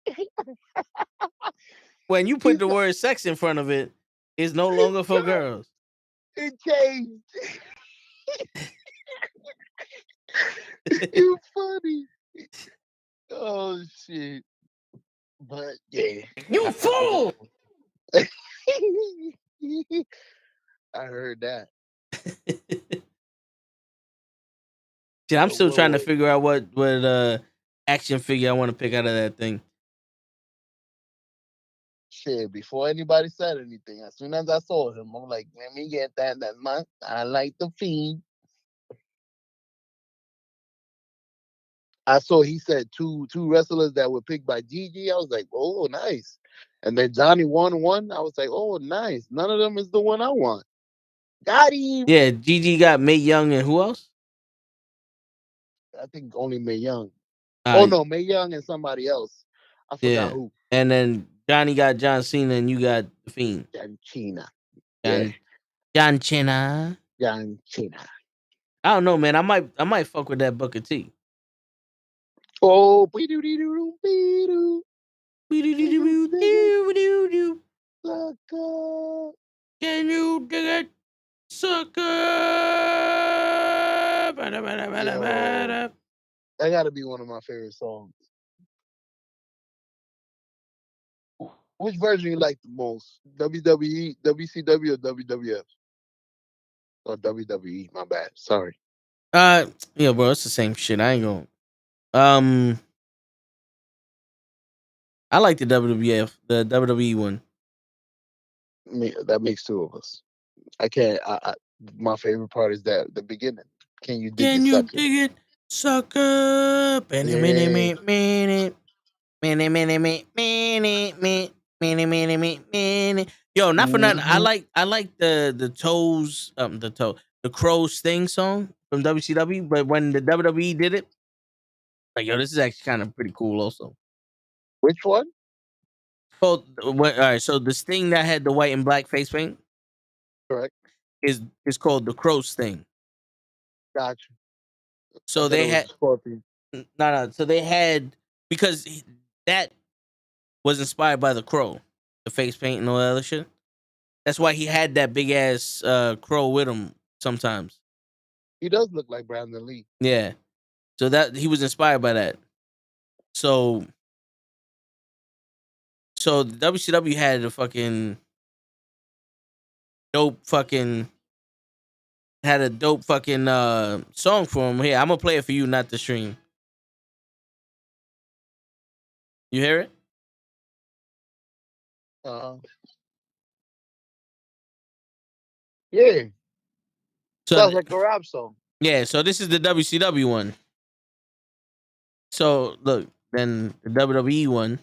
[SPEAKER 9] girls.
[SPEAKER 2] When you
[SPEAKER 9] He
[SPEAKER 2] put the
[SPEAKER 9] said
[SPEAKER 2] word sex in front of it, it's no
[SPEAKER 9] it's
[SPEAKER 2] longer for
[SPEAKER 9] girl.
[SPEAKER 2] girls.
[SPEAKER 9] It changed. You funny. Oh shit. But yeah.
[SPEAKER 2] You
[SPEAKER 9] I
[SPEAKER 2] fool!
[SPEAKER 9] I heard that.
[SPEAKER 2] Shit, I'm
[SPEAKER 9] But
[SPEAKER 2] still trying to
[SPEAKER 9] wait.
[SPEAKER 2] figure out what action figure I want to pick out of that thing.
[SPEAKER 9] Shit, before anybody said anything, as soon as I saw him, I'm like, let me get that. That's my I like the Fiend. I saw he said two wrestlers that were picked by Gigi. I was like, oh, nice. And then Johnny won one. I was like, oh, nice. None of them is the one I want. Got him.
[SPEAKER 2] Yeah, Gigi got May Young and who else?
[SPEAKER 9] I think only Mae Young. Oh
[SPEAKER 2] Uh,
[SPEAKER 9] no, Mae Young and somebody else. I forgot
[SPEAKER 2] yeah.
[SPEAKER 9] who.
[SPEAKER 2] And then Johnny got John Cena and you got the Fiend.
[SPEAKER 9] John Cena. Yeah,
[SPEAKER 2] John John Cena.
[SPEAKER 9] John Cena.
[SPEAKER 2] I don't know, man. I might fuck with that Booker T.
[SPEAKER 9] Oh, be-doo-dee-doo-doo, can you dig it, sucker?
[SPEAKER 2] Can you dig it, sucker?
[SPEAKER 9] Yo, that gotta be one of my favorite songs. Which version you like the most? WWE, WCW, or WWF? Or WWE, my bad. Sorry.
[SPEAKER 2] Yeah, bro, it's the same shit. I ain't going. Um, I like the WWF, the WWE one.
[SPEAKER 9] That makes two of us. I can't. My favorite part is that the beginning. Can you dig
[SPEAKER 2] Can
[SPEAKER 9] it,
[SPEAKER 2] you
[SPEAKER 9] sucker?
[SPEAKER 2] dig it, sucker? Minute, minute,
[SPEAKER 9] Yeah.
[SPEAKER 2] minute, minute, minute, minute, minute, minute, minute, minute, minute, minute. Yo, not for nothing. I
[SPEAKER 9] Mhm.
[SPEAKER 2] like the Crows thing song from WCW, but when the WWE did it, like yo, this is actually kind of pretty cool. Also,
[SPEAKER 9] Which one?
[SPEAKER 2] all right. So this thing that had the white and black face paint
[SPEAKER 9] Correct.
[SPEAKER 2] is called the Crows thing.
[SPEAKER 9] Gotcha. I
[SPEAKER 2] So
[SPEAKER 9] thought it
[SPEAKER 2] they
[SPEAKER 9] was
[SPEAKER 2] had
[SPEAKER 9] a Scorpion.
[SPEAKER 2] no. So they had because that was inspired by the crow, the face paint and all that other shit. That's why he had that big ass crow with him sometimes.
[SPEAKER 9] He does look like Brandon Lee.
[SPEAKER 2] Yeah. So that he was inspired by that. So the WCW had a fucking dope fucking had a dope fucking song for him. Here, I'm gonna play it for you, not the stream. You hear it?
[SPEAKER 9] Uh, yeah.
[SPEAKER 2] So
[SPEAKER 9] Sounds like a rap song.
[SPEAKER 2] yeah, so this is the WCW one. So look, then the WWE one.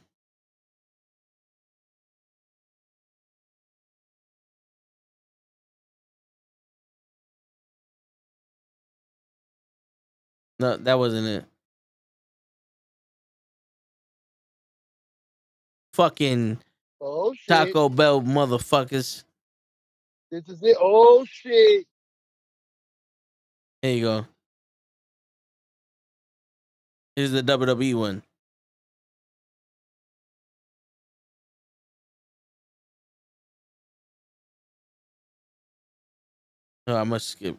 [SPEAKER 2] No, that wasn't it. Fucking
[SPEAKER 9] Oh shit.
[SPEAKER 2] Taco Bell motherfuckers.
[SPEAKER 9] This is it. Oh shit.
[SPEAKER 2] There you go. Here's the WWE one. Oh, I must skip.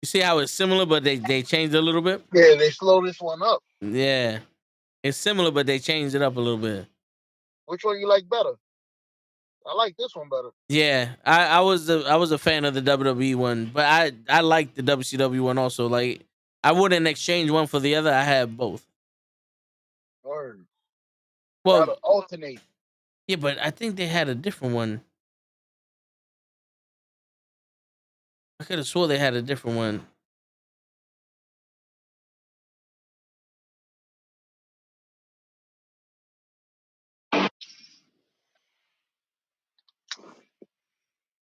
[SPEAKER 2] You see how it's similar, but they changed it a little bit?
[SPEAKER 9] Yeah, they slow this one up.
[SPEAKER 2] Yeah. It's similar, but they changed it up a little bit.
[SPEAKER 9] Which one you like better? I like this one better.
[SPEAKER 2] Yeah. I was a fan of the WWE one, but I like the WCW one also. Like I wouldn't exchange one for the other. I have both.
[SPEAKER 9] Word.
[SPEAKER 2] Well,
[SPEAKER 9] Gotta alternate.
[SPEAKER 2] yeah, but I think they had a different one. I could have swore they had a different one.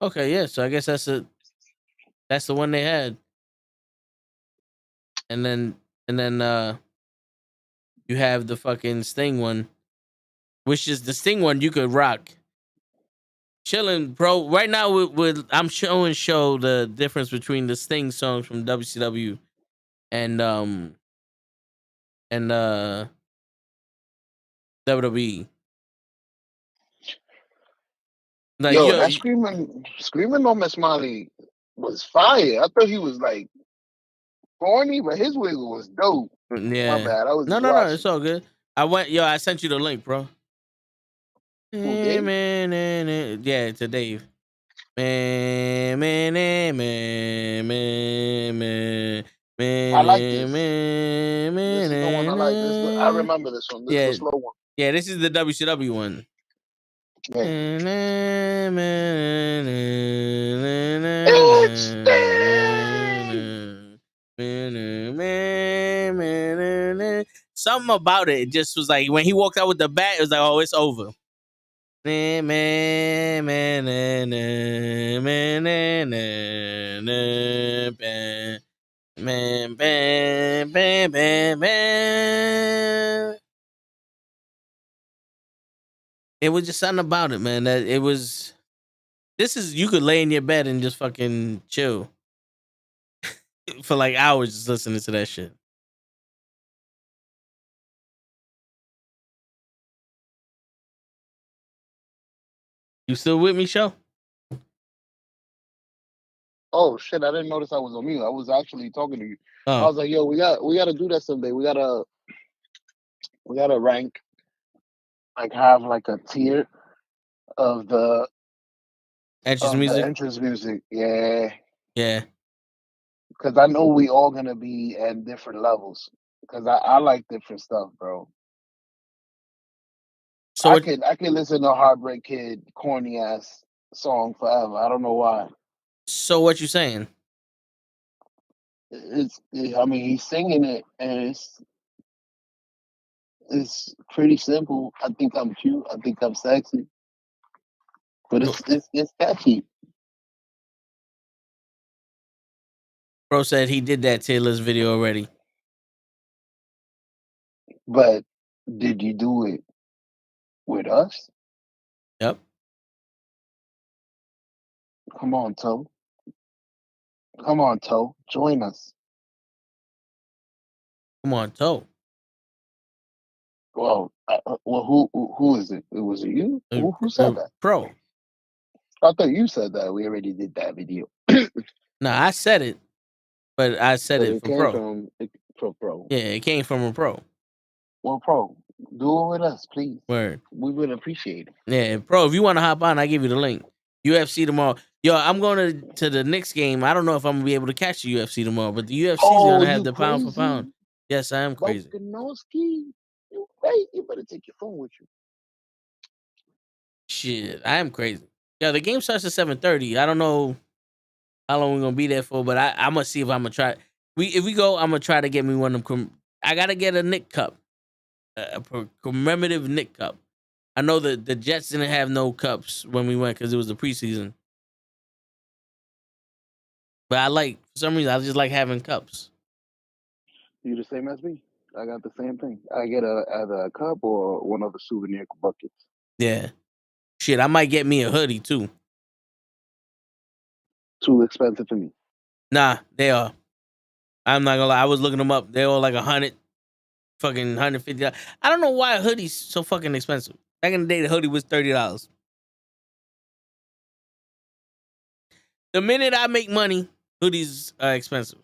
[SPEAKER 2] Okay, yeah. So I guess that's the one they had. And then you have the fucking Sting one, which is the Sting one you could rock. Chilling, bro. Right now, I'm showing the difference between the Sting songs from WCW and and WWE. Like
[SPEAKER 9] Yo,
[SPEAKER 2] yo,
[SPEAKER 9] that screaming on Miss Molly was fire. I thought he was like corny, but his wiggle was dope. My
[SPEAKER 2] yeah.
[SPEAKER 9] bad. I was
[SPEAKER 2] No,
[SPEAKER 9] just
[SPEAKER 2] no, no. It's
[SPEAKER 9] watching.
[SPEAKER 2] all good. I sent you the link, bro.
[SPEAKER 9] Who did?
[SPEAKER 2] Yeah, to Dave. Man, man, man, man, man, man,
[SPEAKER 9] I like
[SPEAKER 2] man,
[SPEAKER 9] this.
[SPEAKER 2] man,
[SPEAKER 9] This is the one I like. I
[SPEAKER 2] man.
[SPEAKER 9] remember this one. This is the
[SPEAKER 2] Yeah,
[SPEAKER 9] slow one.
[SPEAKER 2] yeah. This is the WCW one.
[SPEAKER 9] Yeah. It's Sting!
[SPEAKER 2] Something about it just was like when he walked out with the bat, it was like, oh, it's over. It was just something about it, man. That it was. This is you could lay in your bed and just fucking chill for like hours just listening to that shit. You still with me, show?
[SPEAKER 9] Oh shit! I didn't notice I was on mute. I was actually talking to you. I
[SPEAKER 2] Oh,
[SPEAKER 9] was like, "Yo, we got to do that someday. We gotta rank, like have like a tier of
[SPEAKER 2] entrance music.
[SPEAKER 9] entrance music." Yeah,
[SPEAKER 2] Yeah.
[SPEAKER 9] because I know we all gonna be at different levels. Because I like different stuff, bro.
[SPEAKER 2] So what?
[SPEAKER 9] I can listen to Heartbreak Kid corny ass song forever. I don't know why.
[SPEAKER 2] So what you saying?
[SPEAKER 9] I mean, he's singing it, and it's pretty simple. I think I'm cute. I think I'm sexy, but it's catchy.
[SPEAKER 2] Bro said he did that Taylor's video already.
[SPEAKER 9] But did you do it with us?
[SPEAKER 2] Yep.
[SPEAKER 9] Come on, Toe. Come on, Toe. Join us.
[SPEAKER 2] Come on, Toe.
[SPEAKER 9] Well, who is it? Was it you? Who said that?
[SPEAKER 2] Pro.
[SPEAKER 9] I thought you said that. We already did that video.
[SPEAKER 2] No, I said it, but I said
[SPEAKER 9] But
[SPEAKER 2] it
[SPEAKER 9] it
[SPEAKER 2] for
[SPEAKER 9] came
[SPEAKER 2] pro.
[SPEAKER 9] from pro.
[SPEAKER 2] Yeah, it came from a pro.
[SPEAKER 9] Well, pro, do it with us, please.
[SPEAKER 2] Word.
[SPEAKER 9] We would appreciate it.
[SPEAKER 2] Yeah, pro. If you want to hop on, I give you the link. UFC tomorrow. Yo, I'm going to the Knicks game. I don't know if I'm gonna be able to catch the UFC tomorrow, but the UFC is gonna have
[SPEAKER 9] You
[SPEAKER 2] the pound for pound.
[SPEAKER 9] crazy?
[SPEAKER 2] Yes, I am crazy.
[SPEAKER 9] Volkanovski? You crazy? You better take your phone with you.
[SPEAKER 2] Shit, I am crazy. Yeah, the game starts at 7:30. I don't know how long we're gonna be there for, but I'm gonna see if I'm gonna try. If we go, I'm gonna try to get me one of them. I gotta get a Nick cup. a commemorative Nick Cup. I know the Jets didn't have no cups when we went because it was the preseason. But for some reason, I just like having cups.
[SPEAKER 9] You the same as me. I got the same thing. I get either a cup or one of the souvenir buckets.
[SPEAKER 2] Yeah. Shit, I might get me a hoodie too.
[SPEAKER 9] Too expensive for me.
[SPEAKER 2] Nah, they are. I'm not gonna lie. I was looking them up. They're all like fucking $150. I don't know why a hoodie's so fucking expensive. Back in the day, the hoodie was $30. The minute I make money, hoodies are expensive.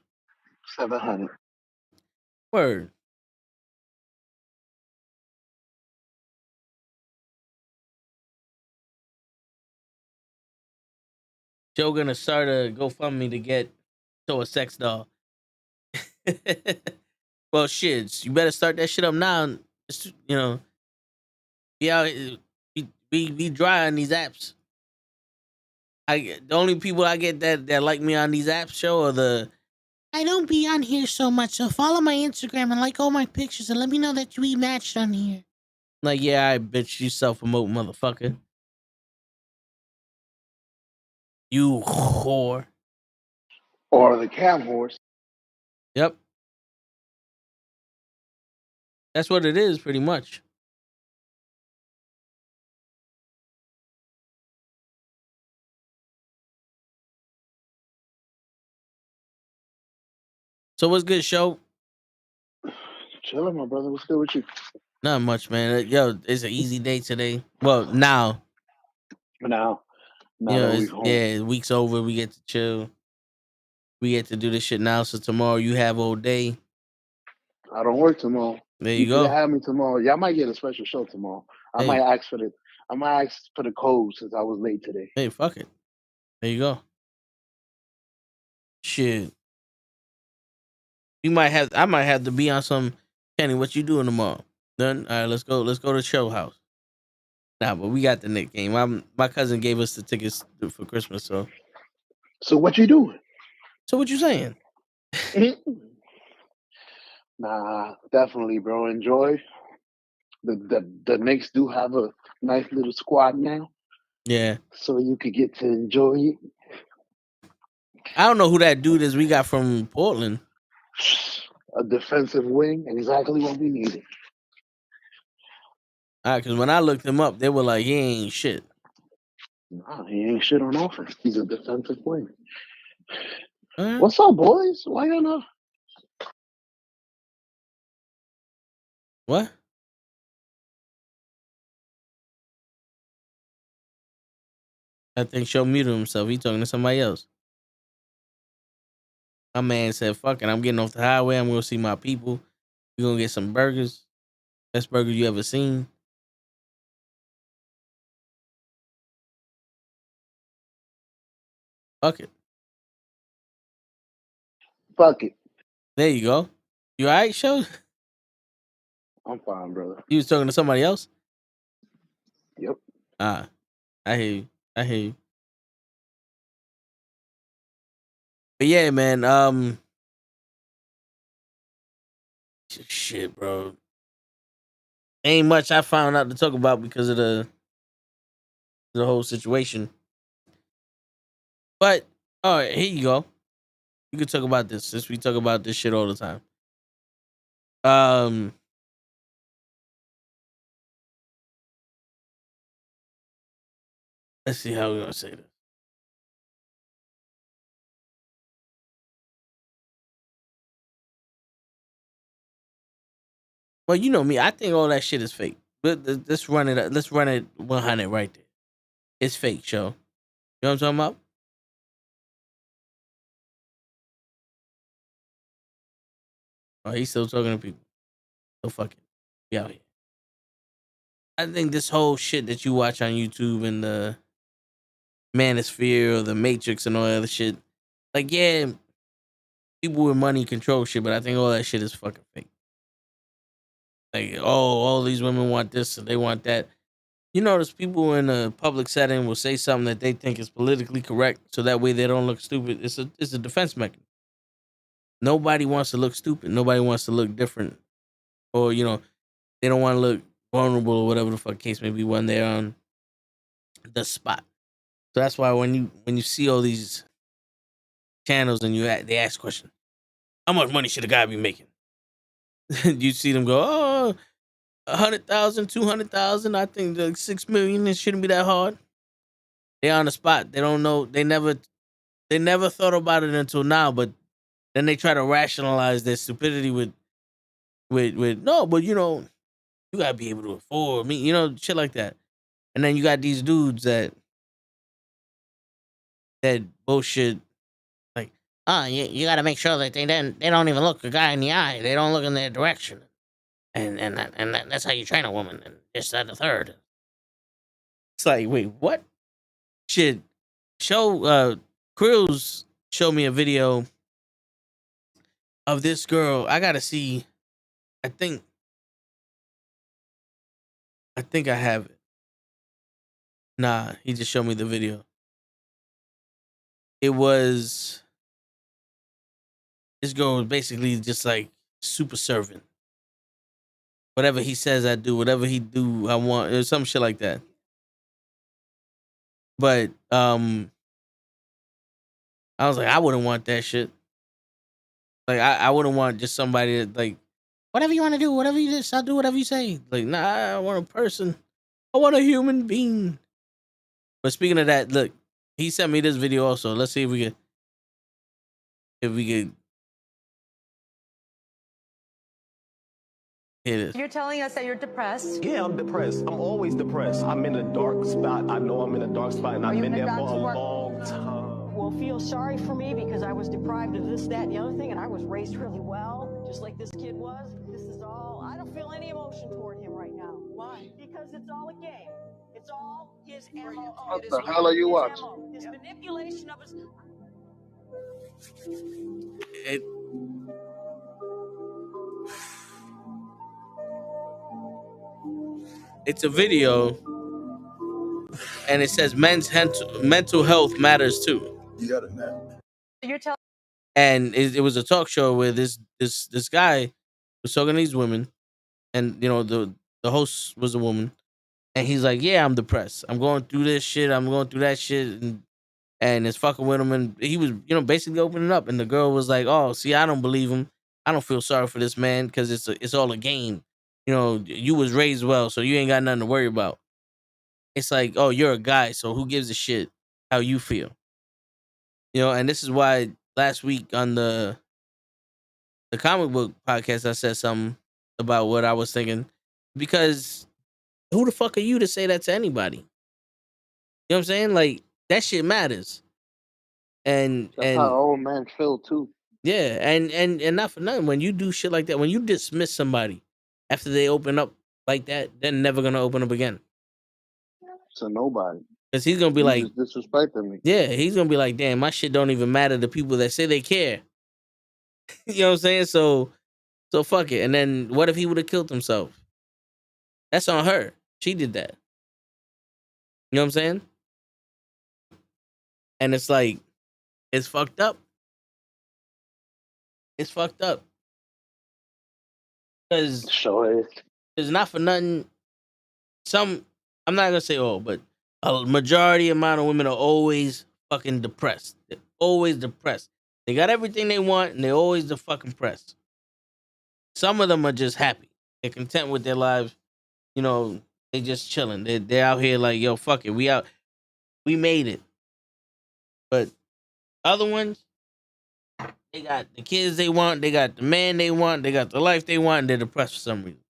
[SPEAKER 9] 700.
[SPEAKER 2] Word. Joe gonna start a GoFundMe to get a sex doll. Well, shit, you better start that shit up now. Be out, be dry on these apps. The only people I get that like me on these apps show are the. I don't be on here so much, so follow my Instagram and like all my pictures and let me know that we matched on here. Like, yeah, I bitch, you self-promote motherfucker. You whore.
[SPEAKER 9] Or the cam horse.
[SPEAKER 2] Yep. That's what it is, pretty much. So what's good, show?
[SPEAKER 9] Chilling, my brother. What's good with you?
[SPEAKER 2] Not much, man. Yo, it's an easy day today. Well, now.
[SPEAKER 9] Now that we're home.
[SPEAKER 2] Yeah, week's over. We get to chill. We get to do this shit now. So tomorrow you have all day.
[SPEAKER 9] I don't work tomorrow.
[SPEAKER 2] There you go.
[SPEAKER 9] Can have me tomorrow. Y'all might get a special show tomorrow. I might ask for the code since I was late today.
[SPEAKER 2] Hey, fuck it. There you go. Shit. I might have to be on some. Kenny, what you doing tomorrow? Done. All right, let's go. Let's go to show house. Nah, but we got the Knick game. My cousin gave us the tickets for Christmas.
[SPEAKER 9] So what you doing?
[SPEAKER 2] So what you saying?
[SPEAKER 9] Nah, definitely, bro. Enjoy. The Knicks do have a nice little squad now.
[SPEAKER 2] Yeah.
[SPEAKER 9] So you could get to enjoy it.
[SPEAKER 2] I don't know who that dude is we got from Portland.
[SPEAKER 9] A defensive wing, exactly what we needed.
[SPEAKER 2] Because when I looked him up, they were like, he ain't shit.
[SPEAKER 9] Nah, he ain't shit on offense. He's a defensive wing.
[SPEAKER 2] Right.
[SPEAKER 9] What's up, boys? Why you not?
[SPEAKER 2] What? I think Show muted himself. He talking to somebody else. My man said, fuck it, I'm getting off the highway. I'm going to see my people. We're going to get some burgers. Best burger you ever seen. Fuck it.
[SPEAKER 9] Fuck it.
[SPEAKER 2] There you go. You all right, Show?
[SPEAKER 9] I'm fine, brother.
[SPEAKER 2] You was talking to somebody else?
[SPEAKER 9] Yep.
[SPEAKER 2] I hear you. But yeah, man, shit, bro. Ain't much I found out to talk about because of the whole situation. But all right, here you go. You can talk about this since we talk about this shit all the time. Let's see how we're gonna say this. Well, you know me. I think all that shit is fake. But let's run it. Let's run it 100 right there. It's fake, Show. You know what I'm talking about? Oh, he's still talking to people. So fuck it. Be out here. I think this whole shit that you watch on YouTube and the Manosphere or the Matrix and all that other shit, like, yeah, people with money control shit, but I think all that shit is fucking fake. Like, oh, all these women want this and they want that. You notice people in a public setting will say something that they think is politically correct, so that way they don't look stupid. It's a defense mechanism. Nobody wants to look stupid. Nobody wants to look different, or they don't want to look vulnerable or whatever the fuck case may be when they're on the spot. So that's why when you see all these channels and they ask question, how much money should a guy be making? You see them go, oh, 100,000, 200,000. I think like 6 million. It shouldn't be that hard. They on the spot. They don't know. They never thought about it until now. But then they try to rationalize their stupidity with no. But you gotta be able to afford me. Shit like that. And then you got these dudes that bullshit. Like, you got to make sure that they don't even look a guy in the eye. They don't look in their direction. And that's how you train a woman. And this, that, the third. It's like, wait, what? Shit. Krills showed me a video of this girl. I gotta see. I think I have it. Nah, he just showed me the video. It was this girl was basically just like super servant. Whatever he says, I do. Whatever he do, I want. Or some shit like that. But I was like, I wouldn't want that shit. Like I wouldn't want just somebody that like, whatever you want to do, whatever you just, I'll do whatever you say. Like, nah, I want a person. I want a human being. But speaking of that, look, he sent me this video also. Let's see if we could hear this.
[SPEAKER 10] You're telling us that you're depressed.
[SPEAKER 11] Yeah, I'm depressed. I'm always depressed. I'm in a dark spot. I know I'm in a dark spot, and I've been there for a long time.
[SPEAKER 10] Well, feel sorry for me because I was deprived of this, that, and the other thing, and I was raised really well, just like this kid was. This is all. I don't feel any emotion toward him right now. Why? Because it's all a game. It's all his MO.
[SPEAKER 9] What the hell are you watching?
[SPEAKER 10] His manipulation of his.
[SPEAKER 2] It's a video, and it says men's mental health matters too.
[SPEAKER 1] You got it, man.
[SPEAKER 10] You're telling.
[SPEAKER 2] And it was a talk show where this guy was talking to these women, and the host was a woman, and he's like, yeah, I'm depressed. I'm going through this shit. I'm going through that shit, and it's fucking with him. And he was basically opening up, and the girl was like, oh, see, I don't believe him. I don't feel sorry for this man because it's all a game. You was raised well, so you ain't got nothing to worry about. It's like, oh, you're a guy, so who gives a shit how you feel? And this is why last week on the comic book podcast, I said something about what I was thinking, because who the fuck are you to say that to anybody? You know what I'm saying? Like, that shit matters. And
[SPEAKER 9] that's how old man feel too.
[SPEAKER 2] Yeah, and not for nothing. When you do shit like that, when you dismiss somebody after they open up like that, they're never gonna open up again.
[SPEAKER 9] To nobody.
[SPEAKER 2] Because he's gonna be like,
[SPEAKER 9] disrespecting me.
[SPEAKER 2] Yeah, he's gonna be like, damn, my shit don't even matter to people that say they care. You know what I'm saying? So fuck it. And then what if he would have killed himself? That's on her. She did that. You know what I'm saying? And it's like, it's fucked up. It's fucked up. Because
[SPEAKER 9] sure is.
[SPEAKER 2] It's not for nothing. I'm not gonna say all, but a majority amount of women are always fucking depressed. They're always depressed. They got everything they want, and they're always the fucking pressed. Some of them are just happy. They're content with their lives. They just chilling. They're out here like, yo, fuck it. We made it. But other ones, they got the kids they want, they got the man they want, they got the life they want, and they're depressed for some reason.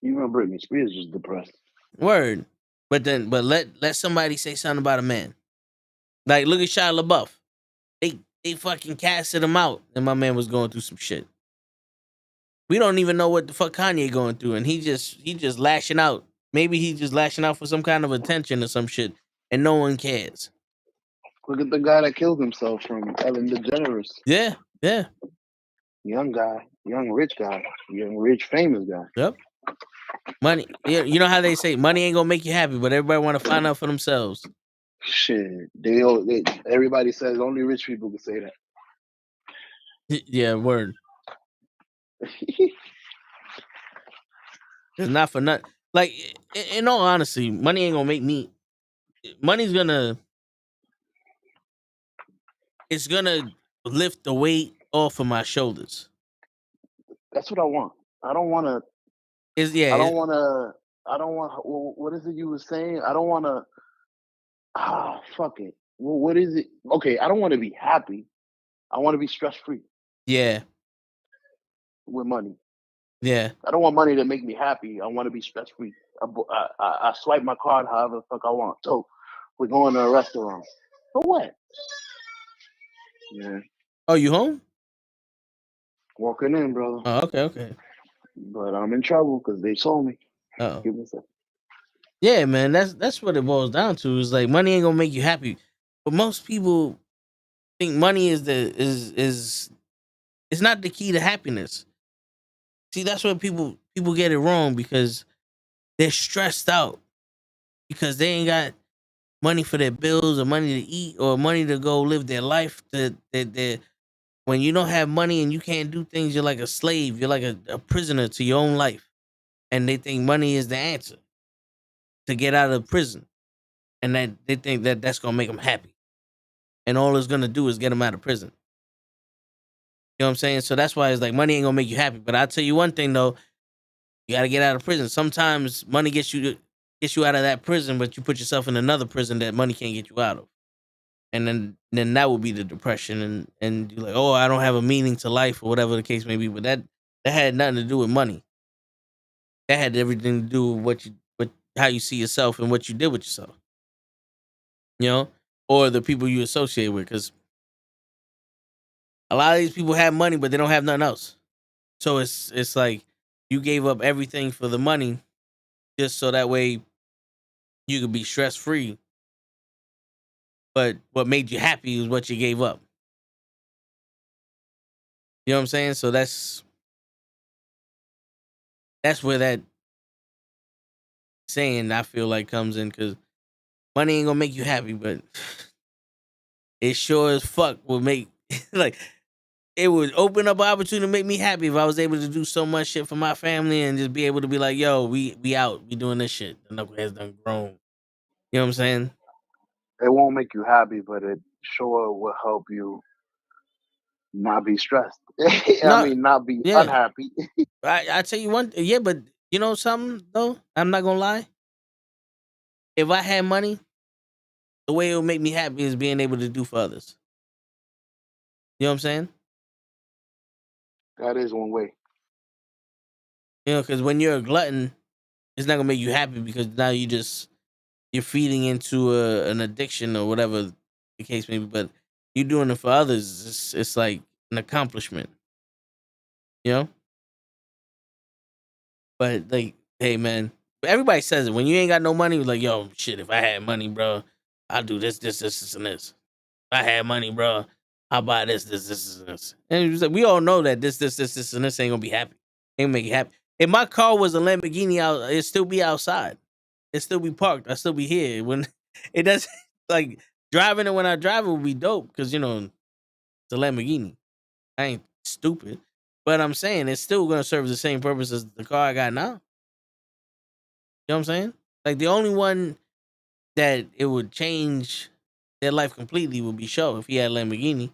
[SPEAKER 9] Even Britney Spears is depressed.
[SPEAKER 2] Word. But let somebody say something about a man. Like, look at Shia LaBeouf. They fucking casted him out, and my man was going through some shit. We don't even know what the fuck Kanye going through, and he just lashing out. Maybe he's just lashing out for some kind of attention or some shit, and no one cares.
[SPEAKER 9] Look at the guy that killed himself from Ellen DeGeneres.
[SPEAKER 2] Yeah.
[SPEAKER 9] Young guy, young rich famous guy.
[SPEAKER 2] Yep. Money. You know how they say money ain't gonna make you happy, but everybody want to find out for themselves.
[SPEAKER 9] Shit, everybody says only rich people can say that.
[SPEAKER 2] Yeah, word. It's not for nothing. Like, in all honesty, money ain't gonna make me. Money's gonna. It's gonna lift the weight off of my shoulders.
[SPEAKER 9] That's what I want. I don't want to.
[SPEAKER 2] Is yeah.
[SPEAKER 9] I don't want to. I don't want. What is it you were saying? I don't want to. Fuck it. Well, what is it? Okay, I don't want to be happy. I want to be stress free
[SPEAKER 2] Yeah.
[SPEAKER 9] with money.
[SPEAKER 2] Yeah.
[SPEAKER 9] I don't want money to make me happy. I want to be stress free. I swipe my card however the fuck I want. So we're going to a restaurant. For what? Yeah.
[SPEAKER 2] Oh, you home?
[SPEAKER 9] Walking in, brother.
[SPEAKER 2] Oh, okay.
[SPEAKER 9] But I'm in trouble because they saw me.
[SPEAKER 2] Oh.
[SPEAKER 9] Give me a second.
[SPEAKER 2] Yeah, man. That's what it boils down to. Is like money ain't gonna make you happy, but most people think money is it's not the key to happiness. See, that's what people get it wrong because they're stressed out because they ain't got money for their bills or money to eat or money to go live their life. When you don't have money and you can't do things, you're like a slave. You're like a prisoner to your own life. And they think money is the answer to get out of prison. And that they think that that's going to make them happy. And all it's going to do is get them out of prison. You know what I'm saying? So that's why it's like money ain't going to make you happy. But I'll tell you one thing, though. You got to get out of prison. Sometimes money gets you out of that prison, but you put yourself in another prison that money can't get you out of. And then that would be the depression. And you're like, oh, I don't have a meaning to life or whatever the case may be. But that had nothing to do with money. That had everything to do with how you see yourself and what you did with yourself. You know? Or the people you associate with. Because a lot of these people have money, but they don't have nothing else. So it's like you gave up everything for the money just so that way you could be stress free. But what made you happy is what you gave up. You know what I'm saying? So that's where that saying I feel like comes in, because money ain't gonna make you happy, but it sure as fuck will make like it would open up an opportunity to make me happy if I was able to do so much shit for my family and just be able to be like, yo, we out, we doing this shit. The knuckleheads done grown. You know what I'm saying?
[SPEAKER 9] It won't make you happy, but it sure will help you not be stressed.
[SPEAKER 2] No,
[SPEAKER 9] not be
[SPEAKER 2] yeah.
[SPEAKER 9] unhappy.
[SPEAKER 2] I tell you one, yeah, but you know something though? I'm not gonna lie. If I had money, the way it would make me happy is being able to do for others. You know what I'm saying?
[SPEAKER 9] That is one way.
[SPEAKER 2] You know, because when you're a glutton, it's not gonna make you happy because now you're feeding into an addiction or whatever the case may be. But you doing it for others, it's like an accomplishment. You know? But like, hey man, everybody says it. When you ain't got no money, like, yo, shit, if I had money, bro, I'll do this, and this. If I had money, bro, I'll buy this, and this. And it was like, we all know that this, and this ain't gonna be happy. Ain't gonna make you happy. If my car was a Lamborghini out, it'd still be outside. It'd still be parked. I'd still be here. When it does like driving it when I drive it would be dope because it's a Lamborghini. I ain't stupid. But I'm saying it's still gonna serve the same purpose as the car I got now. You know what I'm saying? Like the only one that it would change their life completely would be Show if he had a Lamborghini.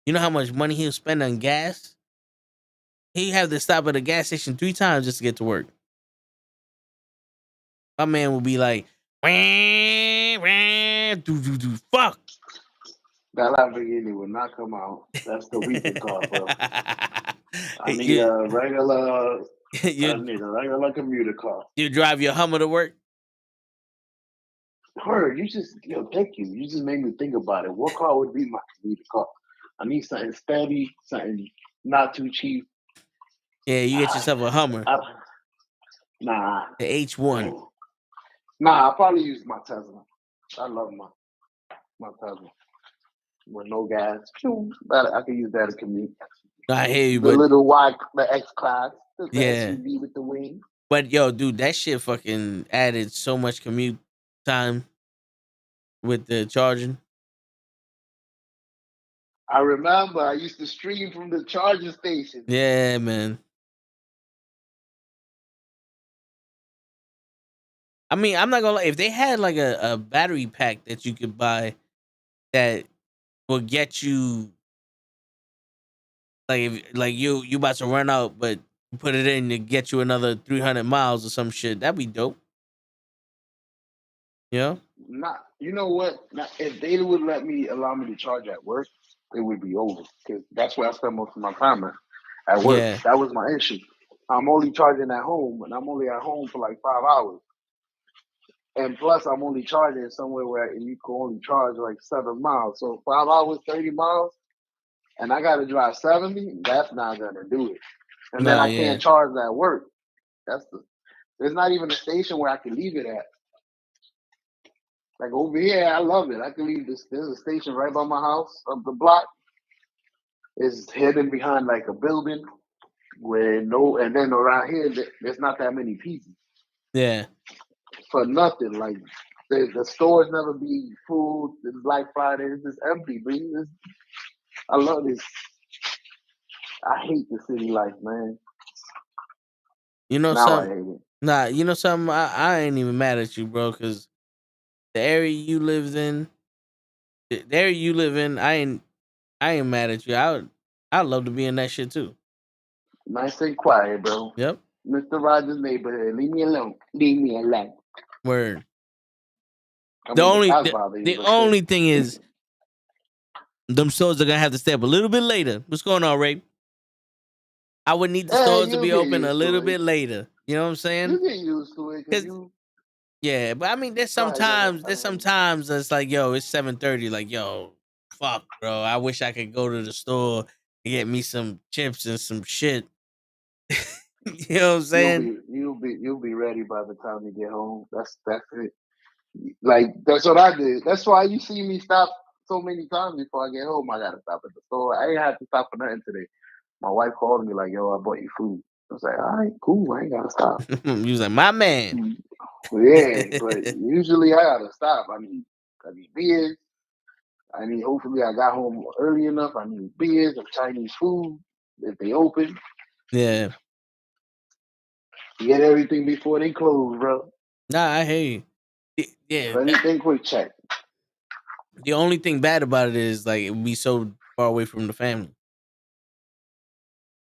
[SPEAKER 2] You know how much money he'll spend on gas? He'd have to stop at a gas station 3 times just to get to work. My man would be like, wah, wah, do, fuck.
[SPEAKER 9] That Lamborghini will not come out. That's the weekend car, bro. I need
[SPEAKER 2] You-
[SPEAKER 9] a regular. I
[SPEAKER 2] you,
[SPEAKER 9] need a regular commuter car.
[SPEAKER 2] you drive your Hummer to work?
[SPEAKER 9] Heard thank you. You just made me think about it. What car would be my commuter car? I need something steady, something not too cheap.
[SPEAKER 2] Yeah, you get yourself a Hummer.
[SPEAKER 9] Nah.
[SPEAKER 2] The H1.
[SPEAKER 9] Nah, I'll probably use my Tesla. I love my Tesla. With no gas. But I can use that to commute.
[SPEAKER 2] I hear you,
[SPEAKER 9] the
[SPEAKER 2] but
[SPEAKER 9] little the X Class, the
[SPEAKER 2] yeah.
[SPEAKER 9] SUV with the wing.
[SPEAKER 2] But yo, dude, that shit fucking added so much commute time with the charging.
[SPEAKER 9] I remember I used to stream from the charging station.
[SPEAKER 2] Yeah, man. I mean, I'm not gonna lie. If they had like a battery pack that you could buy that will get you like if like you about to run out, but you put it in to get you another 300 miles or some shit, that'd be dope. You know?
[SPEAKER 9] Not, you know what? Not, if they would allow me to charge at work, it would be over because that's where I spend most of my time at work.
[SPEAKER 2] Yeah.
[SPEAKER 9] That was my issue. I'm only charging at home, and I'm only at home for like 5 hours. And plus, I'm only charging somewhere where you can only charge like 7 miles. So 5 hours, 30 miles, and I got to drive 70. That's not gonna do it. And then
[SPEAKER 2] Nah,
[SPEAKER 9] I
[SPEAKER 2] yeah.
[SPEAKER 9] can't charge at work. There's not even a station where I can leave it at. Like over here, I love it. I can leave this. There's a station right by my house up the block. It's hidden behind like a building and then around here, there's not that many people
[SPEAKER 2] Yeah.
[SPEAKER 9] for nothing. Like the stores never be full. It's Black Friday. It's just empty, man. I love this. I hate the city life, man.
[SPEAKER 2] You know
[SPEAKER 9] Now I
[SPEAKER 2] something?
[SPEAKER 9] hate it.
[SPEAKER 2] Nah, you know something? I ain't even mad at you, bro, because the area you lived in, the area you live in, I ain't mad at you. I'd love to be in that shit too.
[SPEAKER 9] Nice and quiet, bro.
[SPEAKER 2] Yep.
[SPEAKER 9] Mr. Rogers' neighborhood. Leave me alone. Leave me alone.
[SPEAKER 2] Word.
[SPEAKER 9] I
[SPEAKER 2] The
[SPEAKER 9] mean, if
[SPEAKER 2] only
[SPEAKER 9] that's
[SPEAKER 2] the,
[SPEAKER 9] bothering you,
[SPEAKER 2] the
[SPEAKER 9] but shit.
[SPEAKER 2] only thing is them stores are gonna have to stay up a little bit later. What's going on, Ray? I would need the
[SPEAKER 9] Yeah,
[SPEAKER 2] stores to
[SPEAKER 9] you'll
[SPEAKER 2] be
[SPEAKER 9] get
[SPEAKER 2] open a
[SPEAKER 9] used to
[SPEAKER 2] little
[SPEAKER 9] it.
[SPEAKER 2] bit later. You know what I'm saying?
[SPEAKER 9] You get used to it because
[SPEAKER 2] Cause
[SPEAKER 9] you.
[SPEAKER 2] yeah, but I mean, there's
[SPEAKER 9] Go ahead, go
[SPEAKER 2] sometimes
[SPEAKER 9] ahead.
[SPEAKER 2] it's like, yo, it's 7:30. Like, yo, fuck, bro. I wish I could go to the store and get me some chips and some shit. You know what I'm saying?
[SPEAKER 9] You'll be ready by the time you get home. That's it. Like that's what I did. That's why you see me stop so many times before I get home. I gotta stop at the store. I ain't have to stop for nothing today. My wife called me like, "Yo, I bought you food." I was like, "All right, cool. I ain't gotta stop."
[SPEAKER 2] You was like, my man.
[SPEAKER 9] Yeah, but usually I gotta stop. I need beers. Hopefully I got home early enough. I need beers or Chinese food if they open.
[SPEAKER 2] Yeah.
[SPEAKER 9] Get everything before they close, bro.
[SPEAKER 2] Nah, I hear you. Yeah.
[SPEAKER 9] If anything, quick check.
[SPEAKER 2] The only thing bad about it is like it would be so far away from the family.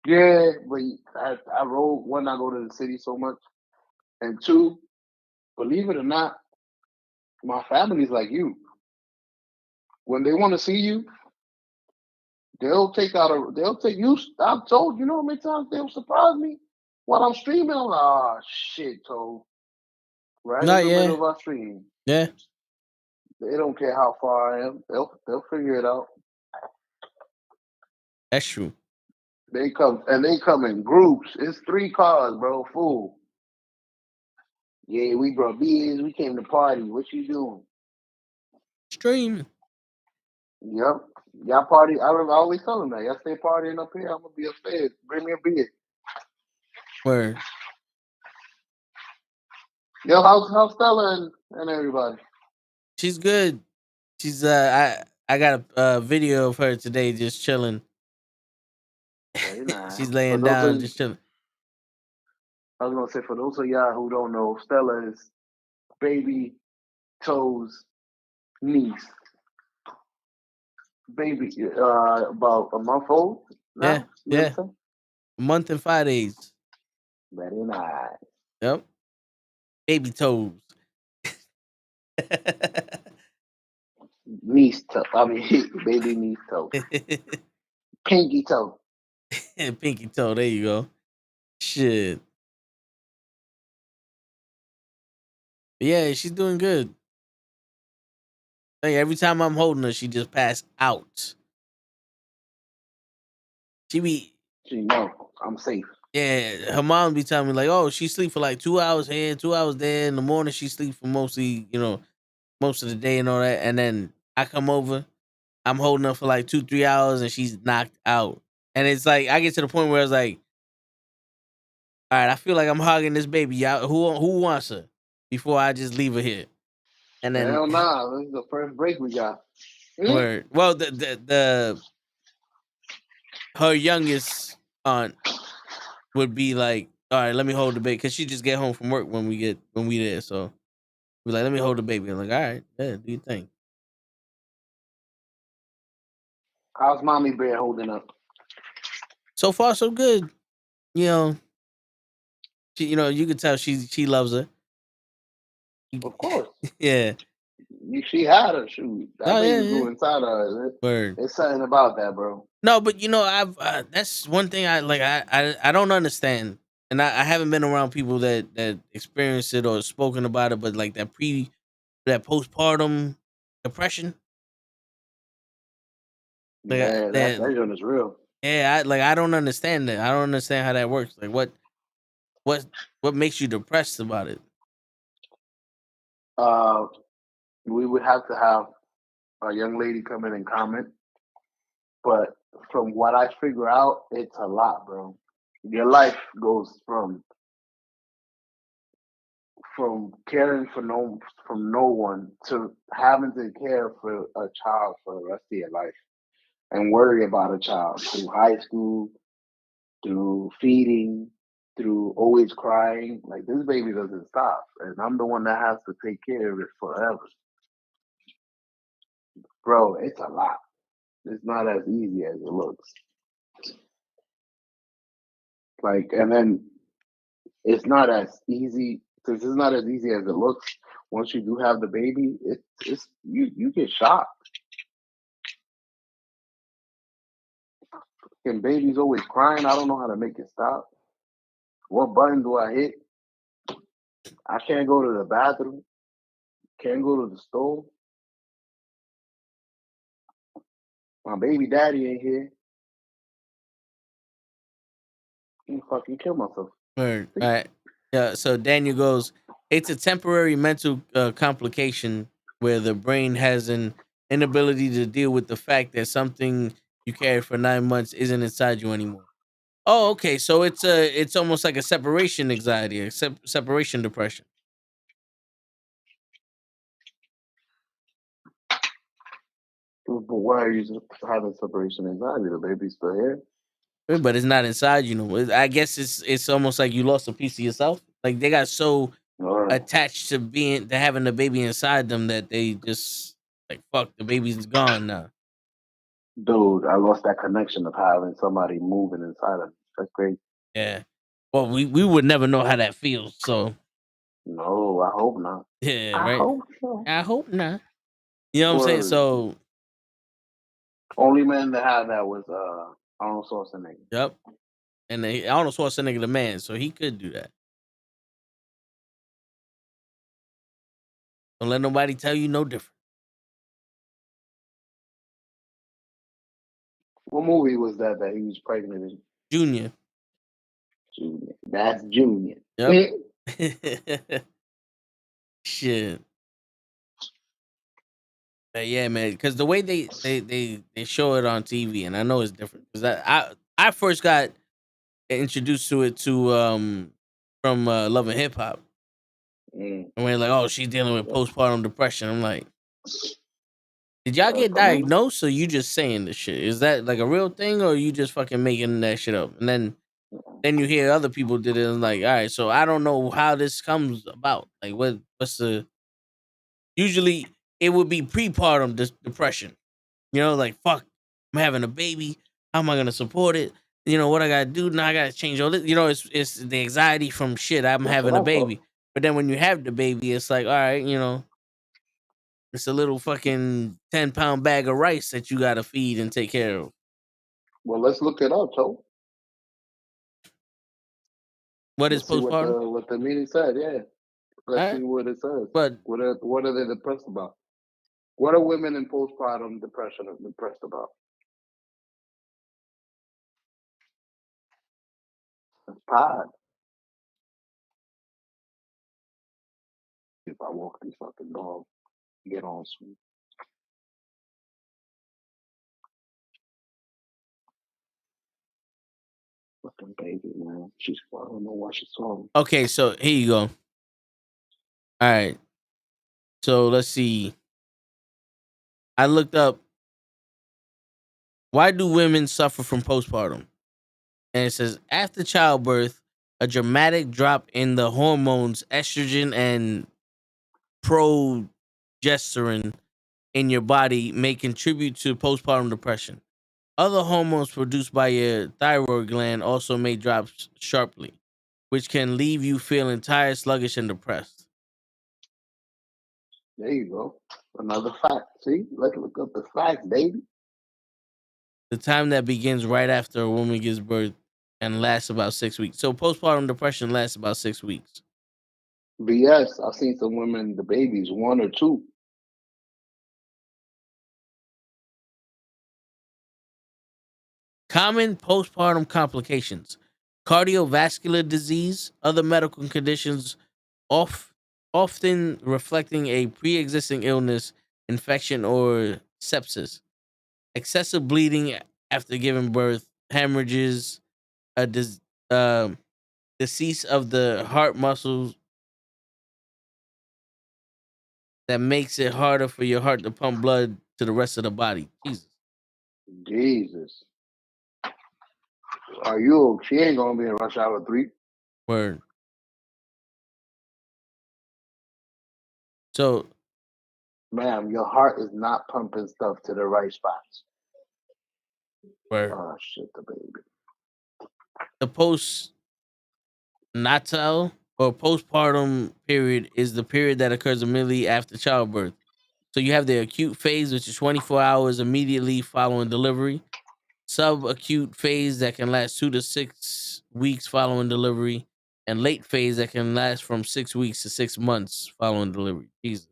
[SPEAKER 9] Yeah, but I roll one. I go to the city so much, and two, believe it or not, my family's like you. When they want to see you, they'll take you. I've told you know how many times they'll surprise me while I'm streaming. I'm like, oh shit, told right in
[SPEAKER 2] Not
[SPEAKER 9] the middle
[SPEAKER 2] yeah.
[SPEAKER 9] of our stream.
[SPEAKER 2] Yeah.
[SPEAKER 9] They don't care how far I am. They'll figure it out.
[SPEAKER 2] That's true.
[SPEAKER 9] They come in groups. It's 3 cars, bro, full. Yeah, we brought beers. We came to party. What you doing?
[SPEAKER 2] Streaming.
[SPEAKER 9] Yep. Y'all party. I always tell them that. Y'all stay partying up here. I'm gonna be upstairs. Bring me a beer.
[SPEAKER 2] Word.
[SPEAKER 9] Yo, how's Stella and everybody?
[SPEAKER 2] She's good. She's I got a video of her today just chilling.
[SPEAKER 9] Very nice.
[SPEAKER 2] She's
[SPEAKER 9] For
[SPEAKER 2] laying
[SPEAKER 9] those
[SPEAKER 2] down
[SPEAKER 9] of
[SPEAKER 2] just chilling.
[SPEAKER 9] I was gonna say for those of y'all who don't know, Stella is baby Toe's niece. Baby, about a month old
[SPEAKER 2] Yeah,
[SPEAKER 9] now. You
[SPEAKER 2] yeah.
[SPEAKER 9] understand?
[SPEAKER 2] A month and 5 days.
[SPEAKER 9] Very nice.
[SPEAKER 2] Yep. Baby toes.
[SPEAKER 9] Niece toe. I mean, baby niece toe. Pinky toe.
[SPEAKER 2] Pinky toe. There you go. Shit. Yeah, she's doing good. Hey, every time I'm holding her, she just pass out. She be
[SPEAKER 9] She know I'm safe.
[SPEAKER 2] yeah. Her mom be telling me like, oh, she sleep for like 2 hours here, 2 hours there. In the morning, she sleep for mostly, most of the day and all that. And then I come over, I'm holding her for like 2-3 hours, and she's knocked out. And it's like I get to the point where it's like, all right, I feel like I'm hogging this baby out. Who wants her before I just leave her here? And then
[SPEAKER 9] Hell nah. This is the first break we got.
[SPEAKER 2] where well the her youngest aunt would be like, all right, let me hold the baby because she just get home from work when we there. So Be like, let me hold the baby. I'm like, all right, yeah, do you think?
[SPEAKER 9] How's mommy bear holding up?
[SPEAKER 2] So far, so good. You know, you can tell she loves her.
[SPEAKER 9] Of course.
[SPEAKER 2] Yeah.
[SPEAKER 9] She had her. Shoot, that
[SPEAKER 2] Oh yeah,
[SPEAKER 9] baby
[SPEAKER 2] yeah.
[SPEAKER 9] grew inside of her.
[SPEAKER 2] Word.
[SPEAKER 9] There's something about that, bro.
[SPEAKER 2] No, but I've that's one thing I like. I don't understand, and I haven't been around people that experienced it or spoken about it. But like that postpartum depression,
[SPEAKER 9] Yeah, that joint is real.
[SPEAKER 2] yeah, I don't understand that. I don't understand how that works. Like what what makes you depressed about it?
[SPEAKER 9] Uh, we would have to have a young lady come in and comment, but from what I figure out, it's a lot, bro. Your life goes from caring for no one to having to care for a child for the rest of your life and worry about a child through high school, through feeding, through always crying. Like this baby doesn't stop, and I'm the one that has to take care of it forever, bro. It's a lot. It's not as easy as it looks. Like, and then it's not as easy since it's not as easy as it looks. Once you do have the baby, it's you get shocked. And baby's always crying. I don't know how to make it stop. What button do I hit? I can't go to the bathroom. Can't go to the store. My baby daddy ain't here. I'm fucking kill myself.
[SPEAKER 2] Word. All right. Yeah. So Daniel goes, it's a temporary mental complication where the brain has an inability to deal with the fact that something you carried for 9 months isn't inside you anymore. Oh, okay. So it's almost like a separation anxiety, a separation depression.
[SPEAKER 9] But why are you having separation anxiety? The baby's still here.
[SPEAKER 2] But it's not inside you no more. I guess it's almost like you lost a piece of yourself. Like they got so attached to having the baby inside them that they just like fuck the baby's gone now.
[SPEAKER 9] Dude, I lost that connection of having somebody moving inside of me. That's crazy.
[SPEAKER 2] Yeah. Well, we would never know how that feels. So
[SPEAKER 9] no, I hope not.
[SPEAKER 2] Yeah,
[SPEAKER 9] I
[SPEAKER 2] right.
[SPEAKER 9] hope so.
[SPEAKER 2] I hope not. You know what I'm saying? So
[SPEAKER 9] only man that had that was Arnold Schwarzenegger.
[SPEAKER 2] Yep. And Arnold Schwarzenegger the man, so he could do that. Don't let nobody tell you no different.
[SPEAKER 9] What movie was that he was pregnant in?
[SPEAKER 2] Junior.
[SPEAKER 9] Junior. That's Junior.
[SPEAKER 2] Yep. Shit. But yeah, man. Because the way they show it on TV, and I know it's different. Because I first got introduced to it from Love and Hip Hop. And we're like, oh, she's dealing with postpartum depression. I'm like, did y'all get diagnosed or you just saying this shit? Is that like a real thing or you just fucking making that shit up? And then you hear other people did it and like, all right, so I don't know how this comes about. Like what's the usually it would be prepartum depression. You know, like fuck, I'm having a baby. How am I gonna support it? You know what I gotta do now? I gotta change all this. You know, it's the anxiety from shit. I'm having a baby. But then when you have the baby, it's like, all right, it's a little fucking 10-pound bag of rice that you gotta feed and take care of.
[SPEAKER 9] Well, let's look it up, Joe.
[SPEAKER 2] What is postpartum?
[SPEAKER 9] What the meeting said, yeah. Let's see what it says.
[SPEAKER 2] But
[SPEAKER 9] what are they depressed about? What are women in postpartum depression depressed about? It's pride. If I walk this fucking dog, get on sweet. Fucking baby, man. I don't know why she's talking.
[SPEAKER 2] Okay, so here you go. All right. So let's see. I looked up why do women suffer from postpartum? And it says after childbirth, a dramatic drop in the hormones estrogen and progesterone in your body may contribute to postpartum depression. Other hormones produced by your thyroid gland also may drop sharply, which can leave you feeling tired, sluggish, and depressed.
[SPEAKER 9] There you go. Another fact. See, let's look up the facts, baby.
[SPEAKER 2] The time that begins right after a woman gives birth and lasts about 6 weeks. So postpartum depression lasts about 6 weeks.
[SPEAKER 9] BS. I've seen some women, the babies, 1 or 2.
[SPEAKER 2] Common postpartum complications: cardiovascular disease, other medical conditions, often reflecting a pre-existing illness, infection, or sepsis, excessive bleeding after giving birth, hemorrhages, a decease of the heart muscles that makes it harder for your heart to pump blood to the rest of the body.
[SPEAKER 9] Jesus. Are you? She ain't gonna be in Rush Hour 3.
[SPEAKER 2] Word. So,
[SPEAKER 9] ma'am, your heart is not pumping stuff to the right spots.
[SPEAKER 2] word.
[SPEAKER 9] Oh shit, the baby.
[SPEAKER 2] The postnatal or postpartum period is the period that occurs immediately after childbirth. So you have the acute phase, which is 24 hours immediately following delivery. Subacute phase that can last 2 to 6 weeks following delivery, and late phase that can last from 6 weeks to 6 months following delivery. Jesus.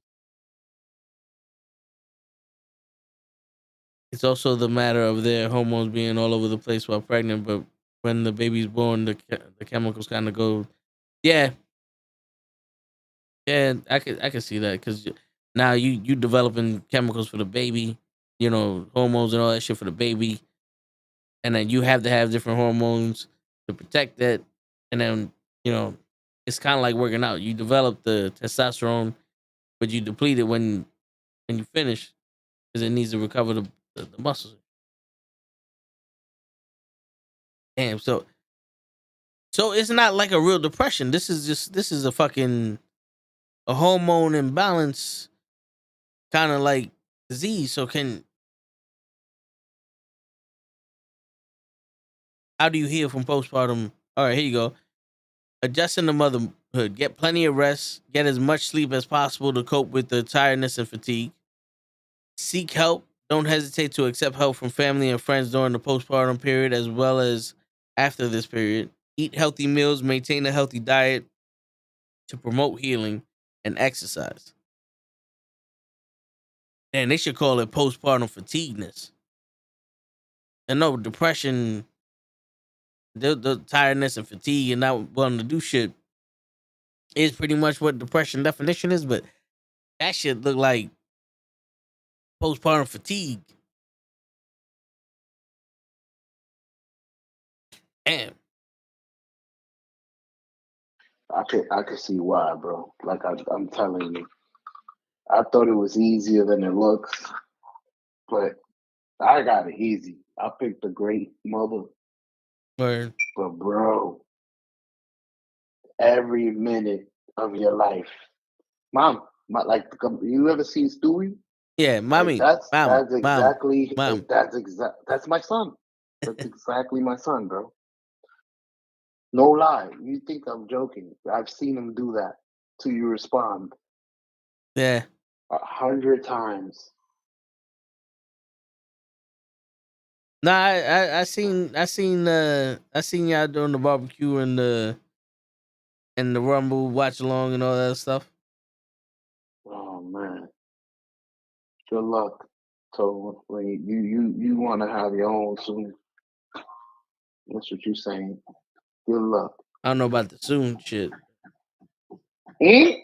[SPEAKER 2] It's also the matter of their hormones being all over the place while pregnant, but when the baby's born, the chemicals kind of go. Yeah, yeah, I could see that because now you developing chemicals for the baby, hormones and all that shit for the baby, and then you have to have different hormones to protect that, and then it's kind of like working out. You develop the testosterone, but you deplete it when you finish because it needs to recover the muscles. Damn, so it's not like a real depression. This is a fucking a hormone imbalance kind of like disease. So how do you heal from postpartum? All right, here you go. Adjusting the motherhood. Get plenty of rest. Get as much sleep as possible to cope with the tiredness and fatigue. Seek help. Don't hesitate to accept help from family and friends during the postpartum period as well as after this period. Eat healthy meals. Maintain a healthy diet to promote healing and exercise. And they should call it postpartum fatigueness. And no, depression, the tiredness and fatigue and not wanting to do shit is pretty much what depression definition is, but that shit look like postpartum fatigue. Damn.
[SPEAKER 9] I could see why, bro. Like I'm telling you, I thought it was easier than it looks, but I got it easy. I picked a great mother.
[SPEAKER 2] Word.
[SPEAKER 9] But bro, every minute of your life, mom, like you ever seen Stewie?
[SPEAKER 2] Yeah, mommy,
[SPEAKER 9] Like,
[SPEAKER 2] mom,
[SPEAKER 9] that's exactly
[SPEAKER 2] mom.
[SPEAKER 9] that's my son. That's exactly my son, bro. No lie. You think I'm joking? I've seen him do that till you respond
[SPEAKER 2] Yeah.
[SPEAKER 9] 100 times.
[SPEAKER 2] Nah, I seen y'all doing the barbecue and the rumble watch along and all that stuff.
[SPEAKER 9] Oh man, good luck. So when you want to have your own soon, that's what you're saying. Good luck.
[SPEAKER 2] I don't know about the soon shit.
[SPEAKER 9] I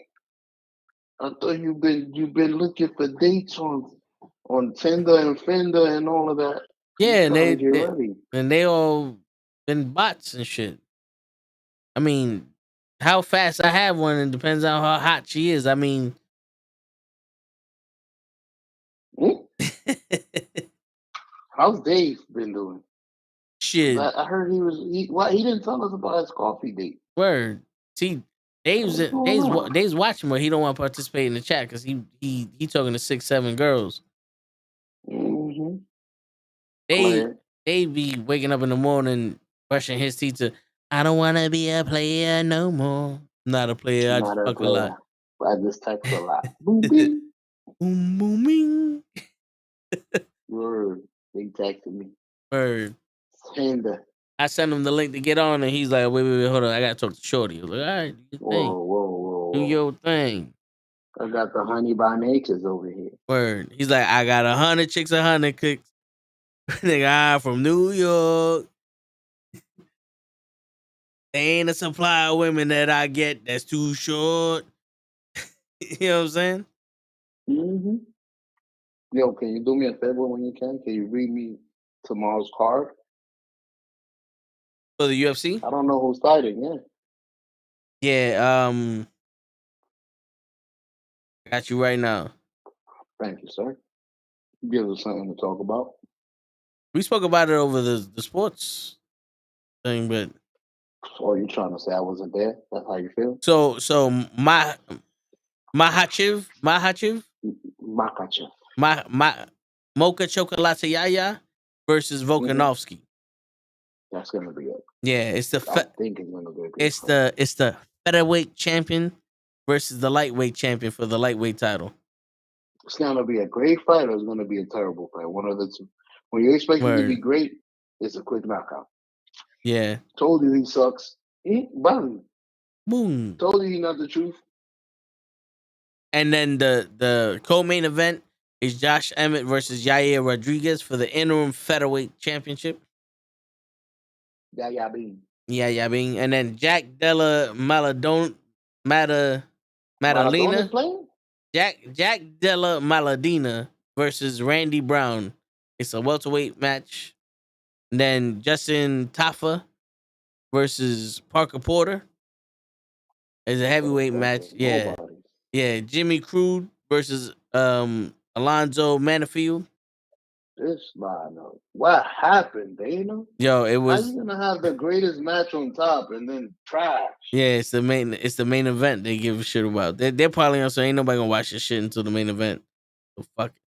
[SPEAKER 9] thought you've been looking for dates on Tinder and Fender and all of that.
[SPEAKER 2] Yeah,
[SPEAKER 9] You trying to get ready.
[SPEAKER 2] they all been bots and shit. I mean, how fast I have one, it depends on how hot she is. I mean,
[SPEAKER 9] How's Dave been doing?
[SPEAKER 2] shit.
[SPEAKER 9] I heard he didn't tell us about his coffee date.
[SPEAKER 2] Word. See, Dave's watching, but he don't want to participate in the chat because he talking to 6-7 girls.
[SPEAKER 6] Mm-hmm.
[SPEAKER 2] They be waking up in the morning brushing his teeth to. I don't want to be a player no more. I'm not a player. I just fuck a lot.
[SPEAKER 6] I just text a lot. Boom, bing.
[SPEAKER 2] Boom, booming.
[SPEAKER 6] Word. They texted me.
[SPEAKER 2] Word.
[SPEAKER 6] Tender.
[SPEAKER 2] I sent him the link to get on, and he's like, wait, hold on. I got to talk to Shorty. I was like, all right, do your thing.
[SPEAKER 6] Whoa.
[SPEAKER 2] Do your thing.
[SPEAKER 6] I got the honey by natures over here.
[SPEAKER 2] Word. He's like, I got 100 chicks, 100 cooks. Nigga, I'm from New York. They ain't a supply of women that I get that's too short. You know what I'm saying?
[SPEAKER 6] Mm-hmm. Yo, can you do me a favor when you can? Can you read me tomorrow's card?
[SPEAKER 2] For the UFC?
[SPEAKER 6] I don't know who's fighting, yeah.
[SPEAKER 2] Yeah, I got you right now.
[SPEAKER 6] Thank you, sir. Gives us something to talk about.
[SPEAKER 2] We spoke about it over the sports thing, but
[SPEAKER 6] Oh, you trying to say I wasn't there? That's how you feel?
[SPEAKER 2] so Mahachev,
[SPEAKER 6] Makachev.
[SPEAKER 2] Mocha Chocolate Yaya versus Volkanovski.
[SPEAKER 6] That's gonna be it.
[SPEAKER 2] Yeah, it's the
[SPEAKER 6] I think it's gonna be a good
[SPEAKER 2] it's
[SPEAKER 6] fight.
[SPEAKER 2] the featherweight champion versus the lightweight champion for the lightweight title.
[SPEAKER 6] It's gonna be a great fight or it's gonna be a terrible fight. One of the two. When you expect it to be great, it's a quick knockout.
[SPEAKER 2] Yeah.
[SPEAKER 6] Told you he sucks. Bang.
[SPEAKER 2] Boom.
[SPEAKER 6] Told you he not the truth.
[SPEAKER 2] And then the co-main event is Josh Emmett versus Yair Rodriguez for the interim featherweight championship.
[SPEAKER 6] Yeah, Bing.
[SPEAKER 2] Yeah, Bing. And then Jack Della Maladona.
[SPEAKER 6] Maradona's playing?
[SPEAKER 2] Jack Della Maladina versus Randy Brown. It's a welterweight match. And then Justin Tafa versus Parker Porter is a heavyweight match. Yeah. Yeah. Jimmy Crude versus Alonzo Manifield.
[SPEAKER 6] This man, what happened, Dana?
[SPEAKER 2] Yo, it was.
[SPEAKER 6] How you gonna have the greatest match on top and then trash?
[SPEAKER 2] Yeah, it's the main event they give a shit about. They're probably also ain't nobody gonna watch this shit until the main event. So fuck it.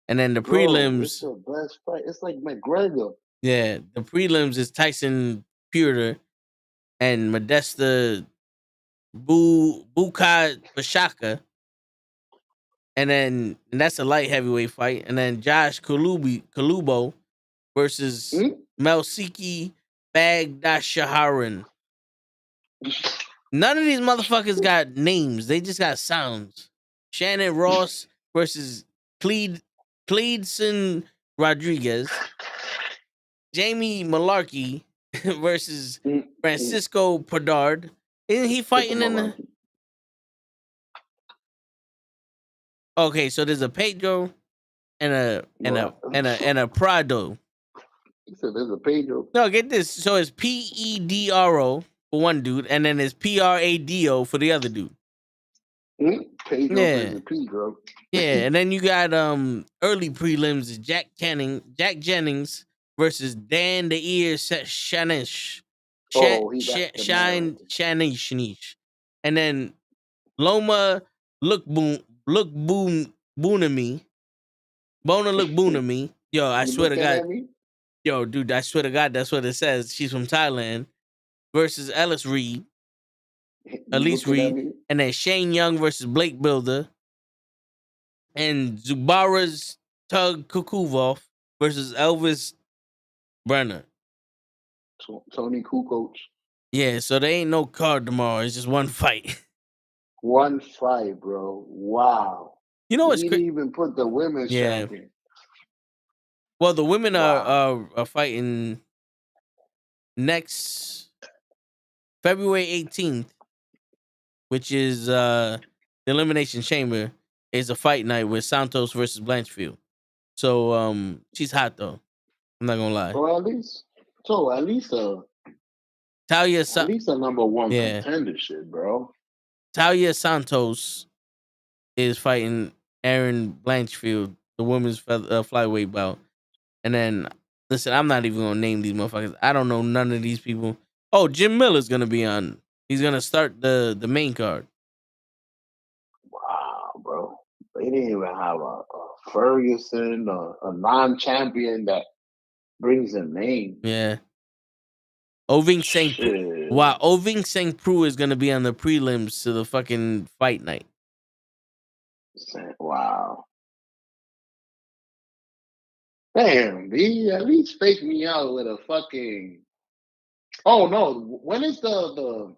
[SPEAKER 2] And then the prelims.
[SPEAKER 6] It's the best fight. It's like McGregor.
[SPEAKER 2] Yeah, the prelims is Tyson Fury and Modesta Bukai Pashaka. And that's a light heavyweight fight. And then Josh Kalubo versus Melsiki Bagdashaharan. None of these motherfuckers got names. They just got sounds. Shannon Ross versus Cleedson Rodriguez. Jamie Malarkey versus Francisco Perdard. Isn't he fighting in the... Okay, so there's a Pedro and a Prado.
[SPEAKER 6] You said there's a Pedro.
[SPEAKER 2] No, get this. So it's Pedro for one dude, and then it's Prado for the other dude.
[SPEAKER 6] Pedro versus Pedro.
[SPEAKER 2] Yeah, and then you got early prelims is Jack Jennings versus Dan the Ear Shanish. Shanish. And then Loma Boonami. Yo, I swear to God. Yo, dude, I swear to God, that's what it says. She's from Thailand. Versus Elise Reed. And then Shane Young versus Blake Builder. And Zubara's Tug Kukuvov versus Elvis Brenner.
[SPEAKER 6] Tony Kukoc.
[SPEAKER 2] Yeah, so there ain't no card tomorrow. It's just one fight.
[SPEAKER 6] One fight, bro. Wow.
[SPEAKER 2] You know what's
[SPEAKER 6] crazy? Didn't even put the women's champion.
[SPEAKER 2] Well, the women are fighting next February 18th, which is the Elimination Chamber, is a fight night with Santos versus Blanchfield. So she's hot though. I'm not gonna lie.
[SPEAKER 6] Well, at least
[SPEAKER 2] Talia
[SPEAKER 6] at least a number one contender shit, bro.
[SPEAKER 2] Talia Santos is fighting Erin Blanchfield, the women's flyweight bout. And then, listen, I'm not even gonna name these motherfuckers. I don't know none of these people. Oh, Jim Miller's gonna be on He's gonna start the main card.
[SPEAKER 9] Wow, bro. They didn't even have a Ferguson, a non-champion that brings a name.
[SPEAKER 2] Yeah. Oving Sang
[SPEAKER 9] Shit.
[SPEAKER 2] Wow, Oving Sang Pru is gonna be on the prelims to the fucking fight night.
[SPEAKER 9] Wow. Damn, B, at least fake me out with a fucking. Oh no! When is the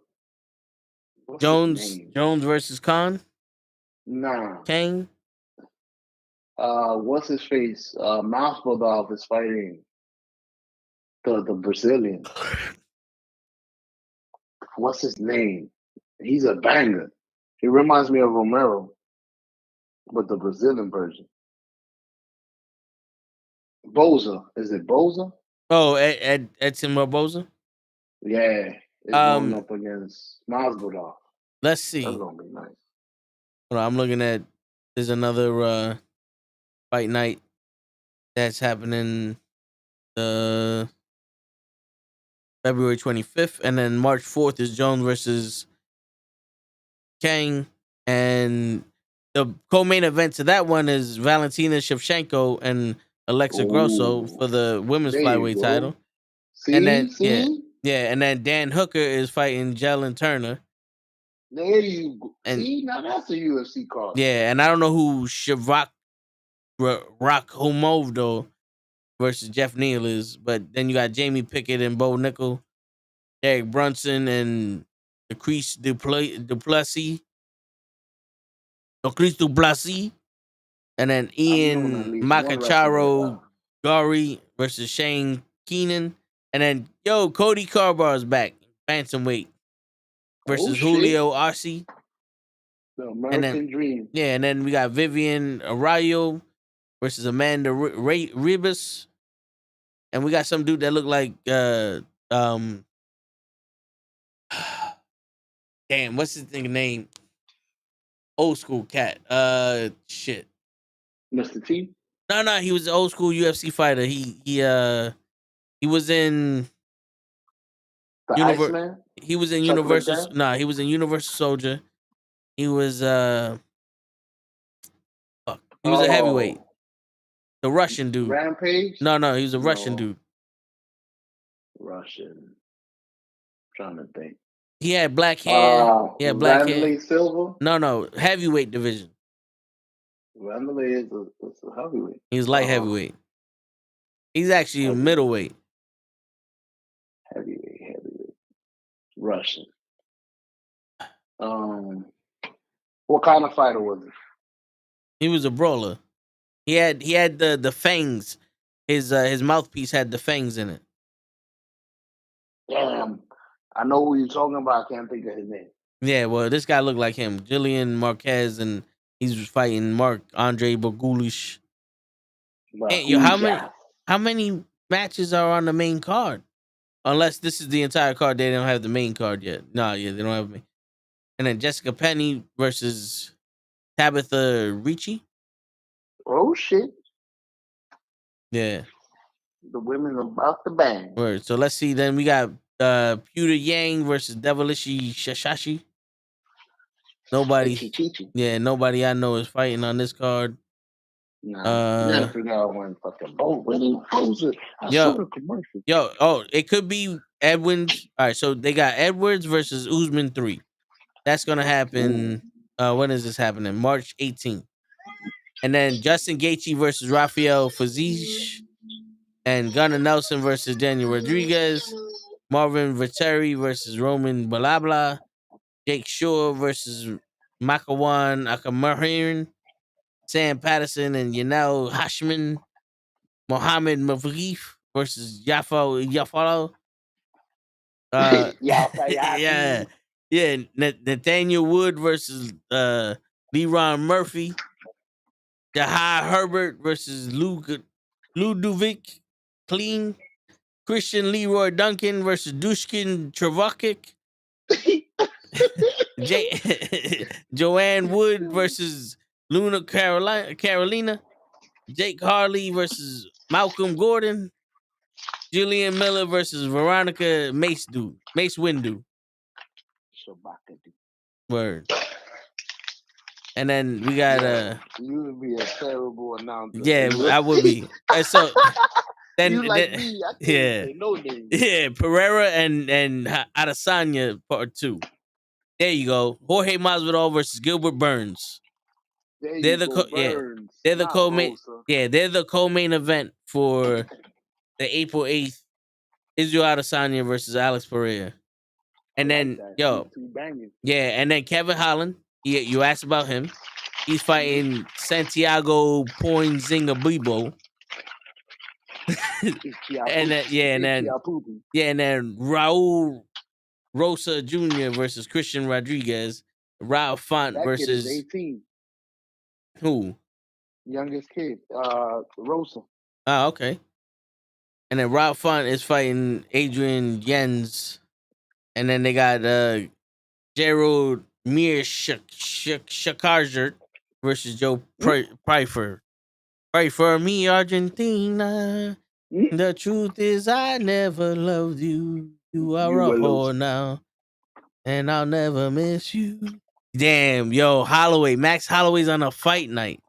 [SPEAKER 9] what's his name?
[SPEAKER 2] Jones versus Khan.
[SPEAKER 9] Nah.
[SPEAKER 2] Kang.
[SPEAKER 9] What's his face? Masvidal is fighting the Brazilian. What's his name? He's a banger. He reminds me of Romero, but the Brazilian version. Boza. Is it Boza?
[SPEAKER 2] Oh, Edson Barboza.
[SPEAKER 9] Yeah. It's going up against Masvidal.
[SPEAKER 2] Let's see.
[SPEAKER 9] That's gonna be nice.
[SPEAKER 2] Hold on, I'm looking at. There's another fight night that's happening February 25th, and then March 4th is Jones versus Kang, and the co-main event to that one is Valentina Shevchenko and Alexa Grosso for the women's
[SPEAKER 9] There you
[SPEAKER 2] flyweight
[SPEAKER 9] go.
[SPEAKER 2] title.
[SPEAKER 9] See,
[SPEAKER 2] And then
[SPEAKER 9] see,
[SPEAKER 2] and then Dan Hooker is fighting Jalen Turner.
[SPEAKER 9] there you go.
[SPEAKER 2] And
[SPEAKER 9] see, now that's a UFC card.
[SPEAKER 2] yeah, and I don't know who Shavak Rock Homovdo versus Jeff Neal is, but then you got Jamie Pickett and Bo Nickel, Derek Brunson and Chris Duplessis, and then
[SPEAKER 9] I've known
[SPEAKER 2] Ian
[SPEAKER 9] at least one wrestler like
[SPEAKER 2] Makacharo
[SPEAKER 9] that.
[SPEAKER 2] Gary versus Shane Keenan, and then Cody Carbar's back, bantamweight versus
[SPEAKER 9] shit.
[SPEAKER 2] Julio Arce.
[SPEAKER 9] The American Dream.
[SPEAKER 2] Yeah, and then we got Vivian Arroyo versus Amanda Ribas, and we got some dude that looked like damn, what's his thing name? Old school cat. Shit.
[SPEAKER 9] Mr. T.
[SPEAKER 2] No, he was an old school UFC fighter. He was in
[SPEAKER 9] The Iceman.
[SPEAKER 2] He was in
[SPEAKER 9] Chuck
[SPEAKER 2] Universal.
[SPEAKER 9] Liddell?
[SPEAKER 2] Nah, he was in Universal Soldier. He was he was a heavyweight. The Russian dude.
[SPEAKER 9] Rampage.
[SPEAKER 2] No, he was a Russian dude.
[SPEAKER 9] Russian. Trying to think.
[SPEAKER 2] He had black hair. He had black
[SPEAKER 9] Vanderlei
[SPEAKER 2] hair.
[SPEAKER 9] Silva.
[SPEAKER 2] No, heavyweight division.
[SPEAKER 9] Vanderlei is a heavyweight.
[SPEAKER 2] He's light heavyweight. He's actually a middleweight.
[SPEAKER 9] Heavyweight. Russian. What kind of fighter was he?
[SPEAKER 2] He was a brawler. He had the fangs. His mouthpiece had the fangs in it.
[SPEAKER 9] Damn. I know who you're talking about. I can't think of his name.
[SPEAKER 2] Yeah, well, this guy looked like him. Jillian Marquez, and he's fighting Andre Bogulish. Hey, how many matches are on the main card? Unless this is the entire card, they don't have the main card yet. No, yeah, they don't have me. And then Jessica Penny versus Tabitha Ricci.
[SPEAKER 9] Oh shit!
[SPEAKER 2] Yeah,
[SPEAKER 9] the women about to bang.
[SPEAKER 2] Word. So let's see. Then we got Pewter Yang versus Devilishi Shashashi. Nobody. Yeah, nobody I know is fighting on this card.
[SPEAKER 9] Nah, you gotta figure out when fucking both winning poses. I saw the commercial.
[SPEAKER 2] It could be Edwards. All right, so they got Edwards versus Usman 3. That's gonna happen. When is this happening? March 18th. And then Justin Gaethje versus Rafael Fiziev, and Gunnar Nelson versus Daniel Rodriguez, Marvin Vittori versus Roman Balabla, Jake Shore versus Makawan Akamahiran, Sam Patterson and Yanel Hashman, Mohammed Mavrif versus Yafalo. Yeah. Nathaniel Wood versus Leron Murphy, Jahai Herbert versus Ludovic Kleen, Christian Leroy Duncan versus Dushkin Travakic, Joanne Wood versus Luna Carolina, Jake Harley versus Malcolm Gordon, Julian Miller versus Veronica Mace Windu.
[SPEAKER 6] Shabakadu.
[SPEAKER 2] Word. And then we got
[SPEAKER 6] You would be a terrible announcer.
[SPEAKER 2] yeah, I would be. And so then,
[SPEAKER 6] You like me? I can't
[SPEAKER 2] yeah,
[SPEAKER 6] say no names.
[SPEAKER 2] yeah, Pereira and Adesanya part 2. There you go. Jorge Masvidal versus Gilbert Burns.
[SPEAKER 6] There
[SPEAKER 2] They're
[SPEAKER 6] you
[SPEAKER 2] the
[SPEAKER 6] go,
[SPEAKER 2] Burns.
[SPEAKER 6] Burns.
[SPEAKER 2] They're the
[SPEAKER 6] not
[SPEAKER 2] co-main.
[SPEAKER 6] Rosa.
[SPEAKER 2] Yeah, they're the co-main event for the April 8th. Israel Adesanya versus Alex Pereira. And
[SPEAKER 6] I
[SPEAKER 2] then
[SPEAKER 6] like that.
[SPEAKER 2] yo,
[SPEAKER 6] These two banging.
[SPEAKER 2] yeah, and then Kevin Holland. You asked about him. He's fighting Santiago Poinzingabibo. And then and then Raul Rosa Jr. versus Christian Rodriguez. Raul Font
[SPEAKER 6] that kid is
[SPEAKER 2] versus
[SPEAKER 6] 18.
[SPEAKER 2] who?
[SPEAKER 6] Youngest kid, Rosa.
[SPEAKER 2] Oh, okay. And then Raul Font is fighting Adrian Jens. And then they got Gerald Mir Shakarjert versus Joe Pryfer. Pray for me, Argentina. The truth is, I never loved you. You are a whore now, and I'll never miss you. Damn, yo, Holloway, Max Holloway's on a fight night.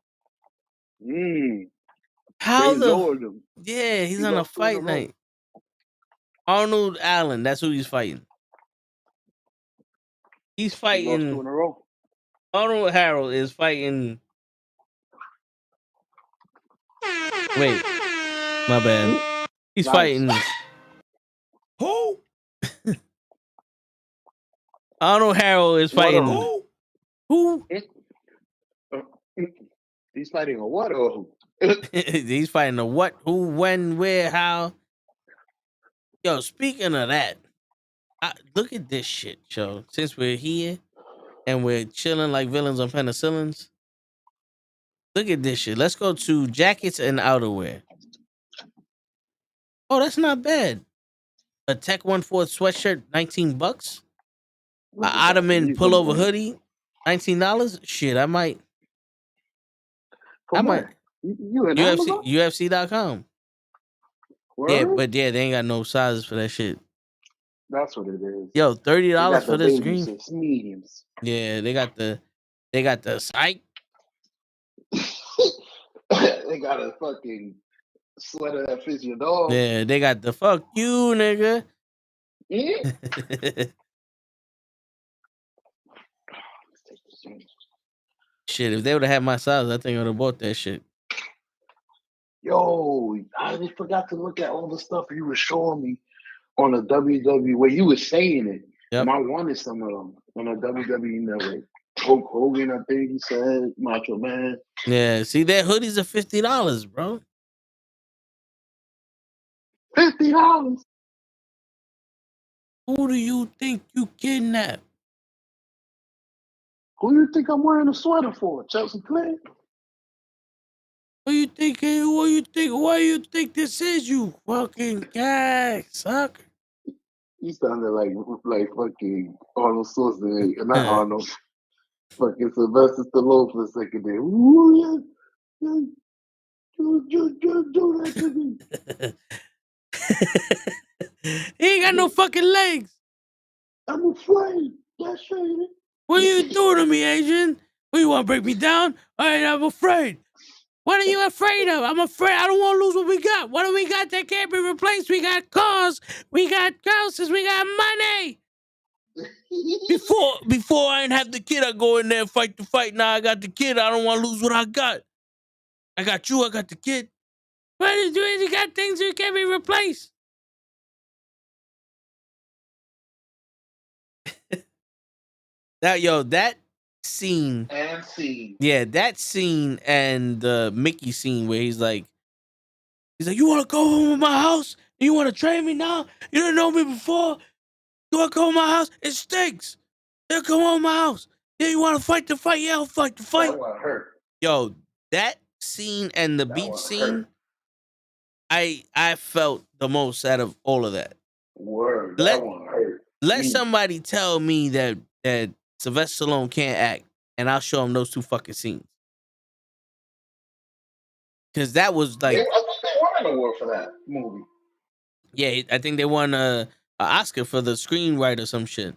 [SPEAKER 2] How
[SPEAKER 6] They
[SPEAKER 2] the?
[SPEAKER 6] lowered him.
[SPEAKER 2] Yeah, he's
[SPEAKER 6] He
[SPEAKER 2] on a
[SPEAKER 6] lost two in a
[SPEAKER 2] fight
[SPEAKER 6] row.
[SPEAKER 2] night. Arnold Allen, that's who he's fighting. He's
[SPEAKER 6] He lost
[SPEAKER 2] fighting.
[SPEAKER 6] 2 in a row.
[SPEAKER 2] Arnold Harold is fighting. Wait, my bad. He's
[SPEAKER 6] Nice.
[SPEAKER 2] fighting. Who? Arnold Harold is fighting. Who?
[SPEAKER 6] He's fighting a what or who?
[SPEAKER 2] He's fighting a what, who, when, where, how. Yo, speaking of that, look at this shit, yo. Since we're here and we're chilling like villains on penicillins, look at this shit. Let's go to jackets and outerwear. Oh, that's not bad. A Tech 1/4 sweatshirt, $19. A Ottoman pullover hoodie, $19. Shit, I might.
[SPEAKER 6] From where? You in Amazon?
[SPEAKER 2] UFC.com. Yeah, but they ain't got no sizes for that shit.
[SPEAKER 6] That's what it is.
[SPEAKER 2] Yo, $30 for this
[SPEAKER 6] green.
[SPEAKER 2] screen.
[SPEAKER 6] Mediums.
[SPEAKER 2] Yeah, they got the psych.
[SPEAKER 6] They got a fucking sweater that fits your dog.
[SPEAKER 2] Yeah, they got the fuck you, nigga.
[SPEAKER 6] Yeah.
[SPEAKER 2] Shit, if they would have had my size, I think I would have bought that shit.
[SPEAKER 6] Yo, I forgot to look at all the stuff you were showing me on the WWE where you were saying it.
[SPEAKER 2] Yep.
[SPEAKER 6] And I wanted some of them on the WWE network. Hulk Hogan, I think he said, Macho Man.
[SPEAKER 2] Yeah, see, their hoodies are $50, bro.
[SPEAKER 6] $50.
[SPEAKER 2] Who do you think you kidnapped?
[SPEAKER 6] Who do you think I'm wearing a sweater for? Chelsea Clinton?
[SPEAKER 2] What you think? What you think? What do you think this is? You fucking guy sucker.
[SPEAKER 6] You sounded like fucking Arnold Schwarzenegger, not Arnold. Fucking Sylvester Stallone for a second there. Ooh, yeah. Do that to me.
[SPEAKER 2] He ain't got no fucking legs.
[SPEAKER 6] I'm afraid. That's it.
[SPEAKER 2] What are you doing to me, Adrian? What, you want to break me down? All right, I'm afraid. What are you afraid of? I'm afraid. I don't want to lose what we got. What do we got that can't be replaced? We got cars. We got houses. We got money. Before I didn't have the kid, I go in there and fight the fight. Now I got the kid. I don't want to lose what I got. I got you. I got the kid. What is doing? You got things that can't be replaced. That scene.
[SPEAKER 6] And scene.
[SPEAKER 2] Yeah, that scene and the Mickey scene where he's like, you want to go home with my house? You want to train me now? You didn't know me before? You want to go to my house? It stinks. Yeah, come home to my house. Yeah, you want to fight the fight? Yeah, I'll fight the fight.
[SPEAKER 6] That one hurt.
[SPEAKER 2] Yo, that scene and the beach scene, I felt the most out of all of that.
[SPEAKER 6] Word, that one hurt.
[SPEAKER 2] Let somebody tell me that Sylvester Stallone can't act, and I'll show him those two fucking scenes. Because that was like...
[SPEAKER 6] I thought they won an award for that movie.
[SPEAKER 2] Yeah, I think they won an Oscar for the screenwriter or some shit.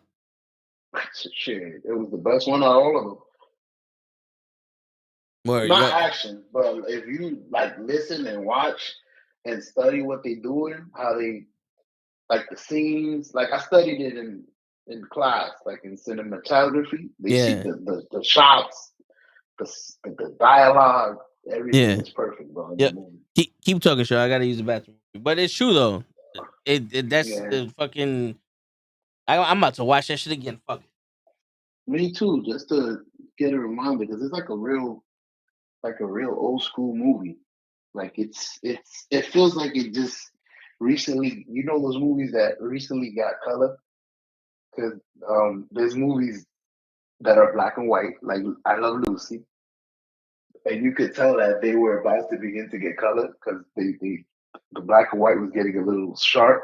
[SPEAKER 6] Shit, it was the best one out of all of them.
[SPEAKER 2] Word,
[SPEAKER 6] Not
[SPEAKER 2] yo,
[SPEAKER 6] action, but if you like listen and watch and study what they doing, how they like the scenes. Like I studied it in class, like in cinematography. They see
[SPEAKER 2] yeah,
[SPEAKER 6] the shots, the dialogue, everything
[SPEAKER 2] yeah,
[SPEAKER 6] is perfect, bro, in
[SPEAKER 2] yeah.
[SPEAKER 6] that movie.
[SPEAKER 2] Keep talking, show. I gotta use the bathroom, but it's true though. It that's
[SPEAKER 6] Yeah,
[SPEAKER 2] the fucking. I'm about to watch that shit again. Fuck it.
[SPEAKER 6] me too. Just to get a reminder, because it's like a real old school movie. Like it feels like it just recently. You know those movies that recently got color because there's movies that are black and white, like I Love Lucy, and you could tell that they were about to begin to get color because the black and white was getting a little sharp.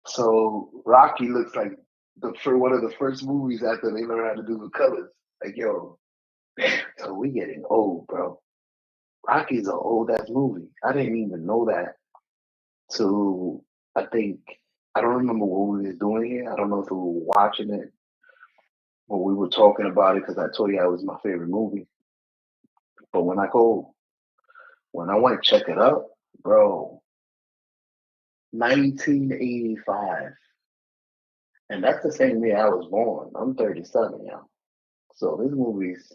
[SPEAKER 6] So Rocky looks like the for one of the first movies after they learned how to do the colors. Like yo, so we getting old, bro. Rocky's an old ass movie. I didn't even know that. So I think I don't remember what we was doing here. I don't know if we were watching it or we were talking about it because I told you it was my favorite movie. But when I went check it up, bro, 1985, and that's the same year I was born. I'm 37 now, so this movie's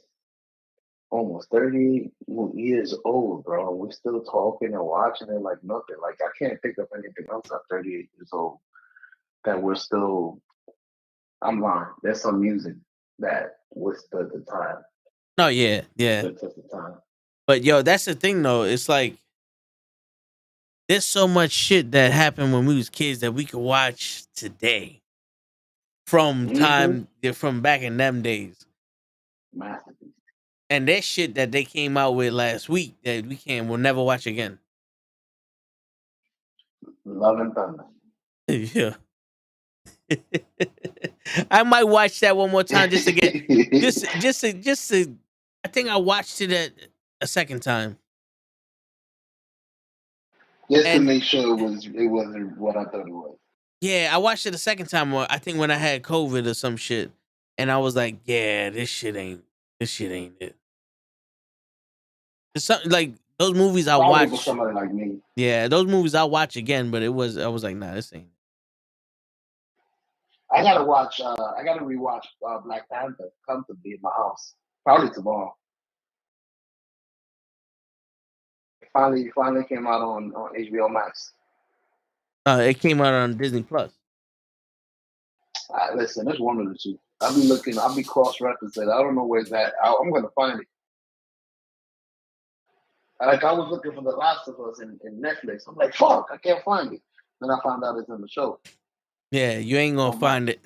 [SPEAKER 6] almost 30 years old, bro. We're still talking and watching it like nothing. Like I can't think of anything else at 38 years old that we're still. I'm lying. There's some music that withstood the time.
[SPEAKER 2] No, yeah, yeah.
[SPEAKER 6] Stood test of time.
[SPEAKER 2] But yo, that's the thing though. It's like there's so much shit that happened when we was kids that we could watch today
[SPEAKER 6] Mm-hmm.
[SPEAKER 2] from back in them days.
[SPEAKER 6] Masterpiece.
[SPEAKER 2] And that shit that they came out with last week that we'll never watch again.
[SPEAKER 6] Love and Thunder.
[SPEAKER 2] Yeah. I might watch that one more time just to get just to I think I watched it a second time.
[SPEAKER 6] Just to
[SPEAKER 2] And
[SPEAKER 6] make sure it wasn't what I thought it was.
[SPEAKER 2] yeah, I watched it a second time I think when I had COVID or some shit. And I was like, yeah, this shit ain't it. It's something like those movies I
[SPEAKER 6] Probably for
[SPEAKER 2] watch.
[SPEAKER 6] somebody like me.
[SPEAKER 2] Yeah, those movies I watch again, but I was like, nah, this ain't.
[SPEAKER 6] I gotta watch. I gotta rewatch Black Panther comfortably in my house. Probably tomorrow. Finally came out on HBO Max.
[SPEAKER 2] It came out on Disney Plus.
[SPEAKER 6] Listen, there's one of the two. I'll be looking. I'll be cross referencing. I don't know where's that. I'm gonna find it. Like I was looking for The Last of Us in Netflix. I'm like, fuck, I can't find it. Then I found out it's in the show.
[SPEAKER 2] Yeah, you ain't gonna
[SPEAKER 6] On my
[SPEAKER 2] find it.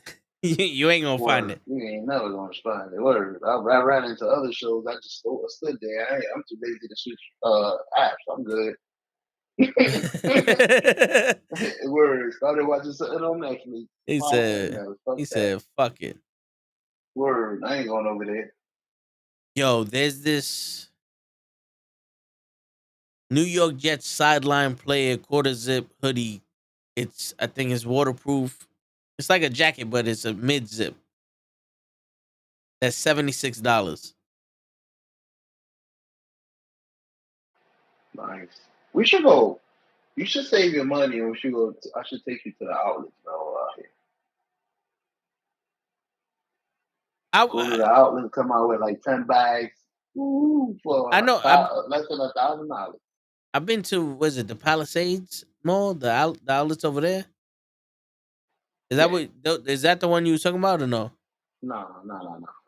[SPEAKER 2] You ain't gonna find
[SPEAKER 6] word,
[SPEAKER 2] it.
[SPEAKER 6] you ain't never gonna find it. Word. I ran into other shows. I just stood there. I'm too lazy to switch apps. I'm good. Word. Started watching something on Netflix.
[SPEAKER 2] he
[SPEAKER 6] Fuck
[SPEAKER 2] said
[SPEAKER 6] no, fuck
[SPEAKER 2] he
[SPEAKER 6] that.
[SPEAKER 2] said fuck it.
[SPEAKER 6] Word. I ain't going over there.
[SPEAKER 2] Yo, there's this New York Jets sideline player quarter zip hoodie. I think it's waterproof. It's like a jacket, but it's a mid zip. That's $76.
[SPEAKER 6] Nice. We should go. You should save your money, and we should go. I should take you to the outlets, bro. Go to
[SPEAKER 2] I
[SPEAKER 6] the outlet, come out with like 10 bags. Ooh,
[SPEAKER 2] I
[SPEAKER 6] for
[SPEAKER 2] know
[SPEAKER 6] less than $1,000.
[SPEAKER 2] I've been to was it the Palisades Mall, the outlets over there?
[SPEAKER 6] Yeah.
[SPEAKER 2] Is that the one you was talking about or no?
[SPEAKER 6] No.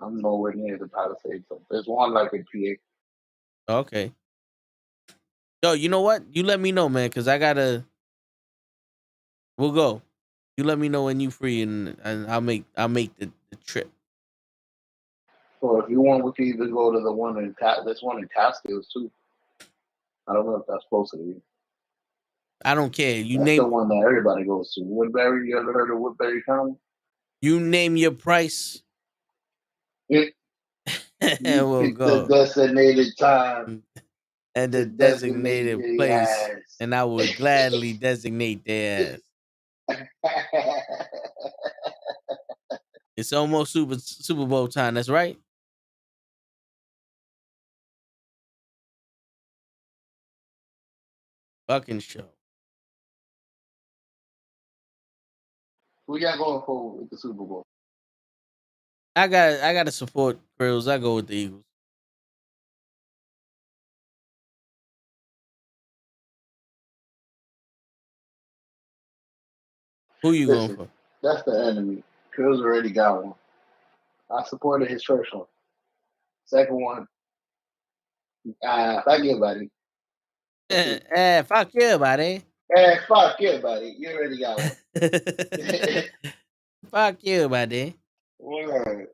[SPEAKER 6] I'm nowhere near the Palisades. So there's one like in PA.
[SPEAKER 2] Okay. Yo, you know what? You let me know, man, because I gotta. We'll go. You let me know when you free, and I'll make the trip.
[SPEAKER 6] So if you want, we can either go to the one in there's one in Catskills too. I don't know if that's closer to you.
[SPEAKER 2] I don't care. You
[SPEAKER 6] That's the
[SPEAKER 2] name
[SPEAKER 6] one that everybody goes to. Woodbury. You ever heard of Woodbury County?
[SPEAKER 2] your price.
[SPEAKER 6] Yeah. You
[SPEAKER 2] We'll
[SPEAKER 6] pick the
[SPEAKER 2] go
[SPEAKER 6] designated time
[SPEAKER 2] and the
[SPEAKER 6] to designate
[SPEAKER 2] designated place,
[SPEAKER 6] their
[SPEAKER 2] and I will gladly designate their ass.
[SPEAKER 6] ass.
[SPEAKER 2] It's almost Super Bowl time. That's right. Fucking show.
[SPEAKER 6] Who y'all going for with the Super Bowl?
[SPEAKER 2] I got to support Grills. I go with the Eagles. Who you going
[SPEAKER 6] Listen,
[SPEAKER 2] for?
[SPEAKER 6] that's the enemy. Cruz already got one. I supported his first one. Second one, fuck you, buddy.
[SPEAKER 2] Fuck you, buddy.
[SPEAKER 6] Fuck you, buddy. You already got one.
[SPEAKER 2] Fuck you, buddy.
[SPEAKER 6] Word.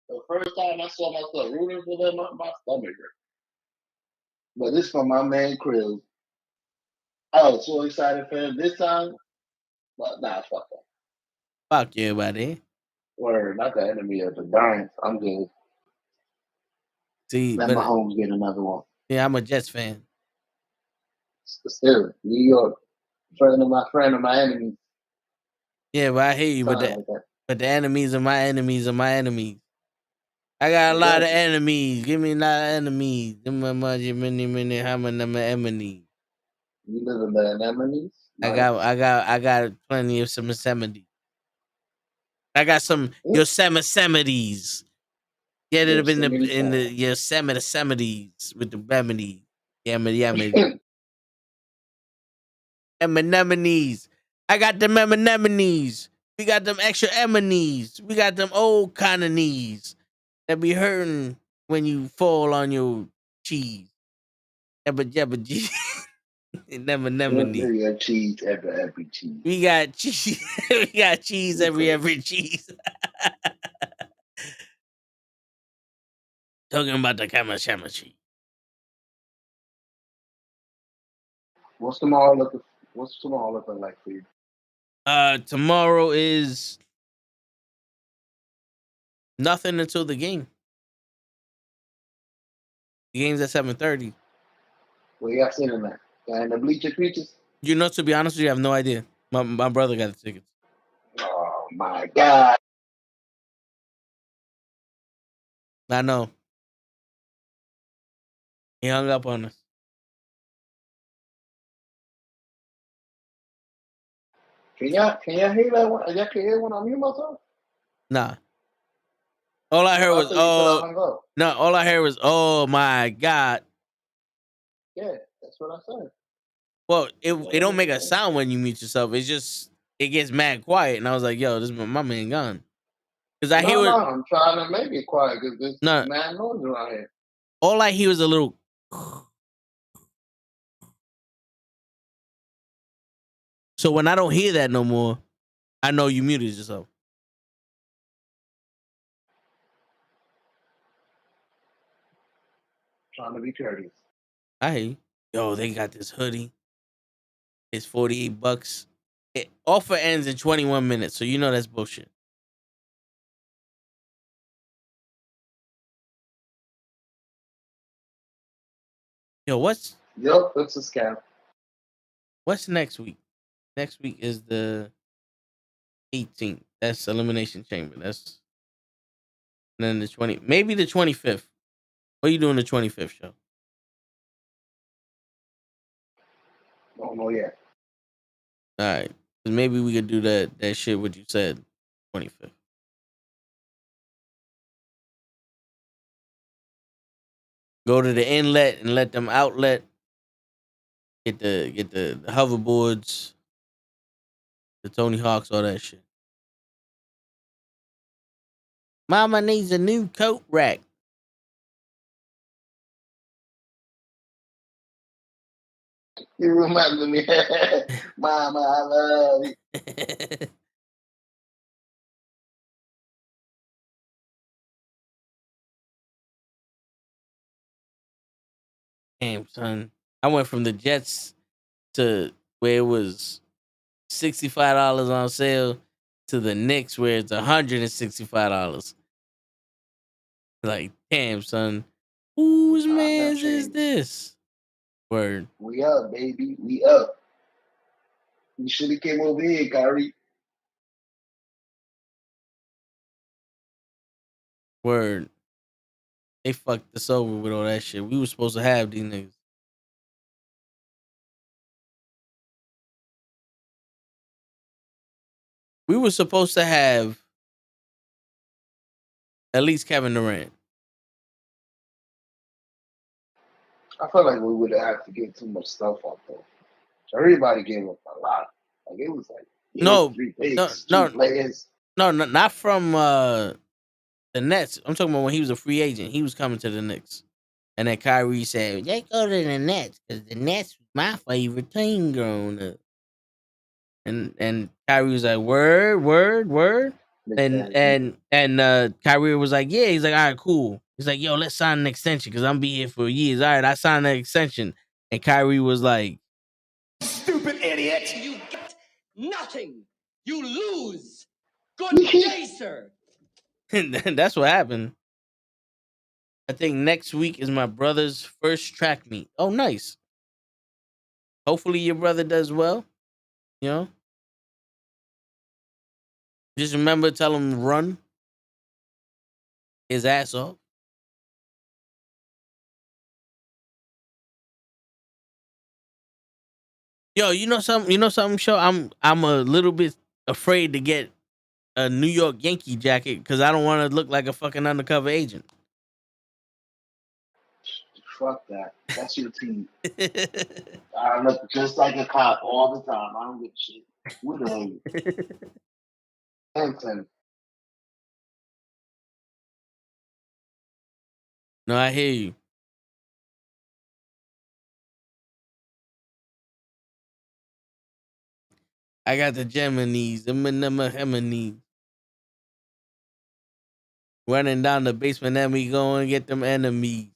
[SPEAKER 6] The first time I saw myself rooting for them, my stomach hurt. But this from my man Chris. I was so excited for him this time, but nah, fuck that.
[SPEAKER 2] Fuck you, buddy.
[SPEAKER 6] Word, not the enemy of the Giants. I'm good.
[SPEAKER 2] See,
[SPEAKER 6] Let
[SPEAKER 2] but
[SPEAKER 6] Mahomes get another one.
[SPEAKER 2] yeah, I'm a Jets fan.
[SPEAKER 6] Still, New York, friend of my enemy.
[SPEAKER 2] Yeah, but I hear you. But
[SPEAKER 6] Something like that.
[SPEAKER 2] the enemies of my enemies of my enemies. I got a lot of enemies. Give me a lot of enemies. Give me many how many.
[SPEAKER 6] You live in the anemones?
[SPEAKER 2] I got plenty of some Yosemite. I got some Yosemite's. Get it up in the Yosemite's with the remedy. Yammy. Anemones. I got them anemones. We got them extra anemones. We got them old kind of knees that be hurting when you fall on your cheese. Jabba G. Anemone.
[SPEAKER 6] We got cheese every cheese.
[SPEAKER 2] We got cheese. We got cheese every cheese. Talking about the Kamashama cheese.
[SPEAKER 6] What's tomorrow looking like for you?
[SPEAKER 2] Tomorrow is nothing until the game. The game's at 7:30.
[SPEAKER 6] What you got seen in that? And the bleacher creatures?
[SPEAKER 2] You know, to be honest with you, I have no idea. My brother got the tickets.
[SPEAKER 6] Oh my God.
[SPEAKER 2] I know. He hung up on us.
[SPEAKER 6] Can y'all hear that one? Y'all can hear when I mute myself?
[SPEAKER 2] Nah. All I heard was all I heard was oh my God.
[SPEAKER 6] Yeah, that's what I said.
[SPEAKER 2] Well, it don't make a sound when you mute yourself. It's just it gets mad quiet, and I was like, "Yo, this my man gone." Because I hear
[SPEAKER 6] No, I'm trying to make it quiet because there's mad noise around here.
[SPEAKER 2] All I hear is a little. So when I don't hear that no more, I know you muted yourself.
[SPEAKER 6] Trying to be courteous.
[SPEAKER 2] I hear you. Yo, they got this hoodie. It's $48. Offer ends in 21 minutes, so you know that's bullshit. Yo, what's?
[SPEAKER 6] Yep, that's a scam.
[SPEAKER 2] What's next week? Next week is the 18th. That's Elimination Chamber. That's and then the 20, maybe the 25th. What are you doing the 25th show?
[SPEAKER 6] Don't know yet.
[SPEAKER 2] All right, maybe we could do that shit. What you said, 25th. Go to the inlet and let them outlet. Get the hoverboards, the Tony Hawks, all that shit. Mama needs a new coat rack.
[SPEAKER 6] You remember me. Mama, I love you.
[SPEAKER 2] Damn, son. I went from the Jets to where it was $65 on sale to the Knicks where it's $165. Like, damn, son. Whose man's is this? Word.
[SPEAKER 6] We up, baby. We up. You should have came over here, Kyrie.
[SPEAKER 2] Word. They fucked us over with all that shit. We were supposed to have these niggas. We were supposed to have at least Kevin Durant.
[SPEAKER 6] I felt like we would have had to give too much stuff up though. Everybody gave up a lot. Like it was like
[SPEAKER 2] No,
[SPEAKER 6] three
[SPEAKER 2] no,
[SPEAKER 6] picks, two
[SPEAKER 2] no,
[SPEAKER 6] players.
[SPEAKER 2] no, not from the Nets. I'm talking about when he was a free agent. He was coming to the Knicks. And then Kyrie said, "They go to the Nets because the Nets was my favorite team growing up." And Kyrie was like, "Word, word, word." And Kyrie was like, "Yeah." He's like, "All right, cool." He's like, "Yo, let's sign an extension because I'm be here for years." All right, I signed an extension. And Kyrie was like,
[SPEAKER 4] Stupid idiot! You get nothing. You lose. Good day, sir.
[SPEAKER 2] and that's what happened. I think next week is my brother's first track meet. Oh, nice. Hopefully your brother does well. You know, just remember, tell him to run his ass off. Yo, you know something? You know something? Show I'm a little bit afraid to get a New York Yankee jacket because I don't want to look like a fucking undercover agent.
[SPEAKER 6] Fuck that. That's your team. I look just like a cop all the time. I don't give a shit. What the hell? Anthony.
[SPEAKER 2] No, I hear you. I got the Gemini's, the Gemini's. Running down the basement, then we go and get them enemies.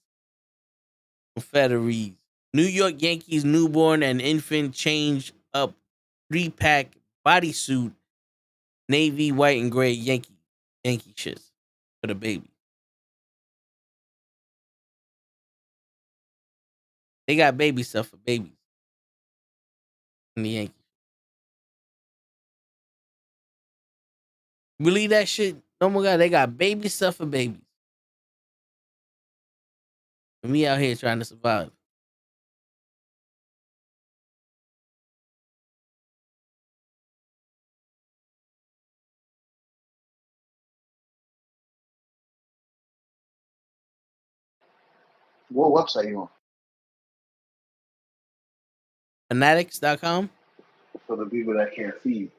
[SPEAKER 2] Confederates. New York Yankees newborn and infant change up 3-pack bodysuit, navy, white, and gray Yankee shits for the baby. They got baby stuff for babies in the Yankees. Believe that shit? Oh my god, they got baby stuff for babies. And me out here trying to survive.
[SPEAKER 6] What website you on?
[SPEAKER 2] Fanatics.com?
[SPEAKER 6] For the people that can't see you.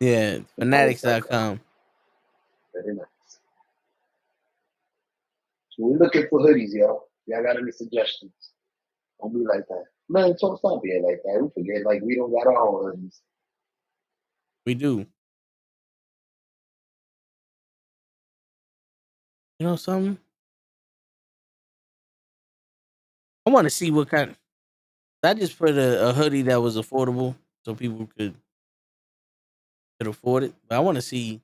[SPEAKER 2] Yeah, fanatics.com.
[SPEAKER 6] Very nice. So we looking for hoodies, y'all. Y'all got any suggestions? Don't be like that. Man, stop being like that. We forget like we don't got our own hoodies.
[SPEAKER 2] We do. You know something? I want to see what kind. I just put a hoodie that was affordable so people could afford it. But I want to see.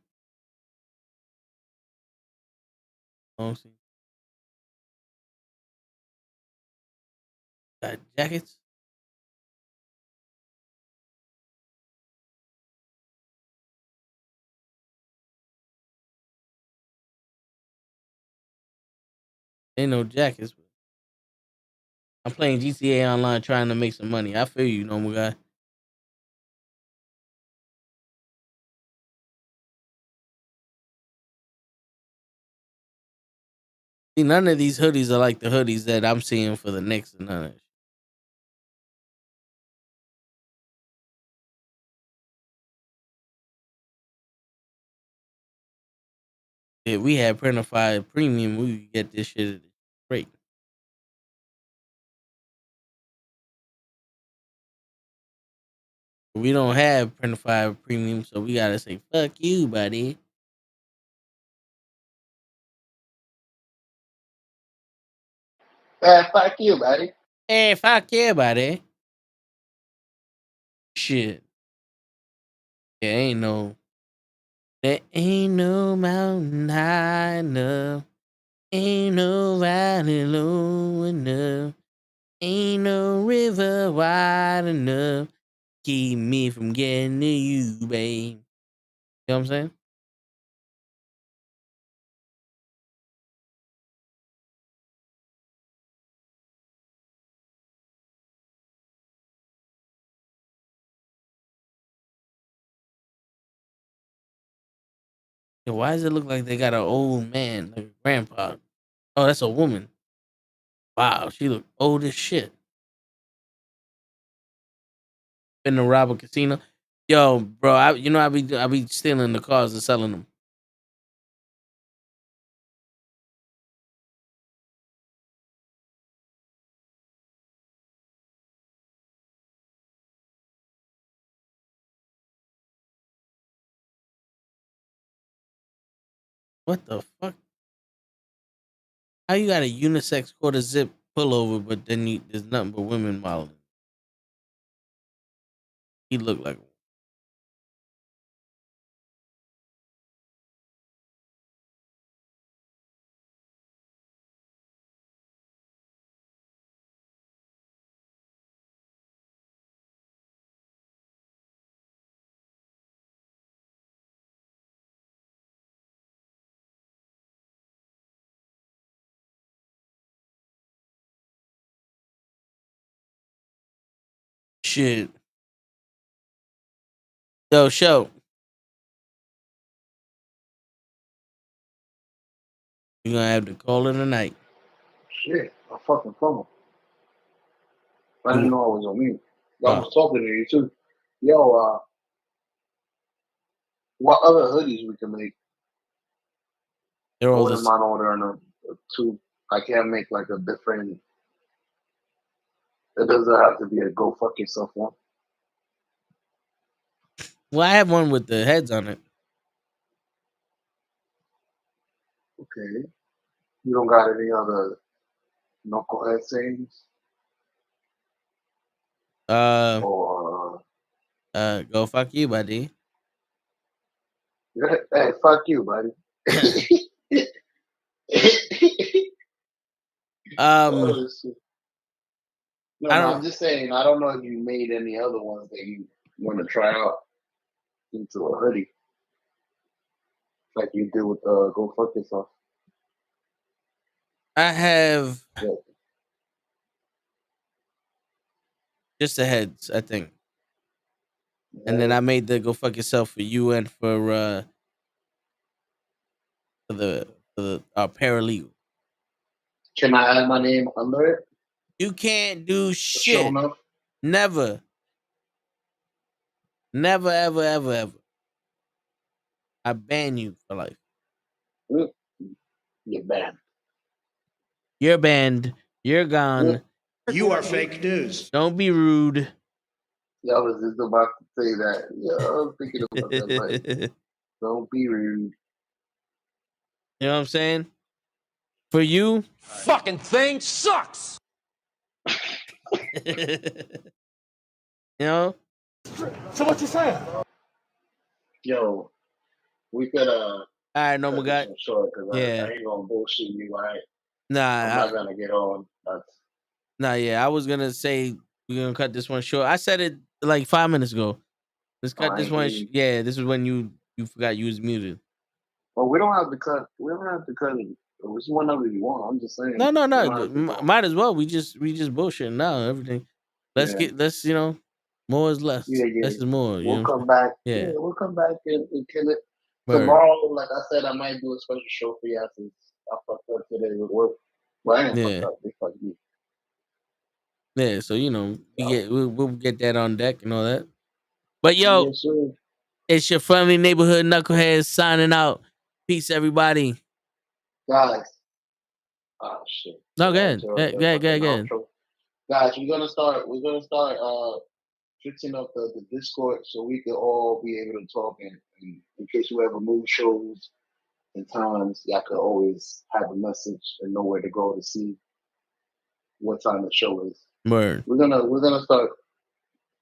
[SPEAKER 2] See. Got jackets. Ain't no jackets. But I'm playing GTA Online trying to make some money. I feel you, normal guy. See, none of these hoodies are like the hoodies that I'm seeing for the Knicks and none of that. If we had Printified Premium, we would get this shit at a rate. We don't have Printified Premium, so we gotta say fuck you, buddy.
[SPEAKER 6] Fuck you, buddy.
[SPEAKER 2] Hey, fuck you, buddy. Shit. There ain't no mountain high enough. Ain't no valley low enough. Ain't no river wide enough. Keep me from getting to you, babe. You know what I'm saying? Yo, why does it look like they got an old man, like a grandpa? Oh, that's a woman. Wow, she look old as shit. Been to rob a casino. Yo, bro, I be stealing the cars and selling them. What the fuck? How you got a unisex quarter zip pullover, but then there's nothing but women modeling? He look like shit. Yo, show. You gonna have to call it a night.
[SPEAKER 6] Shit, I fucking phone. I
[SPEAKER 2] You,
[SPEAKER 6] didn't know I was on mute. I
[SPEAKER 2] oh,
[SPEAKER 6] was talking to you too. Yo, what other hoodies we can make?
[SPEAKER 2] they're
[SPEAKER 6] I
[SPEAKER 2] all
[SPEAKER 6] wouldn't
[SPEAKER 2] this.
[SPEAKER 6] mind ordering a two. I can't make like a different. It doesn't have to be a go fuck yourself one.
[SPEAKER 2] Well, I have one with the heads on it.
[SPEAKER 6] Okay. You don't got any other knucklehead sayings? Or
[SPEAKER 2] Go fuck you, buddy.
[SPEAKER 6] hey, fuck you, buddy.
[SPEAKER 2] um,
[SPEAKER 6] Oh, shit.
[SPEAKER 2] I
[SPEAKER 6] I'm
[SPEAKER 2] don't.
[SPEAKER 6] just saying. I don't know if you made any other ones that you want to try out into a hoodie, like you did with "Go Fuck Yourself."
[SPEAKER 2] I have
[SPEAKER 6] Yeah.
[SPEAKER 2] just the heads, I think, and then I made the go fuck yourself for you and for the paralegal.
[SPEAKER 6] Can I add my name under it?
[SPEAKER 2] You can't do
[SPEAKER 6] Show
[SPEAKER 2] shit.
[SPEAKER 6] enough.
[SPEAKER 2] Never, never, ever, ever, ever. I ban you for life.
[SPEAKER 6] You're banned.
[SPEAKER 2] You're banned. You're gone.
[SPEAKER 1] You are fake news.
[SPEAKER 2] Don't be rude.
[SPEAKER 6] Yeah, I was just about to say that. Yeah, I was thinking about that. Like,
[SPEAKER 2] You
[SPEAKER 6] don't be rude.
[SPEAKER 2] know what I'm saying? For you,
[SPEAKER 4] Fucking thing sucks.
[SPEAKER 2] you know.
[SPEAKER 4] So what you saying?
[SPEAKER 6] Yo, we could
[SPEAKER 2] All right, normal
[SPEAKER 6] cut this
[SPEAKER 2] guy.
[SPEAKER 6] one short because
[SPEAKER 2] Yeah.
[SPEAKER 6] I ain't gonna bullshit you. Right?
[SPEAKER 2] Nah,
[SPEAKER 6] I'm not gonna get on.
[SPEAKER 2] yeah. I was gonna say we're gonna cut this one short. I said it like 5 minutes ago. Let's cut
[SPEAKER 6] I
[SPEAKER 2] this
[SPEAKER 6] ain't
[SPEAKER 2] one.
[SPEAKER 6] hear you.
[SPEAKER 2] Yeah, this is when you forgot you was muted.
[SPEAKER 6] Well, we don't have to cut. We don't have to cut it. Which one of you want? I'm just saying.
[SPEAKER 2] No.
[SPEAKER 6] We don't have to go.
[SPEAKER 2] Might as well. We just bullshit now. Everything.
[SPEAKER 6] Yeah.
[SPEAKER 2] Let's more is less.
[SPEAKER 6] Yeah, yeah.
[SPEAKER 2] Less is more. You
[SPEAKER 6] We'll
[SPEAKER 2] know what I'm
[SPEAKER 6] come back.
[SPEAKER 2] saying?
[SPEAKER 6] Yeah,
[SPEAKER 2] Yeah.
[SPEAKER 6] we'll come back and kill it.
[SPEAKER 2] Word.
[SPEAKER 6] Tomorrow, like I said, I might do a special show for y'all since I fucked up today with work. Well, I ain't fucked
[SPEAKER 2] Yeah.
[SPEAKER 6] up. They fucked me.
[SPEAKER 2] Yeah. So
[SPEAKER 6] So,
[SPEAKER 2] we'll get that on deck and all that. But yo,
[SPEAKER 6] yes, sir.
[SPEAKER 2] it's your friendly neighborhood knuckleheads signing out. Peace, everybody.
[SPEAKER 6] Guys. Oh shit.
[SPEAKER 2] No, go
[SPEAKER 6] Yeah,
[SPEAKER 2] ahead. Go ahead. Go
[SPEAKER 6] fucking
[SPEAKER 2] ahead.
[SPEAKER 6] outro. Guys, we're gonna start fixing up the Discord so we can all be able to talk and in case you ever move shows and times, y'all could always have a message and know where to go to see what time the show is.
[SPEAKER 2] Word.
[SPEAKER 6] We're gonna start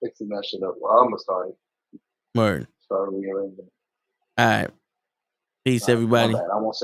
[SPEAKER 6] fixing that shit up. Well, I'm gonna start
[SPEAKER 2] Word.
[SPEAKER 6] rearranging.
[SPEAKER 2] All right. Peace,
[SPEAKER 6] My
[SPEAKER 2] everybody.
[SPEAKER 6] bad. I won't say